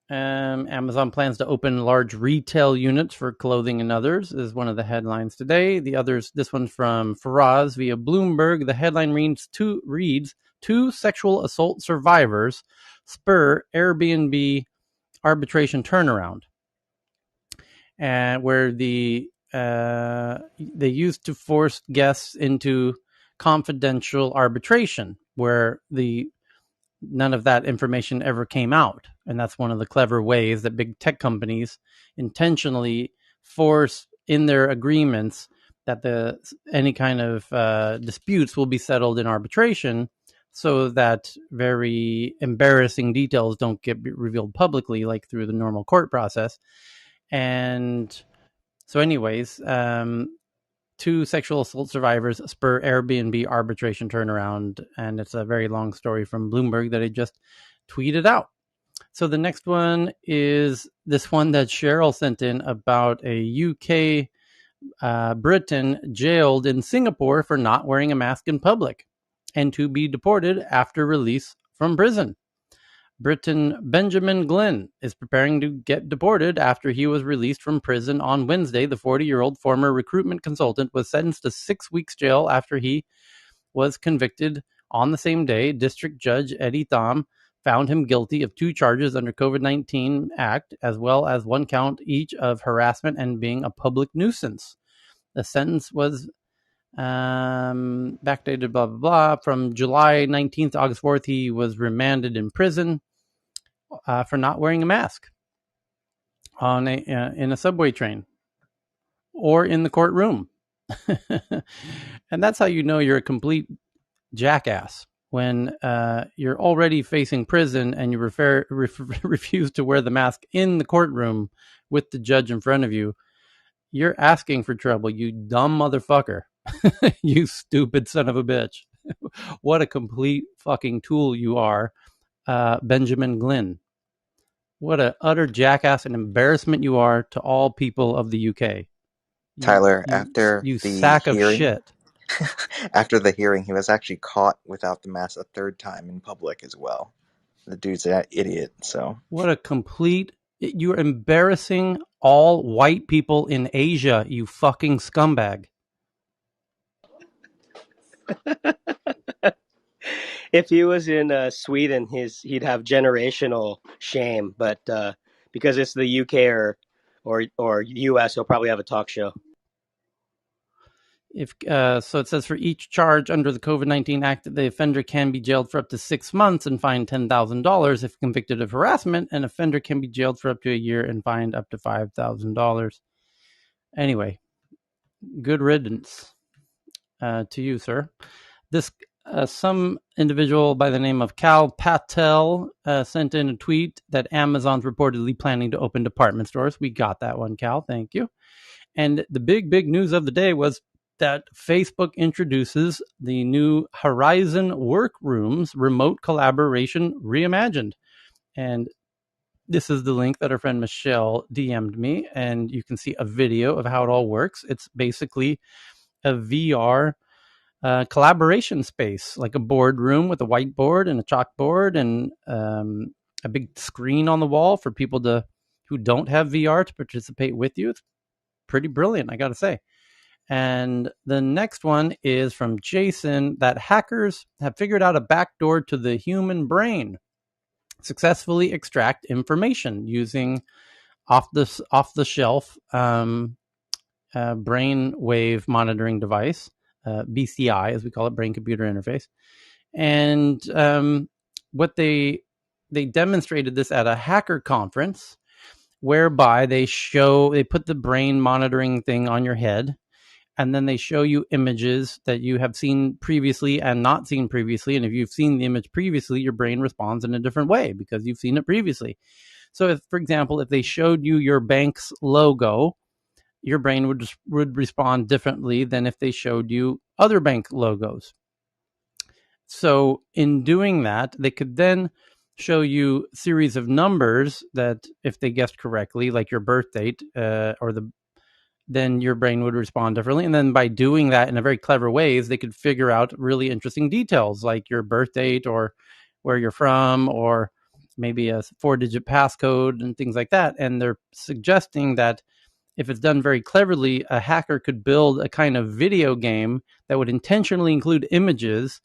Speaker 1: Amazon plans to open large retail units for clothing and others is one of the headlines today. The others, this one's from Faraz via Bloomberg. The headline reads, two sexual assault survivors spur Airbnb arbitration turnaround. And where they used to force guests into confidential arbitration, where none of that information ever came out. And that's one of the clever ways that big tech companies intentionally force in their agreements that any kind of disputes will be settled in arbitration, so that very embarrassing details don't get revealed publicly, like through the normal court process. And so anyways, two sexual assault survivors spur Airbnb arbitration turnaround, and it's a very long story from Bloomberg that I just tweeted out. So the next one is this one that Cheryl sent in about a UK Briton jailed in Singapore for not wearing a mask in public and to be deported after release from prison. Briton Benjamin Glynn is preparing to get deported after he was released from prison on Wednesday. The 40-year-old former recruitment consultant was sentenced to 6 weeks jail after he was convicted on the same day. District Judge Eddie Thom found him guilty of 2 charges under COVID-19 Act, as well as 1 count each of harassment and being a public nuisance. The sentence was backdated, blah, blah, blah. From July 19th to August 4th, he was remanded in prison for not wearing a mask on in a subway train or in the courtroom. And that's how you know you're a complete jackass, when you're already facing prison and you refuse to wear the mask in the courtroom with the judge in front of you. You're asking for trouble, you dumb motherfucker. You stupid son of a bitch. What a complete fucking tool you are, Benjamin Glynn. What an utter jackass and embarrassment you are to all people of the UK.
Speaker 2: Tyler, after
Speaker 1: you
Speaker 2: the
Speaker 1: sack of
Speaker 2: hearing,
Speaker 1: shit.
Speaker 2: After the hearing, he was actually caught without the mask a 3rd time in public as well. The dude's an idiot. So
Speaker 1: what a complete... You're embarrassing all white people in Asia, you fucking scumbag.
Speaker 17: If he was in Sweden, he'd have generational shame, but because it's the UK or US, he'll probably have a talk show.
Speaker 1: So it says for each charge under the COVID-19 Act, the offender can be jailed for up to 6 months and fined $10,000 if convicted of harassment. An offender can be jailed for up to a year and fined up to $5,000. Anyway, good riddance to you, sir. This some individual by the name of Cal Patel sent in a tweet that Amazon's reportedly planning to open department stores. We got that one, Cal. Thank you. And the big news of the day was that Facebook introduces the new Horizon Workrooms remote collaboration reimagined. And this is the link that our friend Michelle DM'd me, and you can see a video of how it all works. It's basically a VR collaboration space, like a boardroom with a whiteboard and a chalkboard and a big screen on the wall for people who don't have VR to participate with you. It's pretty brilliant, I got to say. And the next one is from Jason, that hackers have figured out a backdoor to the human brain, successfully extract information using off the shelf brain wave monitoring device, BCI as we call it, brain computer interface. And what they demonstrated this at a hacker conference, whereby they put the brain monitoring thing on your head, and then they show you images that you have seen previously and not seen previously. And if you've seen the image previously, your brain responds in a different way because you've seen it previously. So if, for example, if they showed you your bank's logo, your brain would respond differently than if they showed you other bank logos. So in doing that, they could then show you a series of numbers that, if they guessed correctly, like your birth date then your brain would respond differently. And then by doing that in a very clever ways, they could figure out really interesting details like your birth date or where you're from, or maybe a 4-digit passcode and things like that. And they're suggesting that if it's done very cleverly, a hacker could build a kind of video game that would intentionally include images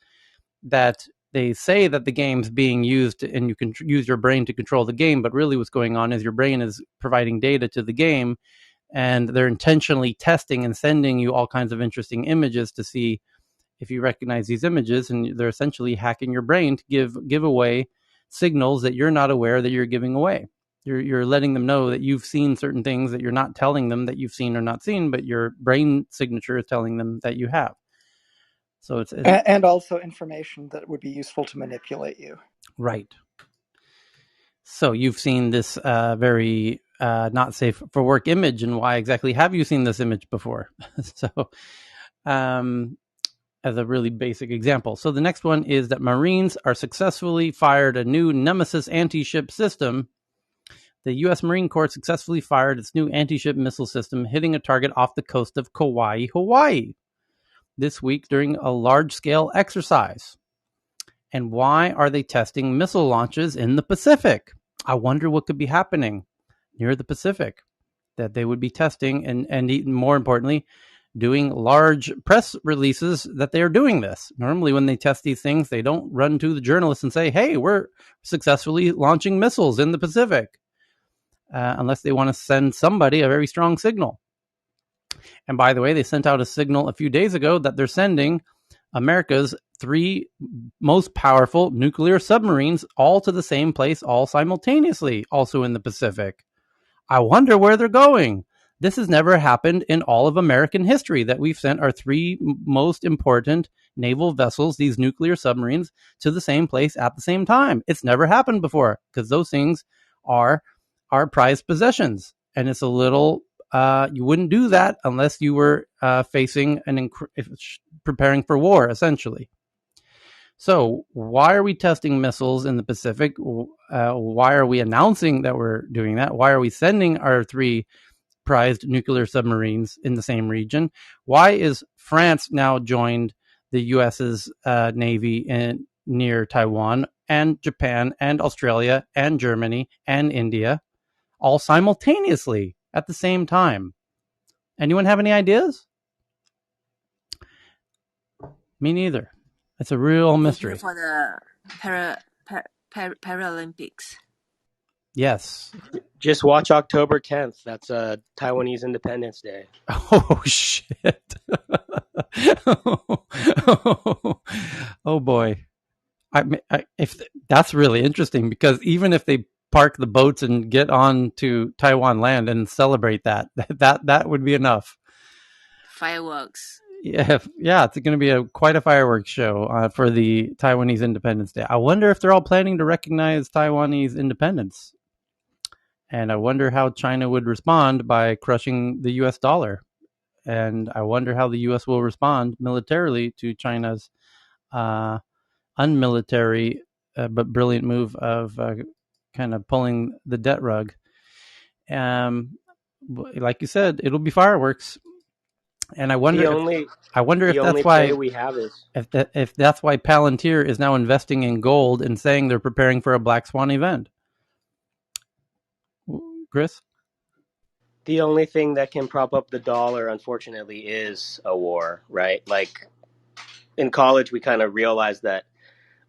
Speaker 1: that they say that the game's being used and you can use your brain to control the game. But really what's going on is your brain is providing data to the game, and they're intentionally testing and sending you all kinds of interesting images to see if you recognize these images, and they're essentially hacking your brain to give away signals that you're not aware that you're giving away. You're letting them know that you've seen certain things that you're not telling them that you've seen or not seen, but your brain signature is telling them that you have. So it's
Speaker 21: and also information that would be useful to manipulate you.
Speaker 1: Right. So you've seen this very not safe for work image, and why exactly have you seen this image before? So as a really basic example. So the next one is that Marines are successfully fired a new Nemesis anti-ship system. The U.S. Marine Corps successfully fired its new anti-ship missile system, hitting a target off the coast of Kauai, Hawaii, this week during a large-scale exercise. And why are they testing missile launches in the Pacific? I wonder what could be happening near the Pacific that they would be testing, and even more importantly, doing large press releases that they are doing this. Normally, when they test these things, they don't run to the journalists and say, hey, we're successfully launching missiles in the Pacific, unless they want to send somebody a very strong signal. And by the way, they sent out a signal a few days ago that they're sending America's 3 most powerful nuclear submarines all to the same place, all simultaneously, also in the Pacific. I wonder where they're going. This has never happened in all of American history, that we've sent our 3 most important naval vessels, these nuclear submarines, to the same place at the same time. It's never happened before, because those things are our prized possessions. And it's a little, you wouldn't do that unless you were facing preparing for war, essentially. So why are we testing missiles in the Pacific? Why are we announcing that we're doing that? Why are we sending our 3 prized nuclear submarines in the same region? Why is France now joined the U.S.'s Navy near Taiwan, and Japan and Australia and Germany and India, all simultaneously at the same time? Anyone have any ideas? Me neither. It's a real mystery.
Speaker 16: For the Paralympics.
Speaker 1: Yes.
Speaker 17: Just watch October 10th. That's Taiwanese Independence Day.
Speaker 1: Oh, shit. Oh, boy. If that's really interesting, because even if they park the boats and get on to Taiwan land and celebrate that would be enough.
Speaker 16: Fireworks.
Speaker 1: Yeah, it's going to be quite a fireworks show for the Taiwanese Independence Day. I wonder if they're all planning to recognize Taiwanese independence. And I wonder how China would respond by crushing the US dollar. And I wonder how the US will respond militarily to China's unmilitary but brilliant move of kind of pulling the debt rug. Like you said, it'll be fireworks. And I wonder if that's why
Speaker 17: we have is
Speaker 1: if that's why Palantir is now investing in gold and saying they're preparing for a Black Swan event. Chris?
Speaker 17: The only thing that can prop up the dollar, unfortunately, is a war, right? Like in college, we kind of realized that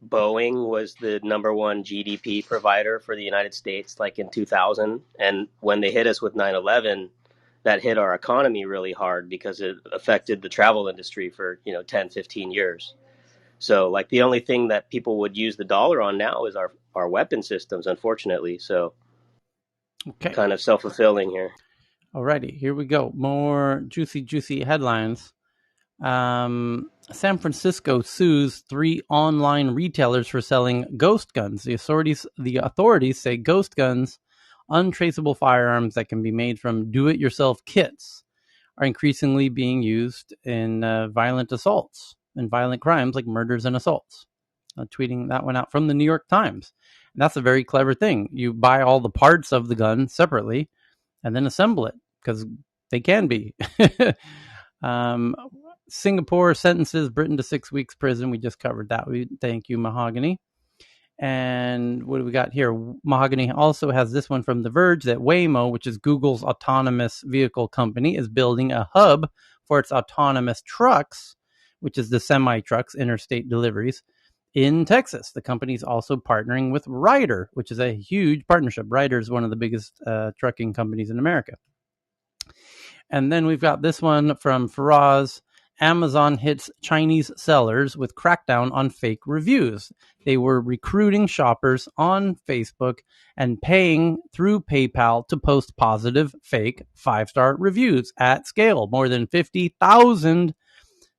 Speaker 17: Boeing was the #1 GDP provider for the United States, like in 2000. And when they hit us with 9/11, that hit our economy really hard because it affected the travel industry for, 10, 15 years. So like the only thing that people would use the dollar on now is our weapon systems, unfortunately. So kind of self-fulfilling here.
Speaker 1: Alrighty, here we go. More juicy headlines. San Francisco sues 3 online retailers for selling ghost guns. The authorities say ghost guns, untraceable firearms that can be made from do-it-yourself kits, are increasingly being used in violent assaults and violent crimes like murders and assaults. Tweeting that one out from the New York Times. And that's a very clever thing. You buy all the parts of the gun separately and then assemble it, because they can be. Singapore sentences Britain to 6 weeks prison. We just covered that. Thank you, Mahogany. And what do we got here? Mahogany also has this one from The Verge, that Waymo, which is Google's autonomous vehicle company, is building a hub for its autonomous trucks, which is the semi-trucks, interstate deliveries, in Texas. The company's also partnering with Ryder, which is a huge partnership. Ryder is one of the biggest trucking companies in America. And then we've got this one from Faraz. Amazon hits Chinese sellers with crackdown on fake reviews. They were recruiting shoppers on Facebook and paying through PayPal to post positive fake 5-star reviews at scale. More than 50,000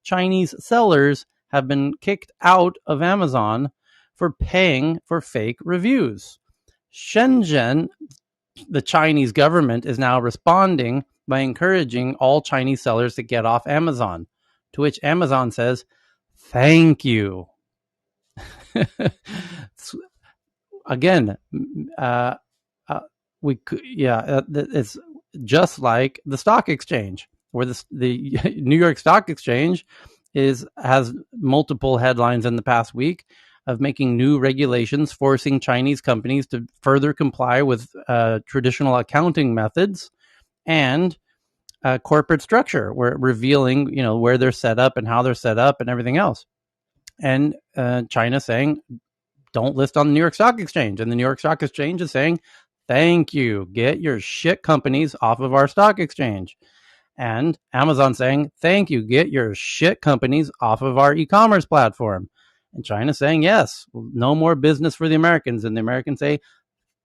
Speaker 1: Chinese sellers have been kicked out of Amazon for paying for fake reviews. Shenzhen, the Chinese government, is now responding by encouraging all Chinese sellers to get off Amazon, to which Amazon says, thank you. Again, it's just like the stock exchange, where the New York Stock Exchange has multiple headlines in the past week of making new regulations forcing Chinese companies to further comply with traditional accounting methods and corporate structure, where revealing, where they're set up and how they're set up and everything else. And China saying, don't list on the New York Stock Exchange. And the New York Stock Exchange is saying, thank you, get your shit companies off of our stock exchange. And Amazon saying, thank you, get your shit companies off of our e-commerce platform. And China saying, yes, no more business for the Americans. And the Americans say,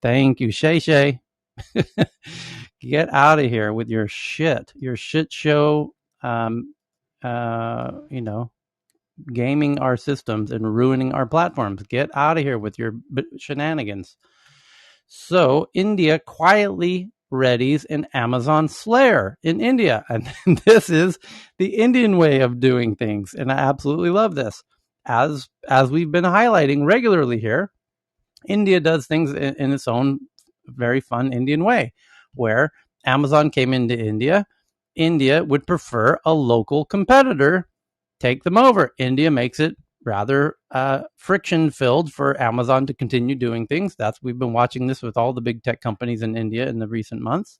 Speaker 1: thank you, Shay. Get out of here with your shit show, gaming our systems and ruining our platforms. Get out of here with your shenanigans. So India quietly readies an Amazon Slayer in India. And this is the Indian way of doing things. And I absolutely love this. As we've been highlighting regularly here, India does things in its own very fun Indian way, where Amazon came into India. India would prefer a local competitor take them over. India makes it rather friction-filled for Amazon to continue doing things. We've been watching this with all the big tech companies in India in the recent months.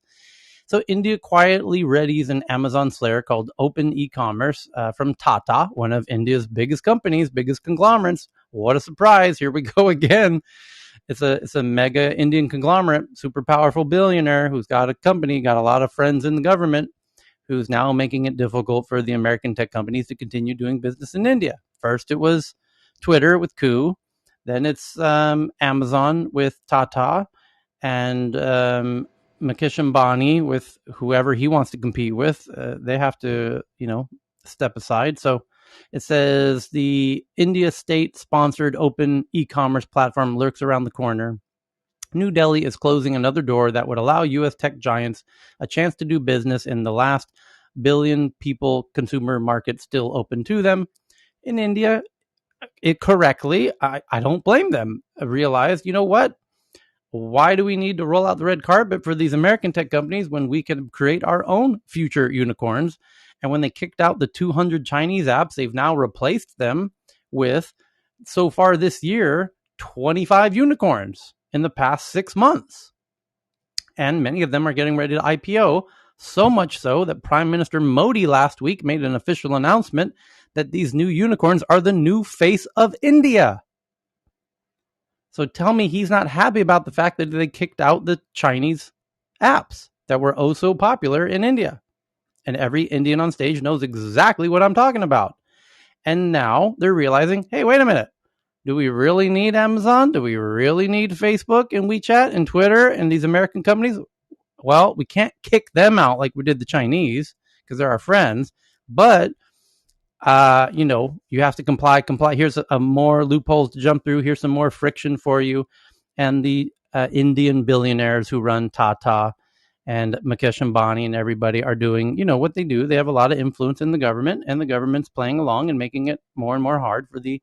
Speaker 1: So India quietly readies an Amazon Slayer called Open E-commerce from Tata, one of India's biggest companies, biggest conglomerates. What a surprise. Here we go again. It's a mega Indian conglomerate, super powerful billionaire who's got a company, got a lot of friends in the government, who's now making it difficult for the American tech companies to continue doing business in India. First, it was Twitter with Ku. Then it's Amazon with Tata, and Mukesh Ambani with whoever he wants to compete with. They have to, step aside. So it says the India state-sponsored open e-commerce platform lurks around the corner. New Delhi is closing another door that would allow U.S. tech giants a chance to do business in the last billion people consumer market still open to them. In India, I don't blame them. I realized, you know what? Why do we need to roll out the red carpet for these American tech companies when we can create our own future unicorns? And when they kicked out the 200 Chinese apps, they've now replaced them with, so far this year, 25 unicorns in the past 6 months. And many of them are getting ready to IPO, so much so that Prime Minister Modi last week made an official announcement that these new unicorns are the new face of India. So tell me he's not happy about the fact that they kicked out the Chinese apps that were oh so popular in India. And every Indian on stage knows exactly what I'm talking about. And now they're realizing, hey, wait a minute. Do we really need Amazon? Do we really need Facebook and WeChat and Twitter and these American companies? Well, we can't kick them out like we did the Chinese because they're our friends. But, you have to comply. Here's a more loopholes to jump through. Here's some more friction for you. And the Indian billionaires who run Tata and Mukesh Ambani and everybody are doing, what they do. They have a lot of influence in the government, and the government's playing along and making it more and more hard for the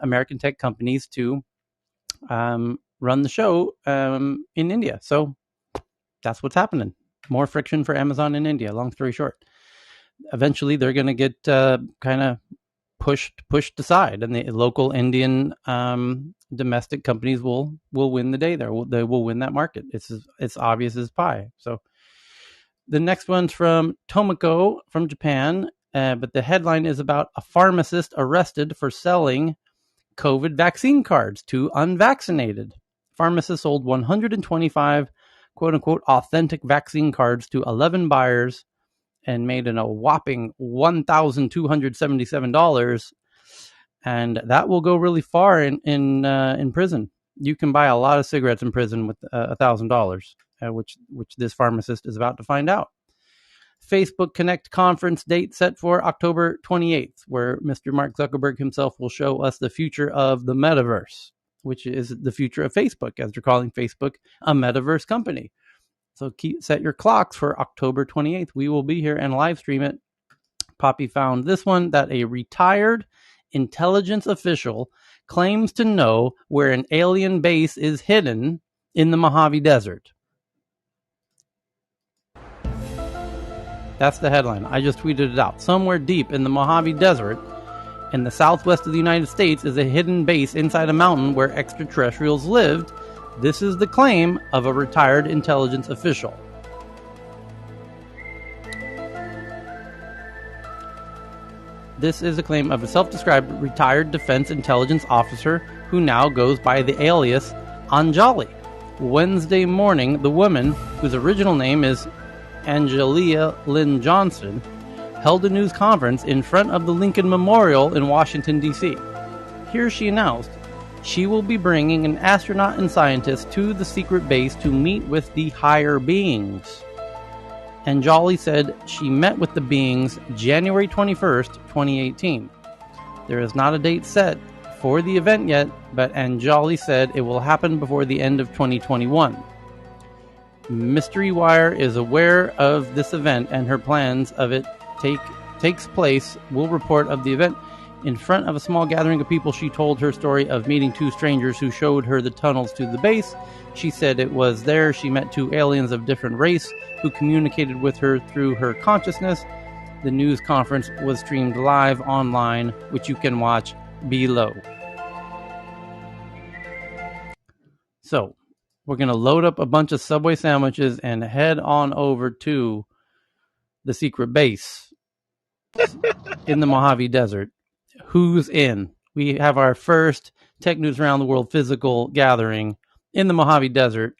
Speaker 1: American tech companies to run the show in India. So that's what's happening. More friction for Amazon in India, long story short. Eventually, they're going to get kind of pushed aside, and the local Indian domestic companies will win the day there. They will win that market. It's obvious as pie. So the next one's from Tomoko from Japan, but the headline is about a pharmacist arrested for selling COVID vaccine cards to unvaccinated. Pharmacists sold 125 quote-unquote authentic vaccine cards to 11 buyers and made a whopping $1,277. And that will go really far in prison. You can buy a lot of cigarettes in prison with $1,000, which this pharmacist is about to find out. Facebook Connect conference date set for October 28th, where Mr. Mark Zuckerberg himself will show us the future of the metaverse, which is the future of Facebook, as they're calling Facebook a metaverse company. So set your clocks for October 28th. We will be here and live stream it. Poppy found this one, that a retired intelligence official claims to know where an alien base is hidden in the Mojave Desert. That's the headline. I just tweeted it out. Somewhere deep in the Mojave Desert in the southwest of the United States is a hidden base inside a mountain where extraterrestrials lived. This is the claim of a retired intelligence official. This is a claim of a self-described retired defense intelligence officer who now goes by the alias Anjali. Wednesday morning, the woman, whose original name is Angelia Lynn Johnson, held a news conference in front of the Lincoln Memorial in Washington, D.C. Here she announced she will be bringing an astronaut and scientist to the secret base to meet with the higher beings. Anjali said she met with the beings January 21st, 2018. There is not a date set for the event yet, but Anjali said it will happen before the end of 2021. Mystery Wire is aware of this event and her plans of it takes place. Will report of the event in front of a small gathering of people. She told her story of meeting two strangers who showed her the tunnels to the base. She said it was there she met two aliens of different race who communicated with her through her consciousness. The news conference was streamed live online, which you can watch below. So, we're going to load up a bunch of Subway sandwiches and head on over to the secret base in the Mojave Desert. Who's in? We have our first Tech News Around the World physical gathering in the Mojave Desert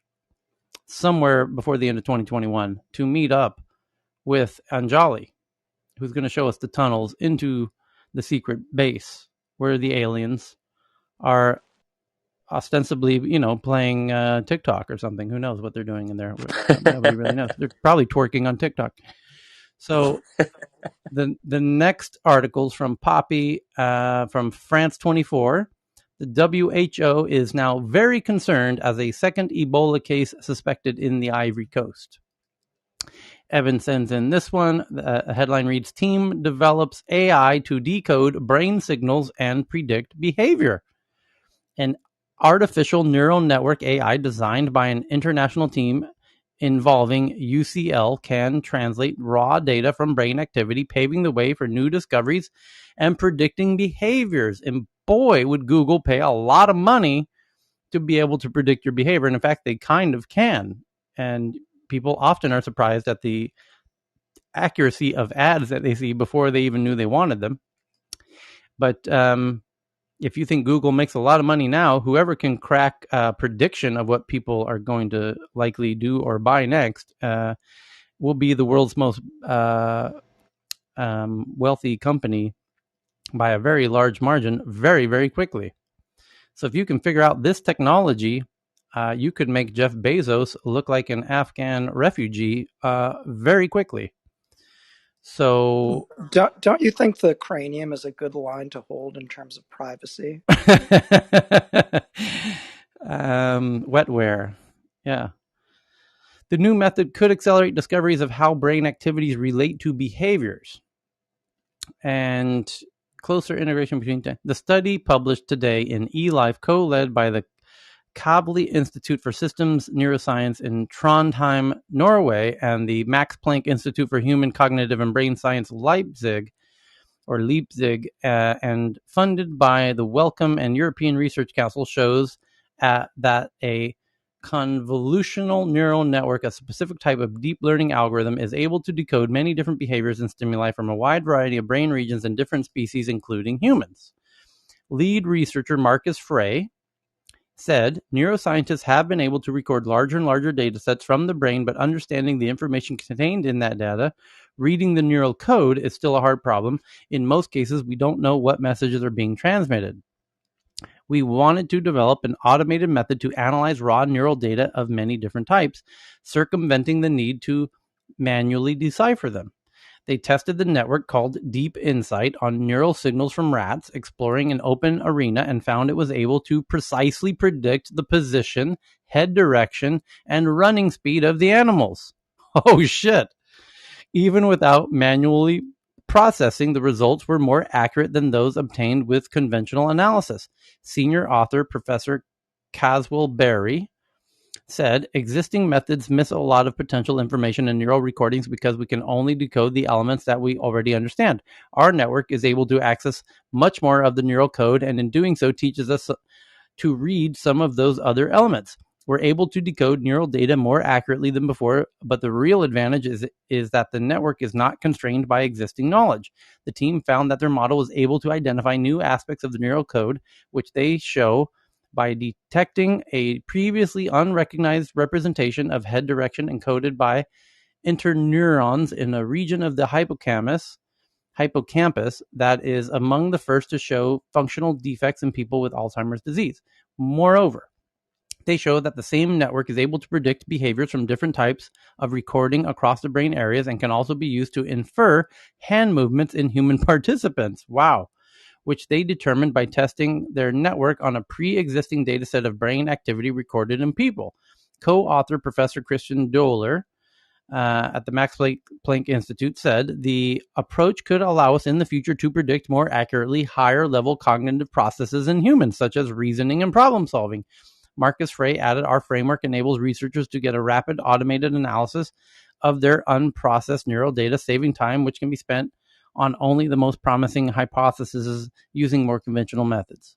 Speaker 1: somewhere before the end of 2021 to meet up with Anjali, who's going to show us the tunnels into the secret base where the aliens are ostensibly, playing TikTok or something. Who knows what they're doing in there? Nobody really knows. They're probably twerking on TikTok. So the next article's from Poppy from France 24. The WHO is now very concerned as a second Ebola case suspected in the Ivory Coast. Evan sends in this one. The headline reads, Team develops AI to decode brain signals and predict behavior. An artificial neural network AI designed by an international team involving UCL can translate raw data from brain activity, paving the way for new discoveries and predicting behaviors. And boy, would Google pay a lot of money to be able to predict your behavior. And in fact, they kind of can. And people often are surprised at the accuracy of ads that they see before they even knew they wanted them. But if you think Google makes a lot of money now, whoever can crack a prediction of what people are going to likely do or buy next will be the world's most wealthy company by a very large margin very, very quickly. So if you can figure out this technology, you could make Jeff Bezos look like an Afghan refugee very quickly. So
Speaker 21: don't you think the cranium is a good line to hold in terms of privacy?
Speaker 1: Wetware. Yeah. The new method could accelerate discoveries of how brain activities relate to behaviors and closer integration between the study published today in eLife, co-led by the Kavli Institute for Systems Neuroscience in Trondheim, Norway, and the Max Planck Institute for Human Cognitive and Brain Science, Leipzig, and funded by the Wellcome and European Research Council, shows that a convolutional neural network, a specific type of deep learning algorithm, is able to decode many different behaviors and stimuli from a wide variety of brain regions in different species, including humans. Lead researcher Marcus Frey said, neuroscientists have been able to record larger and larger data sets from the brain, but understanding the information contained in that data, reading the neural code, is still a hard problem. In most cases, we don't know what messages are being transmitted. We wanted to develop an automated method to analyze raw neural data of many different types, circumventing the need to manually decipher them. They tested the network called Deep Insight on neural signals from rats, exploring an open arena, and found it was able to precisely predict the position, head direction, and running speed of the animals. Oh, shit. Even without manually processing, the results were more accurate than those obtained with conventional analysis. Senior author Professor Caswell Berry said, existing methods miss a lot of potential information in neural recordings because we can only decode the elements that we already understand. Our network is able to access much more of the neural code, and in doing so teaches us to read some of those other elements. We're able to decode neural data more accurately than before, but the real advantage is that the network is not constrained by existing knowledge. The team found that their model was able to identify new aspects of the neural code, which they show by detecting a previously unrecognized representation of head direction encoded by interneurons in a region of the hippocampus that is among the first to show functional defects in people with Alzheimer's disease. Moreover, they show that the same network is able to predict behaviors from different types of recording across the brain areas and can also be used to infer hand movements in human participants. Wow. Which they determined by testing their network on a pre-existing data set of brain activity recorded in people. Co-author Professor Christian Doehler at the Max Planck Institute said the approach could allow us in the future to predict more accurately higher level cognitive processes in humans, such as reasoning and problem solving. Marcus Frey added, our framework enables researchers to get a rapid automated analysis of their unprocessed neural data, saving time which can be spent on only the most promising hypotheses using more conventional methods.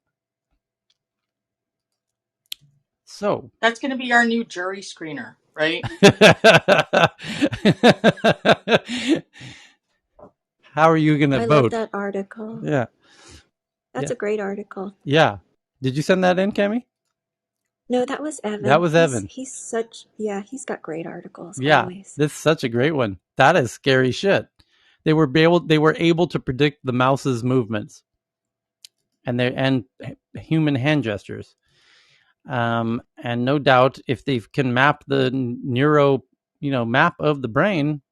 Speaker 1: So
Speaker 3: that's going to be our new jury screener, right?
Speaker 1: How are you going to vote?
Speaker 22: I love that article.
Speaker 1: Yeah.
Speaker 22: That's a great article.
Speaker 1: Yeah. Did you send that in, Cami?
Speaker 22: No, that was Evan.
Speaker 1: That was Evan.
Speaker 22: He's got great articles.
Speaker 1: Yeah,
Speaker 22: always.
Speaker 1: This is such a great one. That is scary shit. They were able to predict the mouse's movements and human hand gestures. And no doubt, if they can map the map of the brain,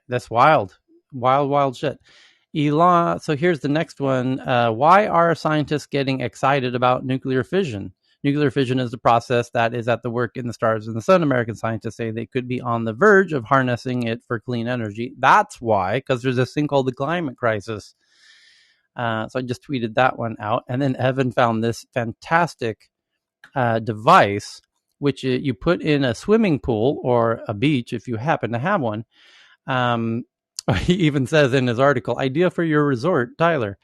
Speaker 1: that's wild shit. Elon. So here's the next one. Why are scientists getting excited about nuclear fission? Nuclear fission is the process that is at the work in the stars and the sun. American scientists say they could be on the verge of harnessing it for clean energy. That's why, because there's this thing called the climate crisis. So I just tweeted that one out. And then Evan found this fantastic device, which you put in a swimming pool or a beach if you happen to have one. He even says in his article, idea for your resort, Tyler.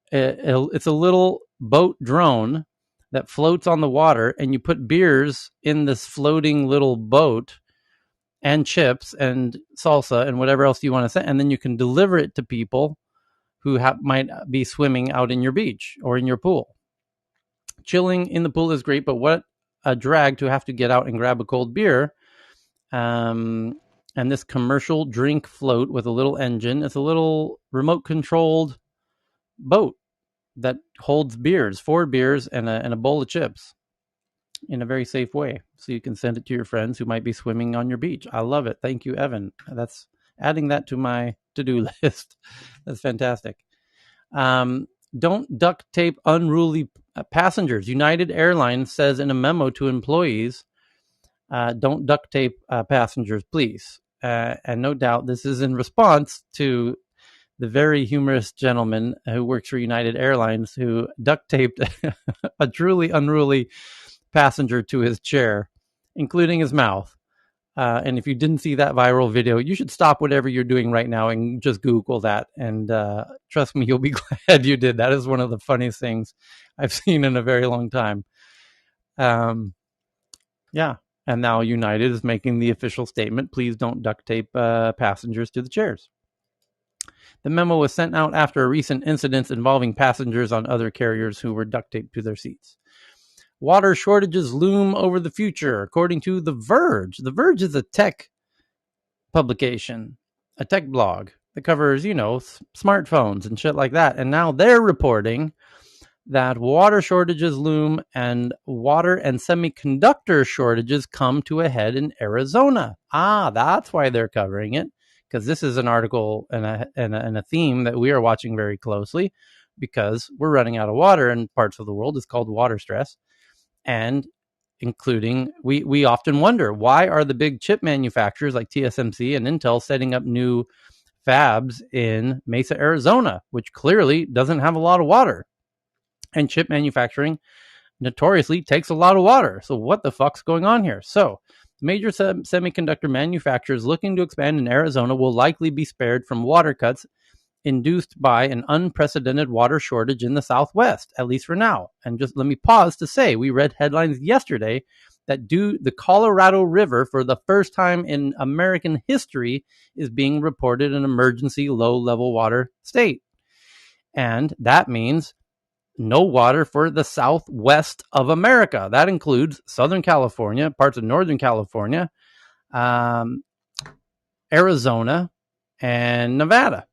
Speaker 1: It's a little boat drone that floats on the water, and you put beers in this floating little boat and chips and salsa and whatever else you want to say, and then you can deliver it to people who might be swimming out in your beach or in your pool. Chilling in the pool is great, but what a drag to have to get out and grab a cold beer. And this commercial drink float with a little engine, it's a little remote controlled boat that holds beers, 4 beers and a bowl of chips in a very safe way. So you can send it to your friends who might be swimming on your beach. I love it. Thank you, Evan. That's adding that to my to-do list. That's fantastic. Don't duct tape unruly passengers. United Airlines says in a memo to employees, don't duct tape passengers, please. And no doubt this is in response to the very humorous gentleman who works for United Airlines who duct taped a truly unruly passenger to his chair, including his mouth. And if you didn't see that viral video, you should stop whatever you're doing right now and just Google that. And trust me, you'll be glad you did. That is one of the funniest things I've seen in a very long time. Yeah. And now United is making the official statement, please don't duct tape passengers to the chairs. The memo was sent out after recent incidents involving passengers on other carriers who were duct taped to their seats. Water shortages loom over the future, according to The Verge. The Verge is a tech publication, a tech blog that covers, smartphones and shit like that. And now they're reporting that water shortages loom and water and semiconductor shortages come to a head in Arizona. That's why they're covering it, because this is an article and a theme that we are watching very closely because we're running out of water in parts of the world. It's called water stress. And including, we often wonder, why are the big chip manufacturers like TSMC and Intel setting up new fabs in Mesa, Arizona, which clearly doesn't have a lot of water? And chip manufacturing notoriously takes a lot of water. So what the fuck's going on here? So major semiconductor manufacturers looking to expand in Arizona will likely be spared from water cuts induced by an unprecedented water shortage in the Southwest, at least for now. And just let me pause to say, we read headlines yesterday that the Colorado River, for the first time in American history, is being reported an emergency low-level water state. And that means no water for the Southwest of America. That includes Southern California, parts of Northern California, Arizona, and Nevada.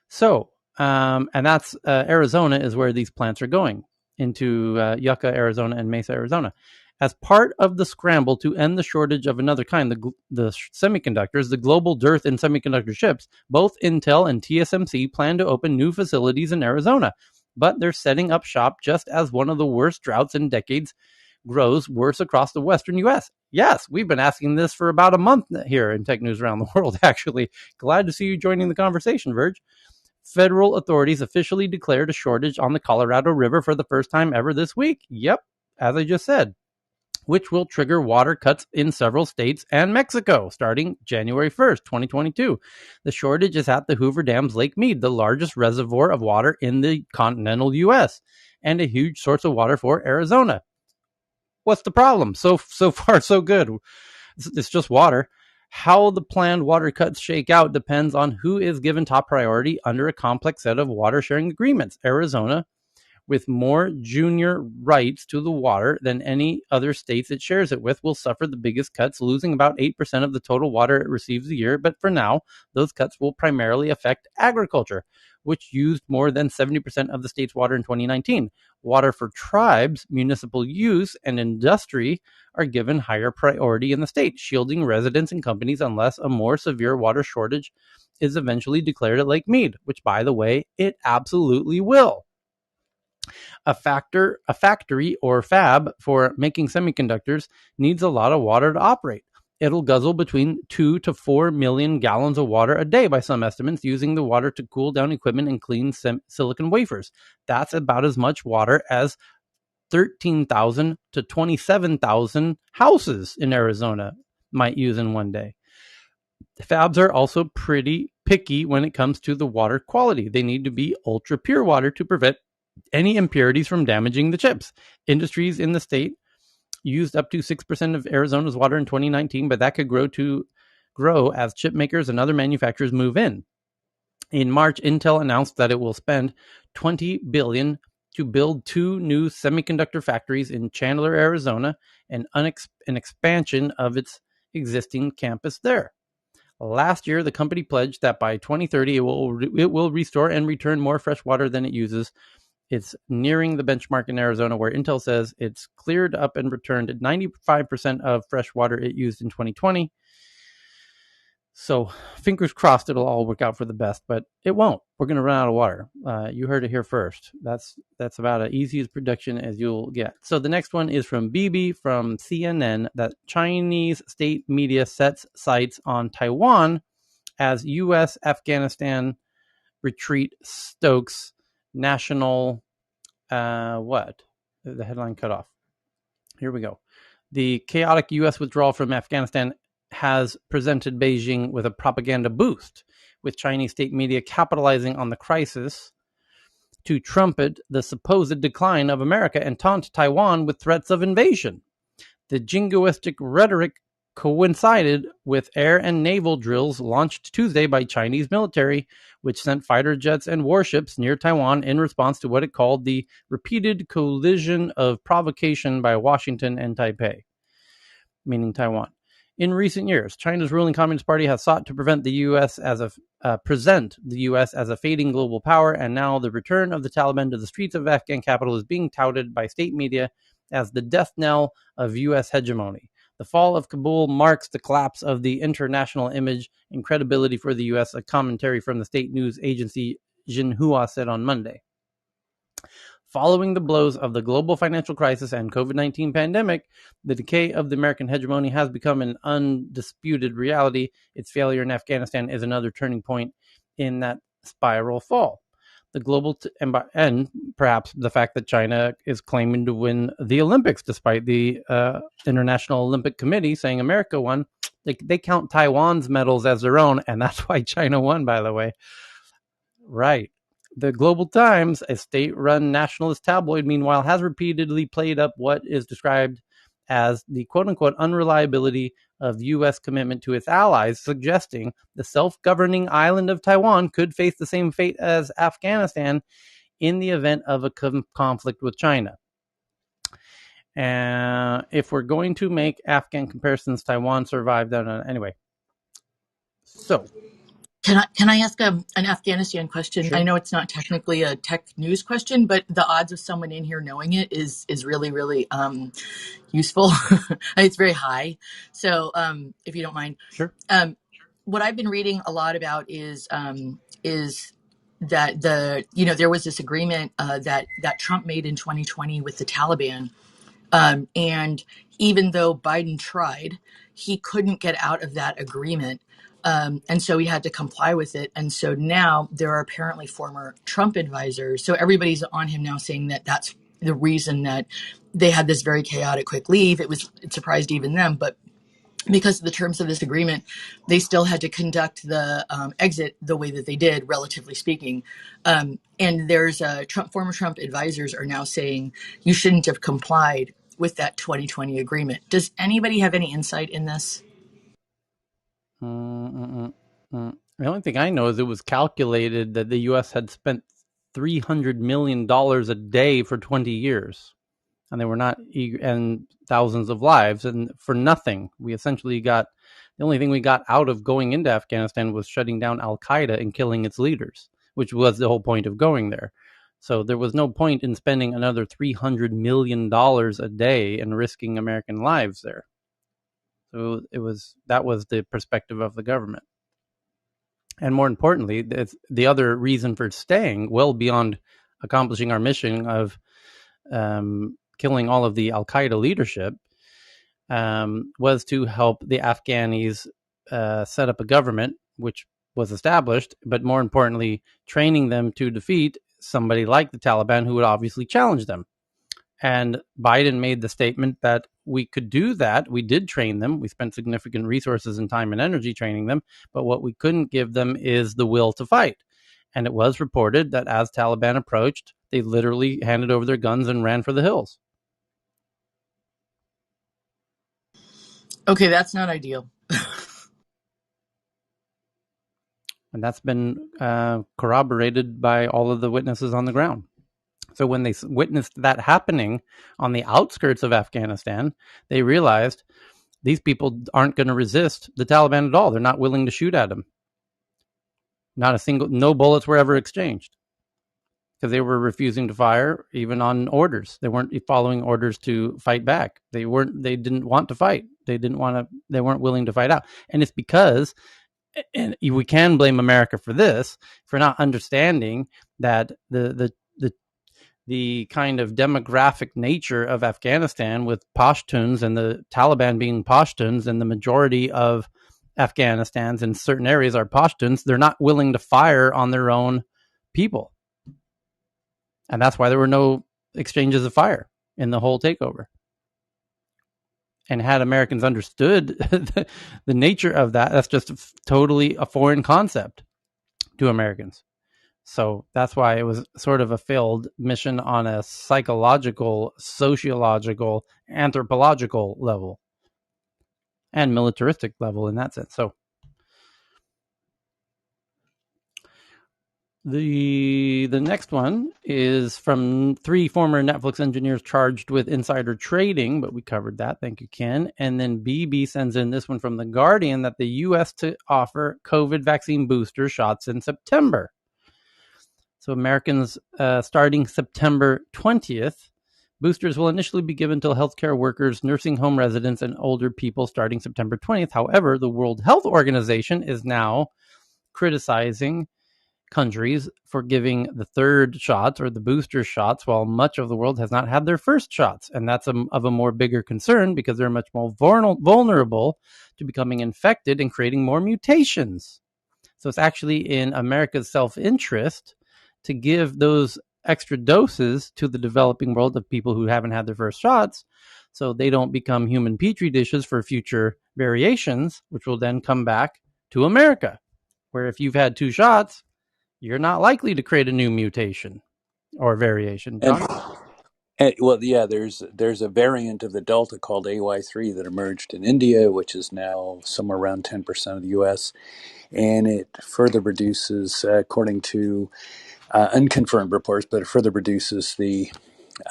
Speaker 1: So, and that's Arizona is where these plants are going, into Yucca, Arizona, and Mesa, Arizona. As part of the scramble to end the shortage of another kind, the semiconductors, the global dearth in semiconductor chips, both Intel and TSMC plan to open new facilities in Arizona. But they're setting up shop just as one of the worst droughts in decades grows worse across the western U.S. Yes, we've been asking this for about a month here in Tech News Around the World, actually. Glad to see you joining the conversation, Verge. Federal authorities officially declared a shortage on the Colorado River for the first time ever this week. Yep, as I just said, which will trigger water cuts in several states and Mexico starting January 1st, 2022. The shortage is at the Hoover Dam's Lake Mead, the largest reservoir of water in the continental U.S., and a huge source of water for Arizona. What's the problem? So far, so good. It's just water. How the planned water cuts shake out depends on who is given top priority under a complex set of water sharing agreements. Arizona, with more junior rights to the water than any other states it shares it with, will suffer the biggest cuts, losing about 8% of the total water it receives a year. But for now, those cuts will primarily affect agriculture, which used more than 70% of the state's water in 2019. Water for tribes, municipal use, and industry are given higher priority in the state, shielding residents and companies unless a more severe water shortage is eventually declared at Lake Mead, which, by the way, it absolutely will. A factory or fab for making semiconductors needs a lot of water to operate. It'll guzzle between 2 to 4 million gallons of water a day by some estimates, using the water to cool down equipment and clean silicon wafers. That's about as much water as 13,000 to 27,000 houses in Arizona might use in one day. Fabs are also pretty picky when it comes to the water quality. They need to be ultra pure water to prevent any impurities from damaging the chips. Industries in the state used up to 6% of Arizona's water in 2019, but that could grow as chip makers and other manufacturers move in. In March, Intel announced that it will spend $20 billion to build 2 new semiconductor factories in Chandler, Arizona, and an expansion of its existing campus there. Last year, the company pledged that by 2030, it will restore and return more fresh water than it uses. It's nearing the benchmark in Arizona where Intel says it's cleared up and returned 95% of fresh water it used in 2020. So fingers crossed it'll all work out for the best, but it won't. We're going to run out of water. You heard it here first. That's about as easy as prediction as you'll get. So the next one is from Bibi from CNN, that Chinese state media sets sights on Taiwan as U.S. Afghanistan retreat stokes national The headline cut off. Here we go. The chaotic U.S. withdrawal from Afghanistan has presented Beijing with a propaganda boost, with Chinese state media capitalizing on the crisis to trumpet the supposed decline of America and taunt Taiwan with threats of invasion. The jingoistic rhetoric coincided with air and naval drills launched Tuesday by Chinese military, which sent fighter jets and warships near Taiwan in response to what it called the repeated collision of provocation by Washington and Taipei, meaning Taiwan. In recent years, China's ruling Communist Party has sought to present the U.S. as a fading global power, and now the return of the Taliban to the streets of Afghan capital is being touted by state media as the death knell of U.S. hegemony. The fall of Kabul marks the collapse of the international image and credibility for the U.S., a commentary from the state news agency Xinhua said on Monday. Following the blows of the global financial crisis and COVID-19 pandemic, the decay of the American hegemony has become an undisputed reality. Its failure in Afghanistan is another turning point in that spiral fall. The global and perhaps the fact that China is claiming to win the Olympics, despite the International Olympic Committee saying America won. They count Taiwan's medals as their own, and that's why China won, by the way. Right. The Global Times, a state-run nationalist tabloid, meanwhile, has repeatedly played up what is described as the quote-unquote unreliability of U.S. commitment to its allies, suggesting the self-governing island of Taiwan could face the same fate as Afghanistan in the event of a conflict with China. If we're going to make Afghan comparisons, Taiwan survived that anyway. So,
Speaker 15: Can I ask an Afghanistan question?
Speaker 1: Sure.
Speaker 15: I know it's not technically a tech news question, but the odds of someone in here knowing it is really, really useful. It's very high. So if you don't mind.
Speaker 1: Sure.
Speaker 15: What I've been reading a lot about is that there was this agreement that Trump made in 2020 with the Taliban. And even though Biden tried, he couldn't get out of that agreement. And so he had to comply with it. And so now there are apparently former Trump advisors. So everybody's on him now saying that that's the reason that they had this very chaotic quick leave. It surprised even them. But because of the terms of this agreement, they still had to conduct the exit the way that they did, relatively speaking. And there's former Trump advisors are now saying you shouldn't have complied with that 2020 agreement. Does anybody have any insight in this?
Speaker 1: The only thing I know is it was calculated that the U.S. had spent $300 million a day for 20 years. And they were not and thousands of lives, and for nothing. We essentially got the only thing we got out of going into Afghanistan was shutting down Al Qaeda and killing its leaders, which was the whole point of going there. So there was no point in spending another $300 million a day and risking American lives there. So that was the perspective of the government. And more importantly, the other reason for staying, well beyond accomplishing our mission of killing all of the Al Qaeda leadership, was to help the Afghanis set up a government, which was established, but more importantly, training them to defeat somebody like the Taliban who would obviously challenge them. And Biden made the statement that we could do that. We did train them. We spent significant resources and time and energy training them. But what we couldn't give them is the will to fight. And it was reported that as Taliban approached, they literally handed over their guns and ran for the hills.
Speaker 15: Okay, that's not ideal.
Speaker 1: And that's been corroborated by all of the witnesses on the ground. So when they witnessed that happening on the outskirts of Afghanistan, they realized these people aren't going to resist the Taliban at all. They're not willing to shoot at them. No bullets were ever exchanged because they were refusing to fire even on orders. They weren't following orders to fight back. They didn't want to fight. They weren't willing to fight out. And it's because, and we can blame America for this, for not understanding that the kind of demographic nature of Afghanistan with Pashtuns and the Taliban being Pashtuns and the majority of Afghanistans in certain areas are Pashtuns, they're not willing to fire on their own people. And that's why there were no exchanges of fire in the whole takeover. And had Americans understood the nature of that, that's just totally a foreign concept to Americans. So that's why it was sort of a failed mission on a psychological, sociological, anthropological level and militaristic level in that sense. So the next one is from 3 former Netflix engineers charged with insider trading, but we covered that. Thank you, Ken. And then BB sends in this one from The Guardian that the U.S. to offer COVID vaccine booster shots in September. So Americans, starting September 20th, boosters will initially be given to healthcare workers, nursing home residents, and older people starting September 20th. However, the World Health Organization is now criticizing countries for giving the third shots or the booster shots while much of the world has not had their first shots. And that's of a more bigger concern because they're much more vulnerable to becoming infected and creating more mutations. So it's actually in America's self-interest to give those extra doses to the developing world of people who haven't had their first shots so they don't become human petri dishes for future variations, which will then come back to America, where if you've had 2 shots, you're not likely to create a new mutation or variation. John?
Speaker 7: Well, yeah, there's a variant of the Delta called AY3 that emerged in India, which is now somewhere around 10% of the U.S., and it further reduces, according to unconfirmed reports, but it further reduces the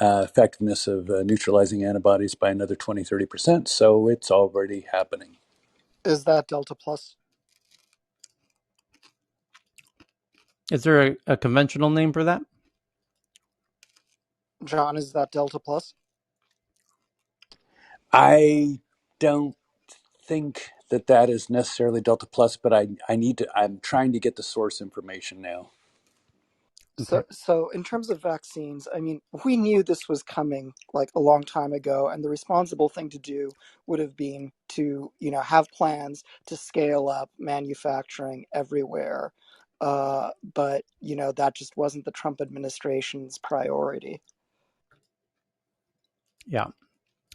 Speaker 7: effectiveness of neutralizing antibodies by another 20-30%. So it's already happening.
Speaker 21: Is that Delta Plus?
Speaker 1: Is there a conventional name for that?
Speaker 21: John, is that Delta Plus?
Speaker 7: I don't think that is necessarily Delta Plus, but I'm trying to get the source information now.
Speaker 1: Okay.
Speaker 21: So in terms of vaccines, I mean, we knew this was coming like a long time ago, and the responsible thing to do would have been to, have plans to scale up manufacturing everywhere. But that just wasn't the Trump administration's priority.
Speaker 1: Yeah.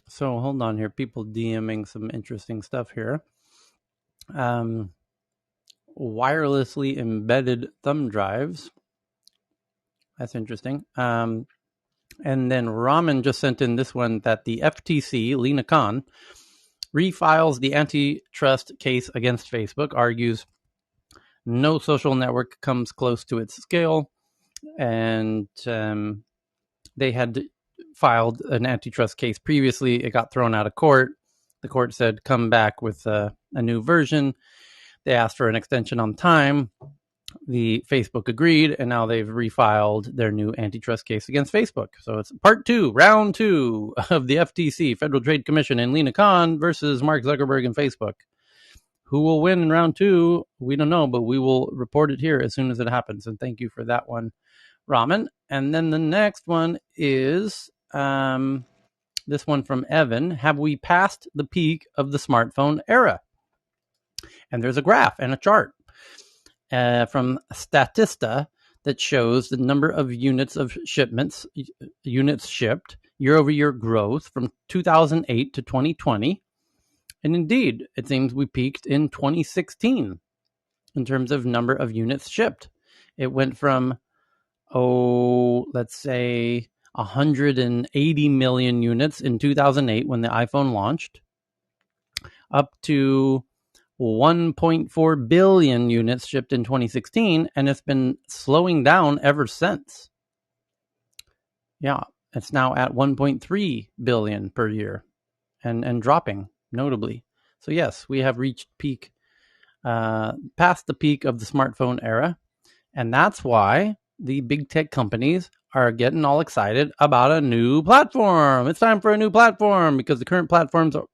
Speaker 1: So hold on here. People DMing some interesting stuff here. Wirelessly embedded thumb drives. That's interesting. And then Raman just sent in this one that the FTC, Lena Khan, refiles the antitrust case against Facebook, argues no social network comes close to its scale, and they had filed an antitrust case previously. It got thrown out of court. The court said, come back with a new version. They asked for an extension on time. The Facebook agreed, and now they've refiled their new antitrust case against Facebook. So it's part 2, round 2 of the FTC, Federal Trade Commission, and Lena Khan versus Mark Zuckerberg and Facebook. Who will win in round 2? We don't know, but we will report it here as soon as it happens. And thank you for that one, Raman. And then the next one is this one from Evan. Have we passed the peak of the smartphone era? And there's a graph and a chart from Statista that shows the number of units shipped, year-over-year growth from 2008 to 2020. And indeed, it seems we peaked in 2016 in terms of number of units shipped. It went from, let's say 180 million units in 2008 when the iPhone launched, up to 1.4 billion units shipped in 2016, and it's been slowing down ever since. Yeah, it's now at 1.3 billion per year and dropping notably. So yes, we have reached past the peak of the smartphone era, and that's why the big tech companies are getting all excited about a new platform. It's time for a new platform because the current platforms are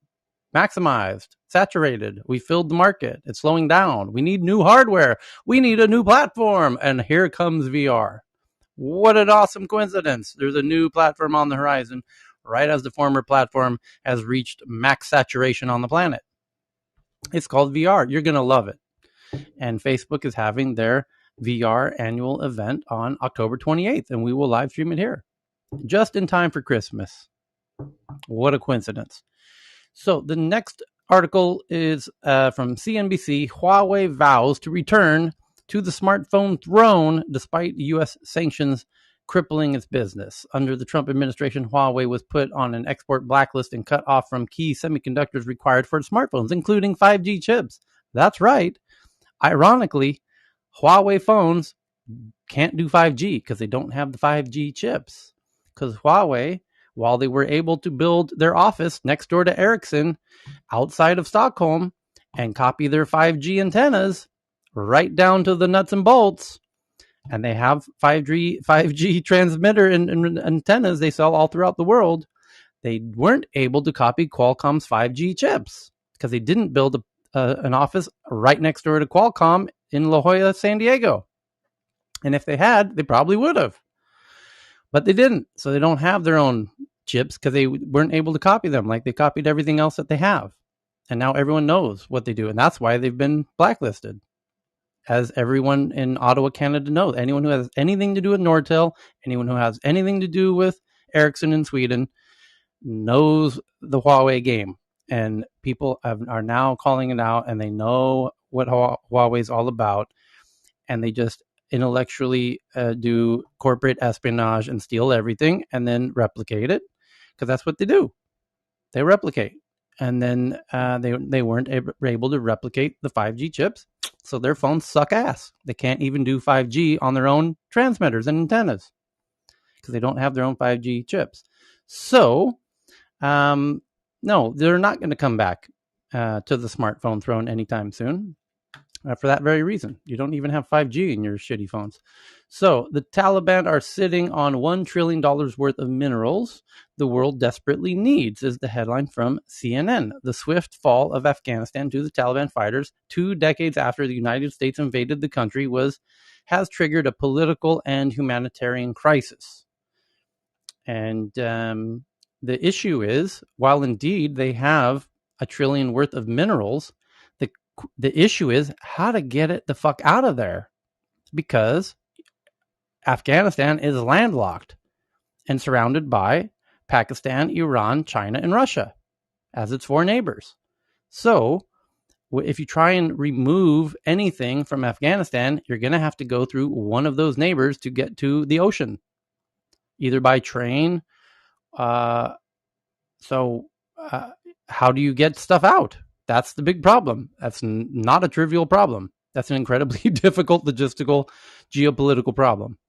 Speaker 1: maximized, saturated. We filled the market. It's slowing down. We need new hardware. We need a new platform. And here comes VR. What an awesome coincidence. There's a new platform on the horizon right as the former platform has reached max saturation on the planet. It's called VR. You're going to love it. And Facebook is having their VR annual event on October 28th, and we will live stream it here just in time for Christmas. What a coincidence. So the next article is from CNBC. Huawei vows to return to the smartphone throne despite U.S. sanctions crippling its business. Under the Trump administration, Huawei was put on an export blacklist and cut off from key semiconductors required for smartphones, including 5G chips. That's right. Ironically, Huawei phones can't do 5G because they don't have the 5G chips. Because Huawei, while they were able to build their office next door to Ericsson outside of Stockholm and copy their 5G antennas right down to the nuts and bolts, and they have 5G transmitter and antennas they sell all throughout the world, they weren't able to copy Qualcomm's 5G chips because they didn't build an office right next door to Qualcomm in La Jolla, San Diego. And if they had, they probably would have. But they didn't. So they don't have their own chips because they weren't able to copy them like they copied everything else that they have. And now everyone knows what they do. And that's why they've been blacklisted. As everyone in Ottawa, Canada knows. Anyone who has anything to do with Nortel, anyone who has anything to do with Ericsson in Sweden knows the Huawei game. And people are now calling it out, and they know what Huawei is all about. And they just intellectually do corporate espionage and steal everything and then replicate it, because that's what they do. They replicate. And then they weren't able to replicate the 5G chips, so their phones suck ass. They can't even do 5G on their own transmitters and antennas because they don't have their own 5G chips. So, no, they're not going to come back to the smartphone throne anytime soon. For that very reason. You don't even have 5G in your shitty phones. So the Taliban are sitting on $1 trillion worth of minerals the world desperately needs, is the headline from CNN. The swift fall of Afghanistan to the Taliban fighters 2 decades after the United States invaded the country has triggered a political and humanitarian crisis. And the issue is, while indeed they have $1 trillion worth of minerals, the issue is how to get it the fuck out of there, because Afghanistan is landlocked and surrounded by Pakistan, Iran, China, and Russia as its 4 neighbors. So if you try and remove anything from Afghanistan, you're going to have to go through one of those neighbors to get to the ocean, either by train. So how do you get stuff out? That's the big problem. That's not a trivial problem. That's an incredibly difficult logistical, geopolitical problem,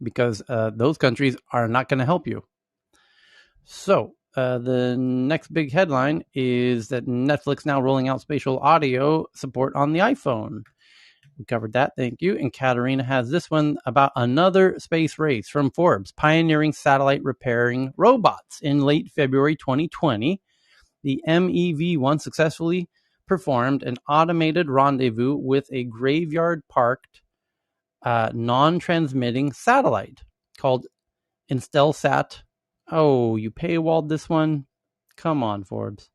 Speaker 1: because those countries are not going to help you. So the next big headline is that Netflix now rolling out spatial audio support on the iPhone. We covered that. Thank you. And Katerina has this one about another space race from Forbes, pioneering satellite repairing robots. In late February 2020, the MEV-1 successfully performed an automated rendezvous with a graveyard-parked, non-transmitting satellite called Instelsat. Oh, you paywalled this one? Come on, Forbes.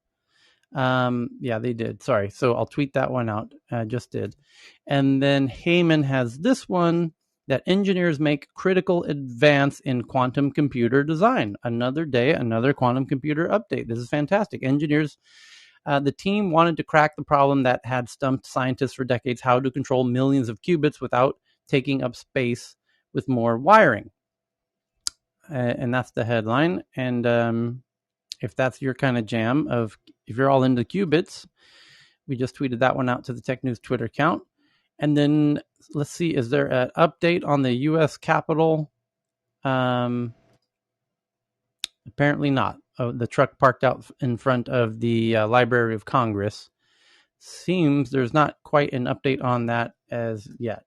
Speaker 1: Yeah, they did. Sorry. So I'll tweet that one out. I just did. And then Heyman has this one, that engineers make critical advance in quantum computer design. Another day, another quantum computer update. This is fantastic. Engineers, the team wanted to crack the problem that had stumped scientists for decades: how to control millions of qubits without taking up space with more wiring. And that's the headline. And if that's your kind of jam, if you're all into qubits, we just tweeted that one out to the Tech News Twitter account. And then let's see, is there an update on the U.S. Capitol? Apparently not. The truck parked out in front of the Library of Congress. Seems there's not quite an update on that as yet.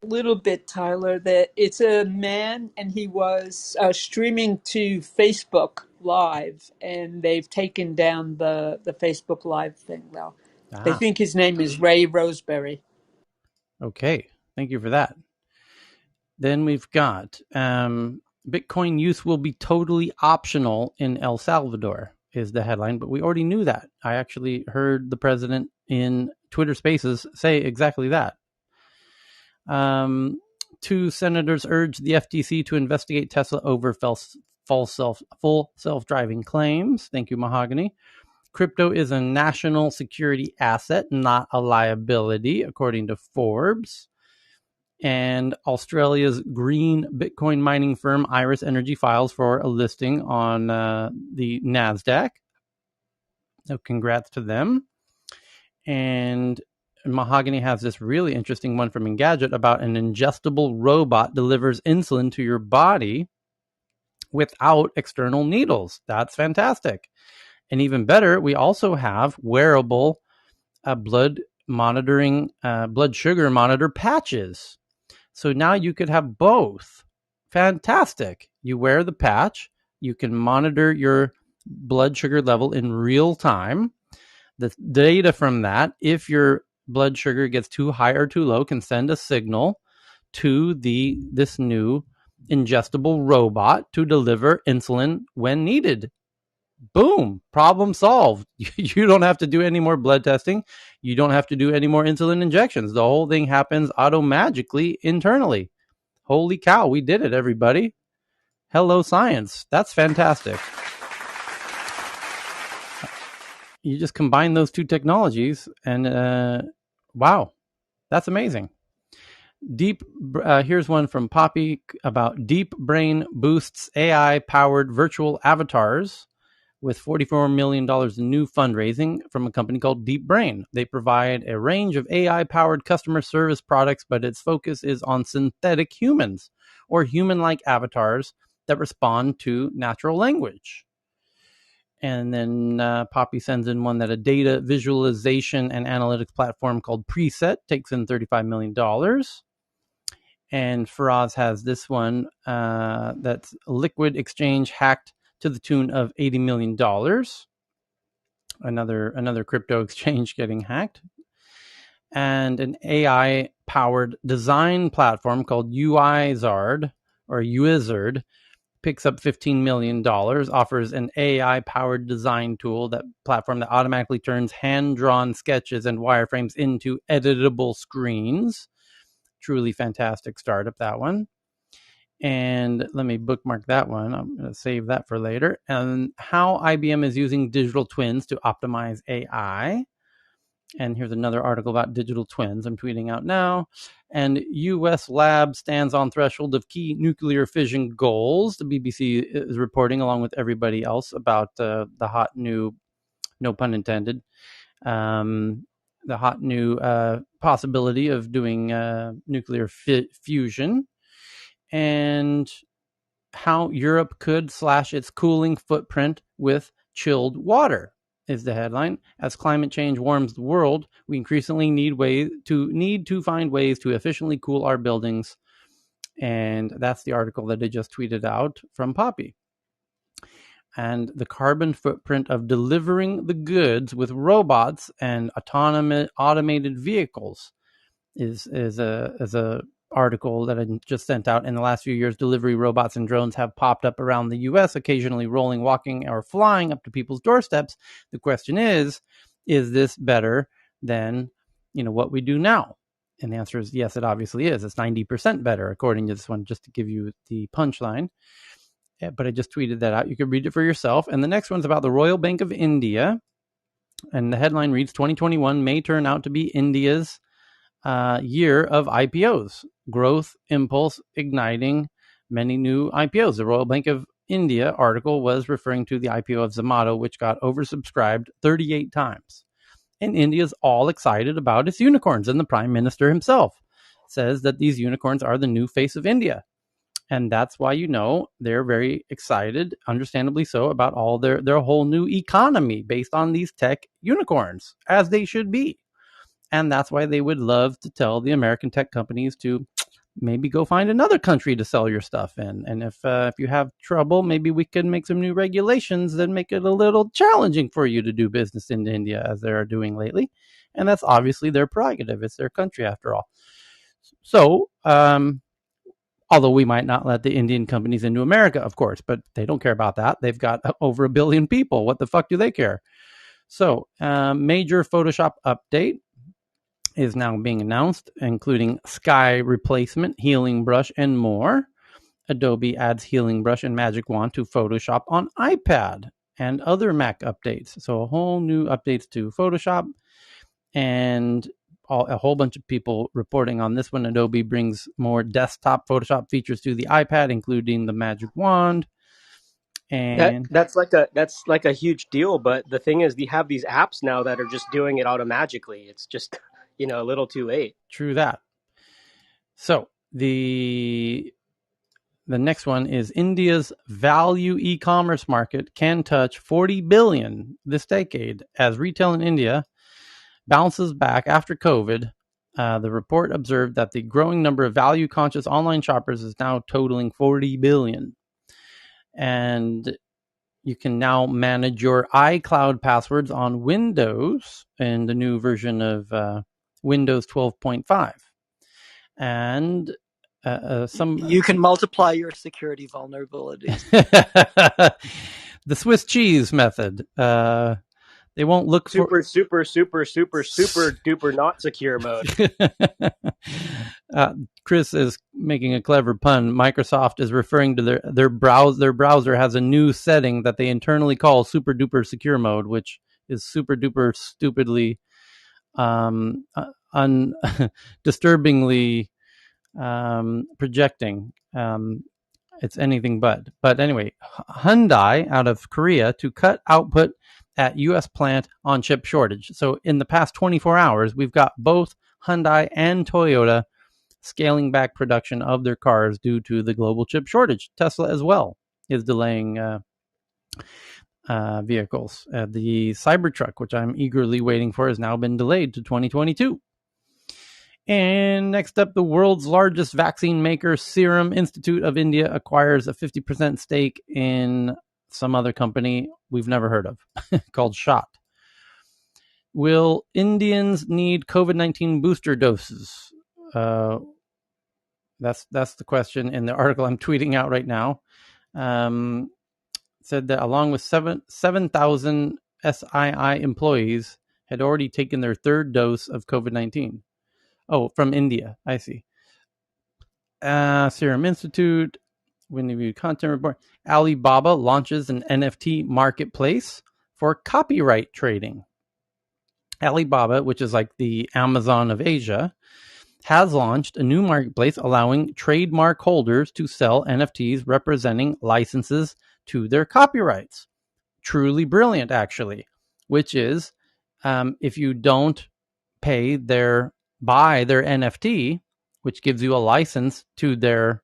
Speaker 11: Little bit, Tyler, that it's a man and he was streaming to Facebook Live, and they've taken down the Facebook Live thing now. They think his name is Ray Roseberry.
Speaker 1: Okay, thank you for that. Then we've got Bitcoin use will be totally optional in El Salvador, is the headline, but we already knew that. I actually heard the president in Twitter Spaces say exactly that. 2 senators urged the FTC to investigate Tesla over full self-driving claims. Thank you, Mahogany. Crypto is a national security asset, not a liability, according to Forbes. And Australia's green Bitcoin mining firm Iris Energy files for a listing on the NASDAQ. So congrats to them. And Mahogany has this really interesting one from Engadget about an ingestible robot delivers insulin to your body without external needles. That's fantastic. And even better, we also have wearable blood sugar monitor patches. So now you could have both. Fantastic. You wear the patch. You can monitor your blood sugar level in real time. The data from that, if your blood sugar gets too high or too low, can send a signal to this new ingestible robot to deliver insulin when needed. Boom, problem solved. You don't have to do any more blood testing. You don't have to do any more insulin injections. The whole thing happens automagically internally. Holy cow, we did it, everybody. Hello, science. That's fantastic. You just combine those two technologies and wow, that's amazing. Here's one from Poppy about Deep Brain boosts AI-powered virtual avatars with $44 million in new fundraising from a company called Deep Brain. They provide a range of AI-powered customer service products, but its focus is on synthetic humans or human-like avatars that respond to natural language. And then Poppy sends in one that a data visualization and analytics platform called Preset takes in $35 million. And Faraz has this one that's Liquid Exchange hacked to the tune of $80 million. Another crypto exchange getting hacked. And an AI-powered design platform called UiZard picks up $15 million, offers an AI-powered design tool, that platform that automatically turns hand-drawn sketches and wireframes into editable screens. Truly fantastic startup, that one. And let me bookmark that one. I'm going to save that for later. And how IBM is using digital twins to optimize AI. And here's another article about digital twins I'm tweeting out now. And U.S. lab stands on threshold of key nuclear fission goals. The BBC is reporting, along with everybody else, about the hot new, no pun intended, the hot new possibility of doing nuclear fusion, and how Europe could slash its cooling footprint with chilled water is the headline. As climate change warms the world, we increasingly need to find ways to efficiently cool our buildings. And that's the article that I just tweeted out from Poppy. And the carbon footprint of delivering the goods with robots and automated vehicles is a article that I just sent out. In the last few years, delivery robots and drones have popped up around the U.S., occasionally rolling, walking, or flying up to people's doorsteps. The question is this better than what we do now? And the answer is yes, it obviously is. It's 90% better, according to this one, just to give you the punchline. But I just tweeted that out. You can read it for yourself. And the next one's about the Royal Bank of India. And the headline reads, 2021 may turn out to be India's year of IPOs. Growth impulse igniting many new IPOs. The Royal Bank of India article was referring to the IPO of Zomato, which got oversubscribed 38 times. And India's all excited about its unicorns. And the Prime Minister himself says that these unicorns are the new face of India. And that's why they're very excited, understandably so, about all their whole new economy based on these tech unicorns, as they should be. And that's why they would love to tell the American tech companies to maybe go find another country to sell your stuff in. And if you have trouble, maybe we could make some new regulations that make it a little challenging for you to do business in India, as they are doing lately. And that's obviously their prerogative. It's their country, after all. So, although we might not let the Indian companies into America, of course, but they don't care about that. They've got over 1 billion people. What the fuck do they care? So, major Photoshop update is now being announced, including sky replacement, healing brush, and more. Adobe adds healing brush and magic wand to Photoshop on iPad and other Mac updates. So a whole new updates to Photoshop, and a whole bunch of people reporting on this one. Adobe brings more desktop Photoshop features to the iPad, including the magic wand. And
Speaker 17: that's like a huge deal. But the thing is, they have these apps now that are just doing it automatically. It's just a little too late.
Speaker 1: True that. So the next one is India's value e-commerce market can touch 40 billion this decade as retail in India bounces back after COVID. The report observed that the growing number of value-conscious online shoppers is now totaling 40 billion. And you can now manage your iCloud passwords on Windows in the new version of Windows 12.5. And
Speaker 21: you can multiply your security vulnerabilities.
Speaker 1: The Swiss cheese method. They won't look
Speaker 17: super duper not secure mode.
Speaker 1: Chris is making a clever pun. Microsoft is referring to their browser has a new setting that they internally call super duper secure mode, which is super duper stupidly disturbingly projecting. It's anything but. But anyway, Hyundai out of Korea to cut output at U.S. plant on chip shortage. So in the past 24 hours, we've got both Hyundai and Toyota scaling back production of their cars due to the global chip shortage. Tesla as well is delaying vehicles. The Cybertruck, which I'm eagerly waiting for, has now been delayed to 2022. And next up, the world's largest vaccine maker, Serum Institute of India, acquires a 50% stake in some other company we've never heard of called Shot. Will Indians need COVID-19 booster doses? That's the question in the article I'm tweeting out right now. Said that along with 7,000 SII employees had already taken their third dose of COVID-19. Oh, from India. I see. Serum Institute, when reviewed content report. Alibaba launches an NFT marketplace for copyright trading. Alibaba, which is like the Amazon of Asia, has launched a new marketplace allowing trademark holders to sell NFTs representing licenses to their copyrights. Truly brilliant, actually, which is if you don't buy their NFT, which gives you a license to their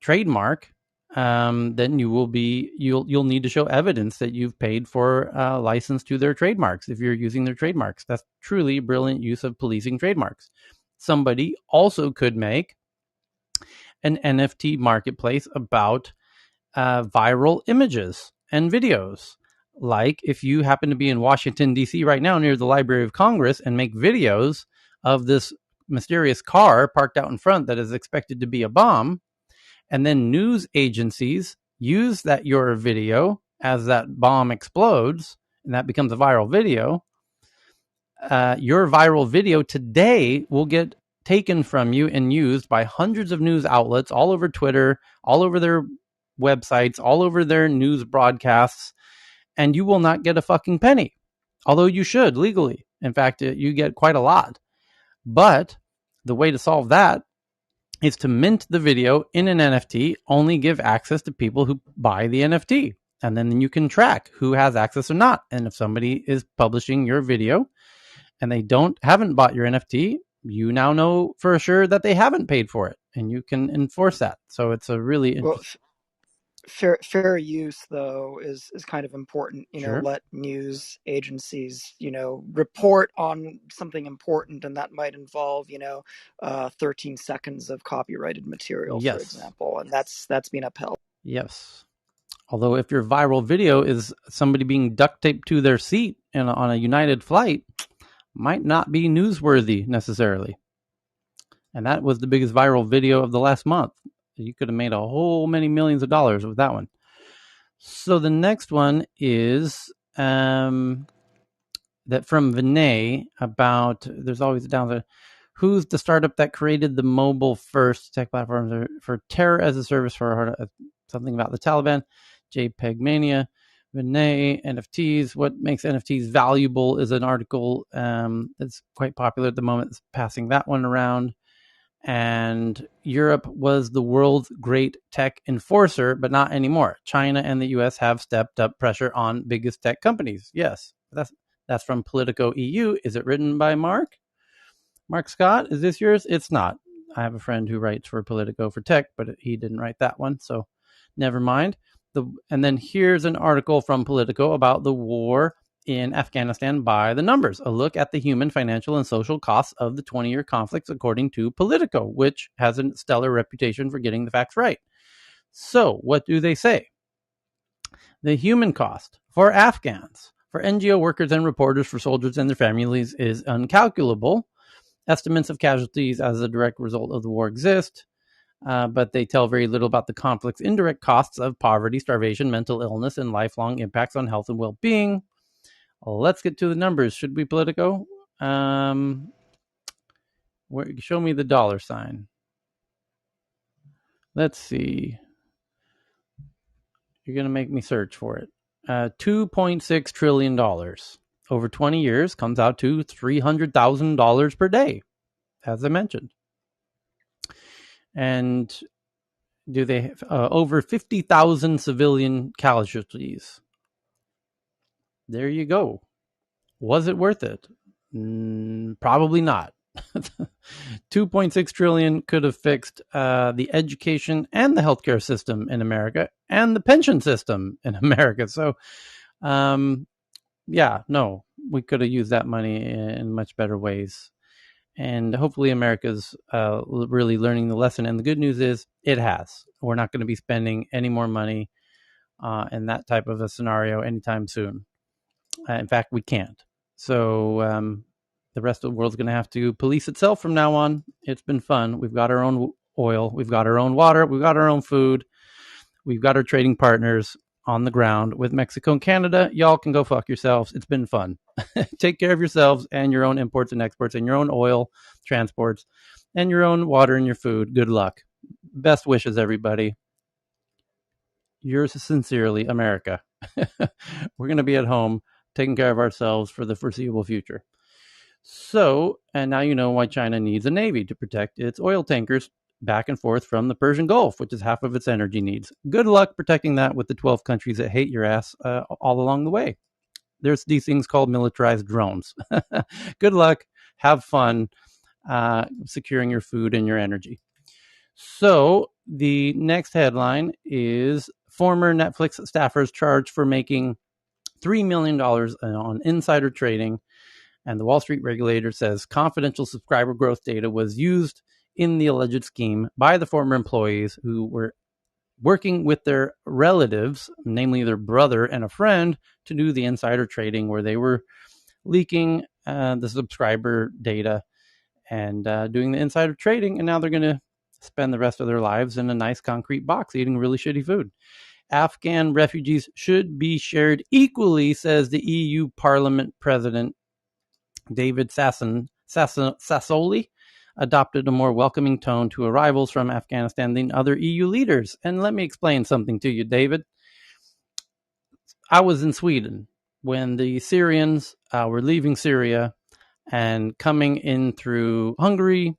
Speaker 1: trademark, then you'll need to show evidence that you've paid for a license to their trademarks if you're using their trademarks. That's truly brilliant use of policing trademarks. Somebody also could make an NFT marketplace about viral images and videos. Like if you happen to be in Washington, D.C. right now near the Library of Congress and make videos of this mysterious car parked out in front that is expected to be a bomb, and then news agencies use your video as that bomb explodes, and that becomes a viral video, your viral video today will get taken from you and used by hundreds of news outlets all over Twitter, all over their websites, all over their news broadcasts, and you will not get a fucking penny. Although you should legally. In fact, you get quite a lot. But the way to solve that is to mint the video in an NFT, only give access to people who buy the NFT. And then you can track who has access or not. And if somebody is publishing your video and they haven't bought your NFT, you now know for sure that they haven't paid for it, and you can enforce that. So it's a really
Speaker 21: fair use though is kind of important.
Speaker 1: Sure.
Speaker 21: Let news agencies report on something important, and that might involve 13 seconds of copyrighted material,
Speaker 1: Yes.
Speaker 21: for example, and that's been upheld.
Speaker 1: Yes. Although if your viral video is somebody being duct taped to their seat on a United flight, might not be newsworthy necessarily. And that was the biggest viral video of the last month. You could have made a whole many millions of dollars with that one. So the next one is that from Vinay about, there's always a downside. Who's the startup that created the mobile first tech platforms for terror as a service for something about the Taliban? JPEG Mania. Vinay, NFTs. What makes NFTs valuable is an article that's quite popular at the moment. It's passing that one around. And Europe was the world's great tech enforcer, but not anymore. China and the US have stepped up pressure on biggest tech companies. Yes, that's from Politico EU. Is it written by Mark Scott? Is this yours? It's not. I have a friend who writes for Politico for tech, but he didn't write that one, so never mind. And then here's an article from Politico about the war in Afghanistan by the numbers. A look at the human, financial, and social costs of the 20-year conflicts, according to Politico, which has a stellar reputation for getting the facts right. So, what do they say? The human cost for Afghans, for NGO workers and reporters, for soldiers and their families is incalculable. Estimates of casualties as a direct result of the war exist. But they tell very little about the conflict's indirect costs of poverty, starvation, mental illness, and lifelong impacts on health and well-being. Let's get to the numbers. Should we, Politico? Show me the dollar sign. Let's see. You're going to make me search for it. $2.6 trillion over 20 years comes out to $300,000 per day, as I mentioned. And do they have over 50,000 civilian casualties? There you go. Was it worth it? Probably not. 2.6 trillion could have fixed the education and the healthcare system in America and the pension system in America. So, yeah, no, we could have used that money in much better ways. And hopefully America's really learning the lesson. And the good news is it has. We're not going to be spending any more money in that type of a scenario anytime soon. In fact, we can't. So the rest of the world's going to have to police itself from now on. It's been fun. We've got our own oil. We've got our own water. We've got our own food. We've got our trading partners on the ground with Mexico and Canada. Y'all can go fuck yourselves. It's been fun. Take care of yourselves and your own imports and exports and your own oil transports and your own water and your food. Good luck. Best wishes, everybody. Yours sincerely, America. We're going to be at home taking care of ourselves for the foreseeable future. So, and now you know why China needs a navy to protect its oil tankers back and forth from the Persian Gulf, which is half of its energy needs. Good luck protecting that with the 12 countries that hate your ass all along the way. There's these things called militarized drones. Good luck. Have fun securing your food and your energy. So the next headline is former Netflix staffers charged for making $3 million on insider trading. And the Wall Street regulator says confidential subscriber growth data was used in the alleged scheme by the former employees who were working with their relatives, namely their brother and a friend, to do the insider trading where they were leaking the subscriber data and doing the insider trading. And now they're going to spend the rest of their lives in a nice concrete box eating really shitty food. Afghan refugees should be shared equally, says the EU Parliament President David Sassoli, adopted a more welcoming tone to arrivals from Afghanistan than other EU leaders. And let me explain something to you, David. I was in Sweden when the Syrians were leaving Syria and coming in through Hungary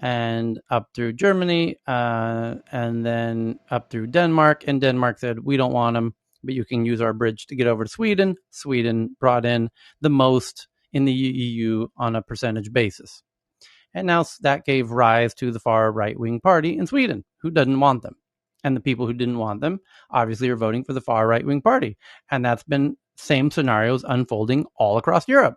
Speaker 1: and up through Germany and then up through Denmark. And Denmark said, we don't want them, but you can use our bridge to get over to Sweden. Sweden brought in the most in the EU on a percentage basis. And now that gave rise to the far right-wing party in Sweden, who doesn't want them. And the people who didn't want them obviously are voting for the far right-wing party. And that's been same scenarios unfolding all across Europe.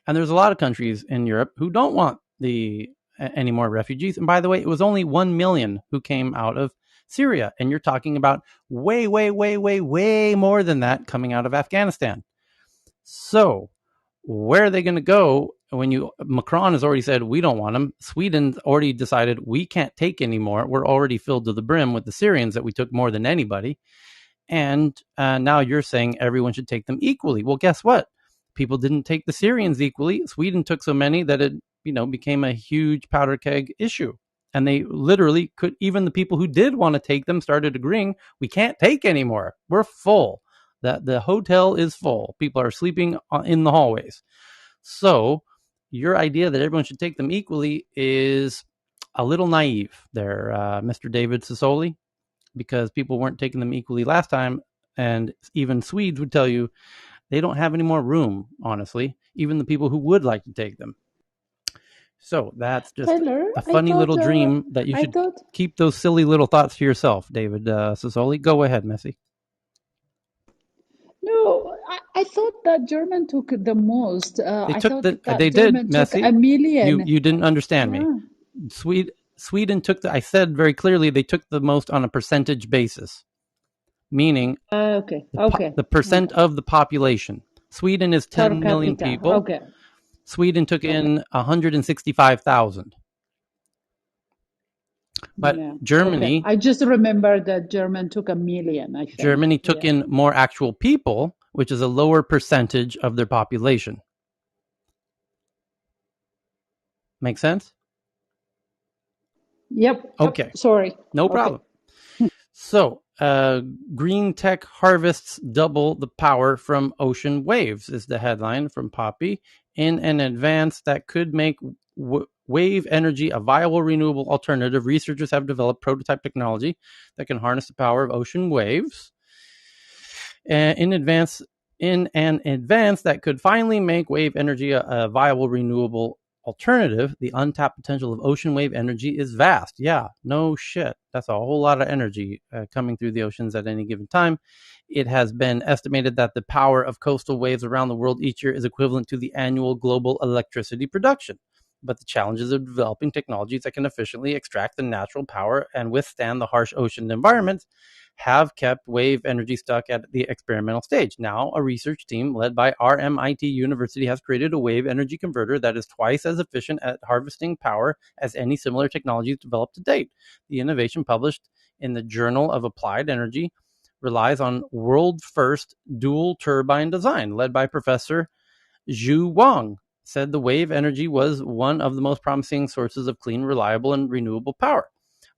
Speaker 1: And there's a lot of countries in Europe who don't want any more refugees. And by the way, it was only 1 million who came out of Syria. And you're talking about way, way, way, way, way more than that coming out of Afghanistan. So where are they going to go when Macron has already said we don't want them? Sweden's already decided we can't take any more. We're already filled to the brim with the Syrians that we took more than anybody. And now you're saying everyone should take them equally. Well, guess what? People didn't take the Syrians equally. Sweden took so many that it became a huge powder keg issue. And they literally could, even the people who did want to take them started agreeing, we can't take anymore. We're full. The hotel is full. People are sleeping in the hallways. So your idea that everyone should take them equally is a little naive there, Mr. David Sassoli, because people weren't taking them equally last time. And even Swedes would tell you they don't have any more room, honestly, even the people who would like to take them. So that's just
Speaker 11: Tyler,
Speaker 1: a funny little dream that you should keep those silly little thoughts to yourself, David Sassoli. Go ahead, Messi.
Speaker 11: No, I thought that German took the most.
Speaker 1: They took they German did, Messi.
Speaker 11: Took 1 million.
Speaker 1: You didn't understand me. Sweden took I said very clearly they took the most on a percentage basis, meaning the percent of the population. Sweden is 10 million people.
Speaker 11: Okay.
Speaker 1: Sweden took in 165,000. But Germany...
Speaker 11: I just remember that Germany took 1 million, I think.
Speaker 1: Germany took in more actual people, which is a lower percentage of their population. Make sense?
Speaker 11: Yep.
Speaker 1: Okay.
Speaker 11: Sorry.
Speaker 1: No problem. So, green tech harvests double the power from ocean waves is the headline from Poppy in an advance that could make wave energy a viable renewable alternative, researchers have developed prototype technology that can harness the power of ocean waves in an advance that could finally make wave energy a viable renewable alternative. The untapped potential of ocean wave energy is vast. Yeah, no shit. That's a whole lot of energy coming through the oceans at any given time. It has been estimated that the power of coastal waves around the world each year is equivalent to the annual global electricity production. But the challenges of developing technologies that can efficiently extract the natural power and withstand the harsh ocean environments have kept wave energy stuck at the experimental stage. Now, a research team led by RMIT University has created a wave energy converter that is twice as efficient at harvesting power as any similar technologies developed to date. The innovation, published in the Journal of Applied Energy, relies on world-first dual turbine design led by Professor Zhu Wang. Said the wave energy was one of the most promising sources of clean, reliable, and renewable power.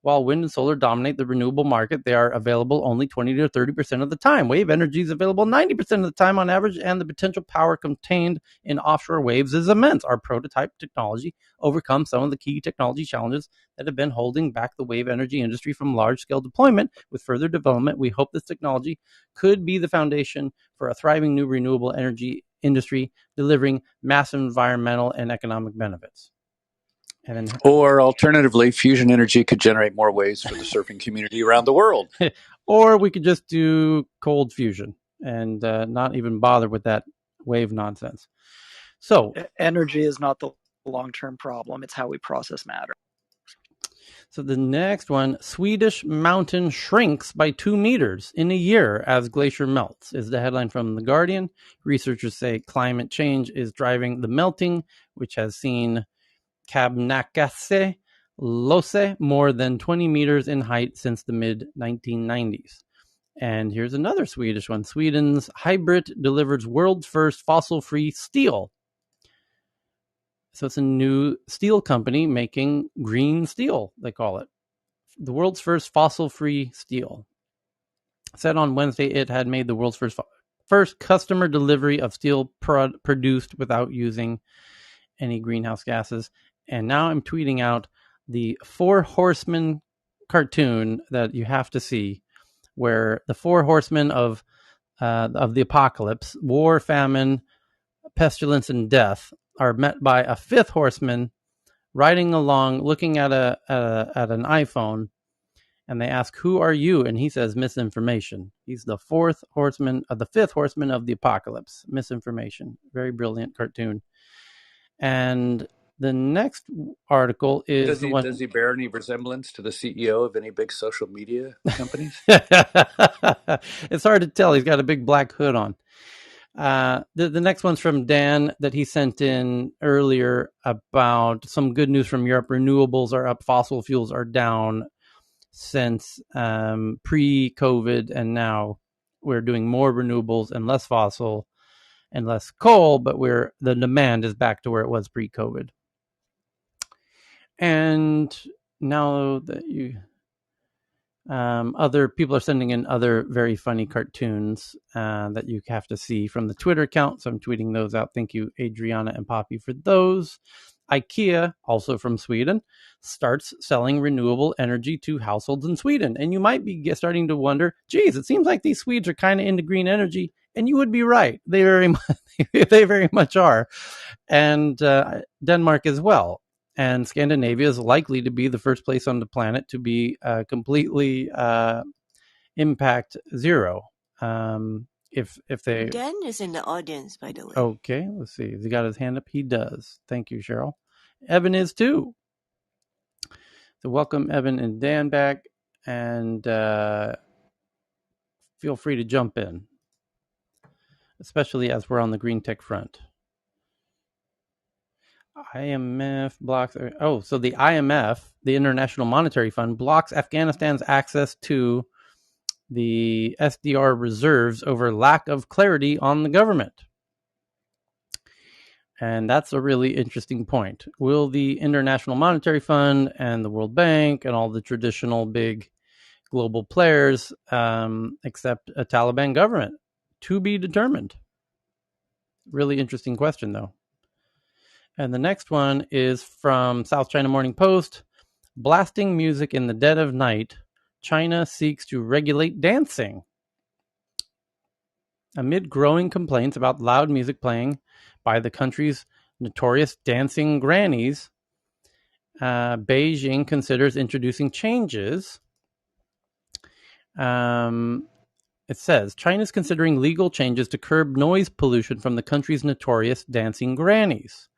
Speaker 1: While wind and solar dominate the renewable market, they are available only 20 to 30% of the time. Wave energy is available 90% of the time on average, and the potential power contained in offshore waves is immense. Our prototype technology overcomes some of the key technology challenges that have been holding back the wave energy industry from large-scale deployment. With further development, we hope this technology could be the foundation for a thriving new renewable energy industry, delivering massive environmental and economic benefits. And then,
Speaker 7: or alternatively, fusion energy could generate more waves for the surfing community around the world.
Speaker 1: Or we could just do cold fusion and not even bother with that wave nonsense. So
Speaker 21: energy is not the long-term problem. It's how we process matter.
Speaker 1: So the next one, Swedish mountain shrinks by 2 meters in a year as glacier melts, is the headline from The Guardian. Researchers say climate change is driving the melting, which has seen Kebnekaise Lose more than 20 meters in height since the mid-1990s. And here's another Swedish one. Sweden's Hybrid delivers world's first fossil-free steel. So it's a new steel company making green steel, they call it. The world's first fossil-free steel. Said on Wednesday it had made the world's first customer delivery of steel produced without using any greenhouse gases. And now I'm tweeting out the 4 Horsemen cartoon that you have to see, where the 4 horsemen of the apocalypse, war, famine, pestilence, and death, are met by a 5th horseman riding along, looking at an iPhone, and they ask, "Who are you?" And he says, "Misinformation." He's the 4th horseman, the 5th horseman of the apocalypse. Misinformation. Very brilliant cartoon. And the next article is
Speaker 7: does he bear any resemblance to the CEO of any big social media companies?
Speaker 1: It's hard to tell. He's got a big black hood on. The next one's from Dan that he sent in earlier about some good news from Europe. Renewables are up, fossil fuels are down since pre-COVID, and now we're doing more renewables and less fossil and less coal, but the demand is back to where it was pre-COVID. And now that other people are sending in other very funny cartoons that you have to see from the Twitter account, so I'm tweeting those out. Thank you, Adriana and Poppy, for those. IKEA, also from Sweden, starts selling renewable energy to households in Sweden. And you might be starting to wonder, geez, it seems like these Swedes are kind of into green energy. And you would be right. They very much are. And Denmark as well. And Scandinavia is likely to be the first place on the planet to be completely impact zero. If they
Speaker 16: Dan is in the audience, by the way.
Speaker 1: Okay, let's see. Has he got his hand up? He does. Thank you, Cheryl. Evan is too. So welcome Evan and Dan back, and feel free to jump in, especially as we're on the green tech front. IMF blocks. So the IMF, the International Monetary Fund, blocks Afghanistan's access to the SDR reserves over lack of clarity on the government. And that's a really interesting point. Will the International Monetary Fund and the World Bank and all the traditional big global players accept a Taliban government? To be determined. Really interesting question, though. And the next one is from South China Morning Post. Blasting music in the dead of night. China seeks to regulate dancing. Amid growing complaints about loud music playing by the country's notorious dancing grannies, Beijing considers introducing changes. It says, China's considering legal changes to curb noise pollution from the country's notorious dancing grannies.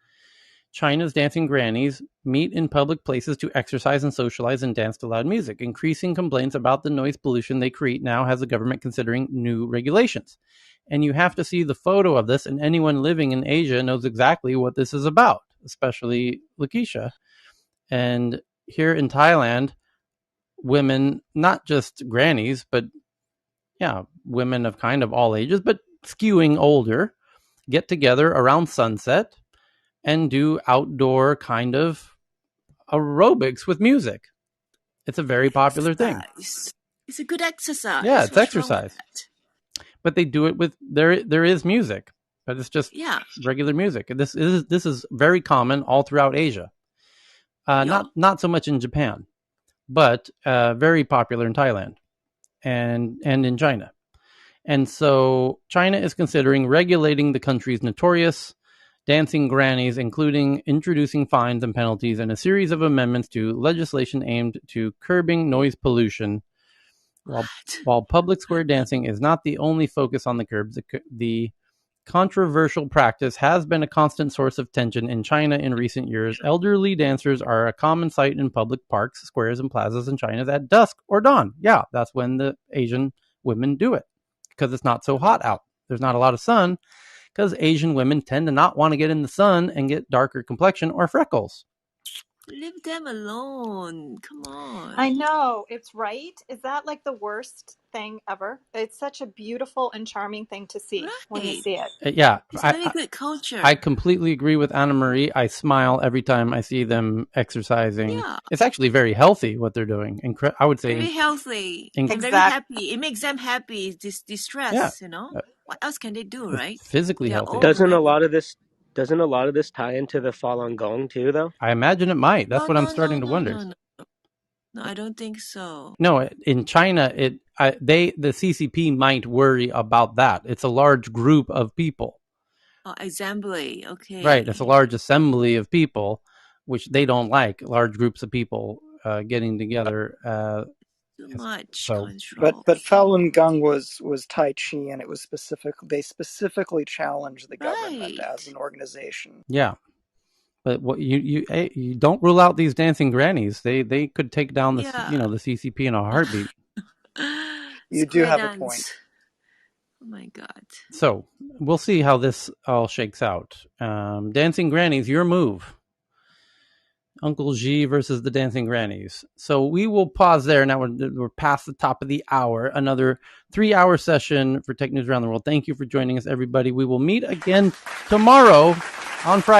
Speaker 1: China's dancing grannies meet in public places to exercise and socialize and dance to loud music. Increasing complaints about the noise pollution they create now has the government considering new regulations. And you have to see the photo of this, and anyone living in Asia knows exactly what this is about, especially Lakeisha. And here in Thailand, women, not just grannies, but women of kind of all ages, but skewing older, get together around sunset and do outdoor kind of aerobics with music. It's a very popular thing.
Speaker 16: It's a good exercise.
Speaker 1: Yeah, it's exercise. But they do it with there is music, but it's just regular music. This is very common all throughout Asia. Not so much in Japan, but very popular in Thailand and in China. And so China is considering regulating the country's notorious dancing grannies, including introducing fines and penalties and a series of amendments to legislation aimed to curbing noise pollution. While public square dancing is not the only focus on the curbs, the controversial practice has been a constant source of tension in China in recent years. Elderly dancers are a common sight in public parks, squares, and plazas in China at dusk or dawn. Yeah, that's when the Asian women do it because it's not so hot out. There's not a lot of sun because Asian women tend to not want to get in the sun and get darker complexion or freckles.
Speaker 16: Leave them alone. Come on.
Speaker 5: I know. It's right. Is that like the worst thing ever? It's such a beautiful and charming thing to see when you see it.
Speaker 1: Yeah.
Speaker 16: It's very good culture.
Speaker 1: I completely agree with Anna Marie. I smile every time I see them exercising. Yeah. It's actually very healthy what they're doing. I would say
Speaker 16: very healthy and very happy. It makes them happy, distress, you know? What else can they do, right?
Speaker 1: Physically healthy.
Speaker 17: Doesn't a lot of this tie into the Falun Gong too, though?
Speaker 1: I imagine it might. That's what I'm starting to wonder.
Speaker 16: No, I don't think so.
Speaker 1: No, in China, the CCP might worry about that. It's a large group of people.
Speaker 16: Oh, assembly, okay.
Speaker 1: Right, it's a large assembly of people, which they don't like. Large groups of people getting together.
Speaker 16: Too much
Speaker 21: control. But Falun Gong was Tai Chi, and it was they specifically challenged the government as an organization.
Speaker 1: Yeah. But what you don't rule out these dancing grannies. They could take down the the CCP in a heartbeat.
Speaker 21: You do have a point.
Speaker 16: Oh my God.
Speaker 1: So we'll see how this all shakes out. Dancing grannies, your move. Uncle G versus the dancing grannies. So we will pause there. Now we're past the top of the hour. Another 3-hour session for Tech News Around the World. Thank you for joining us, everybody. We will meet again tomorrow on Friday.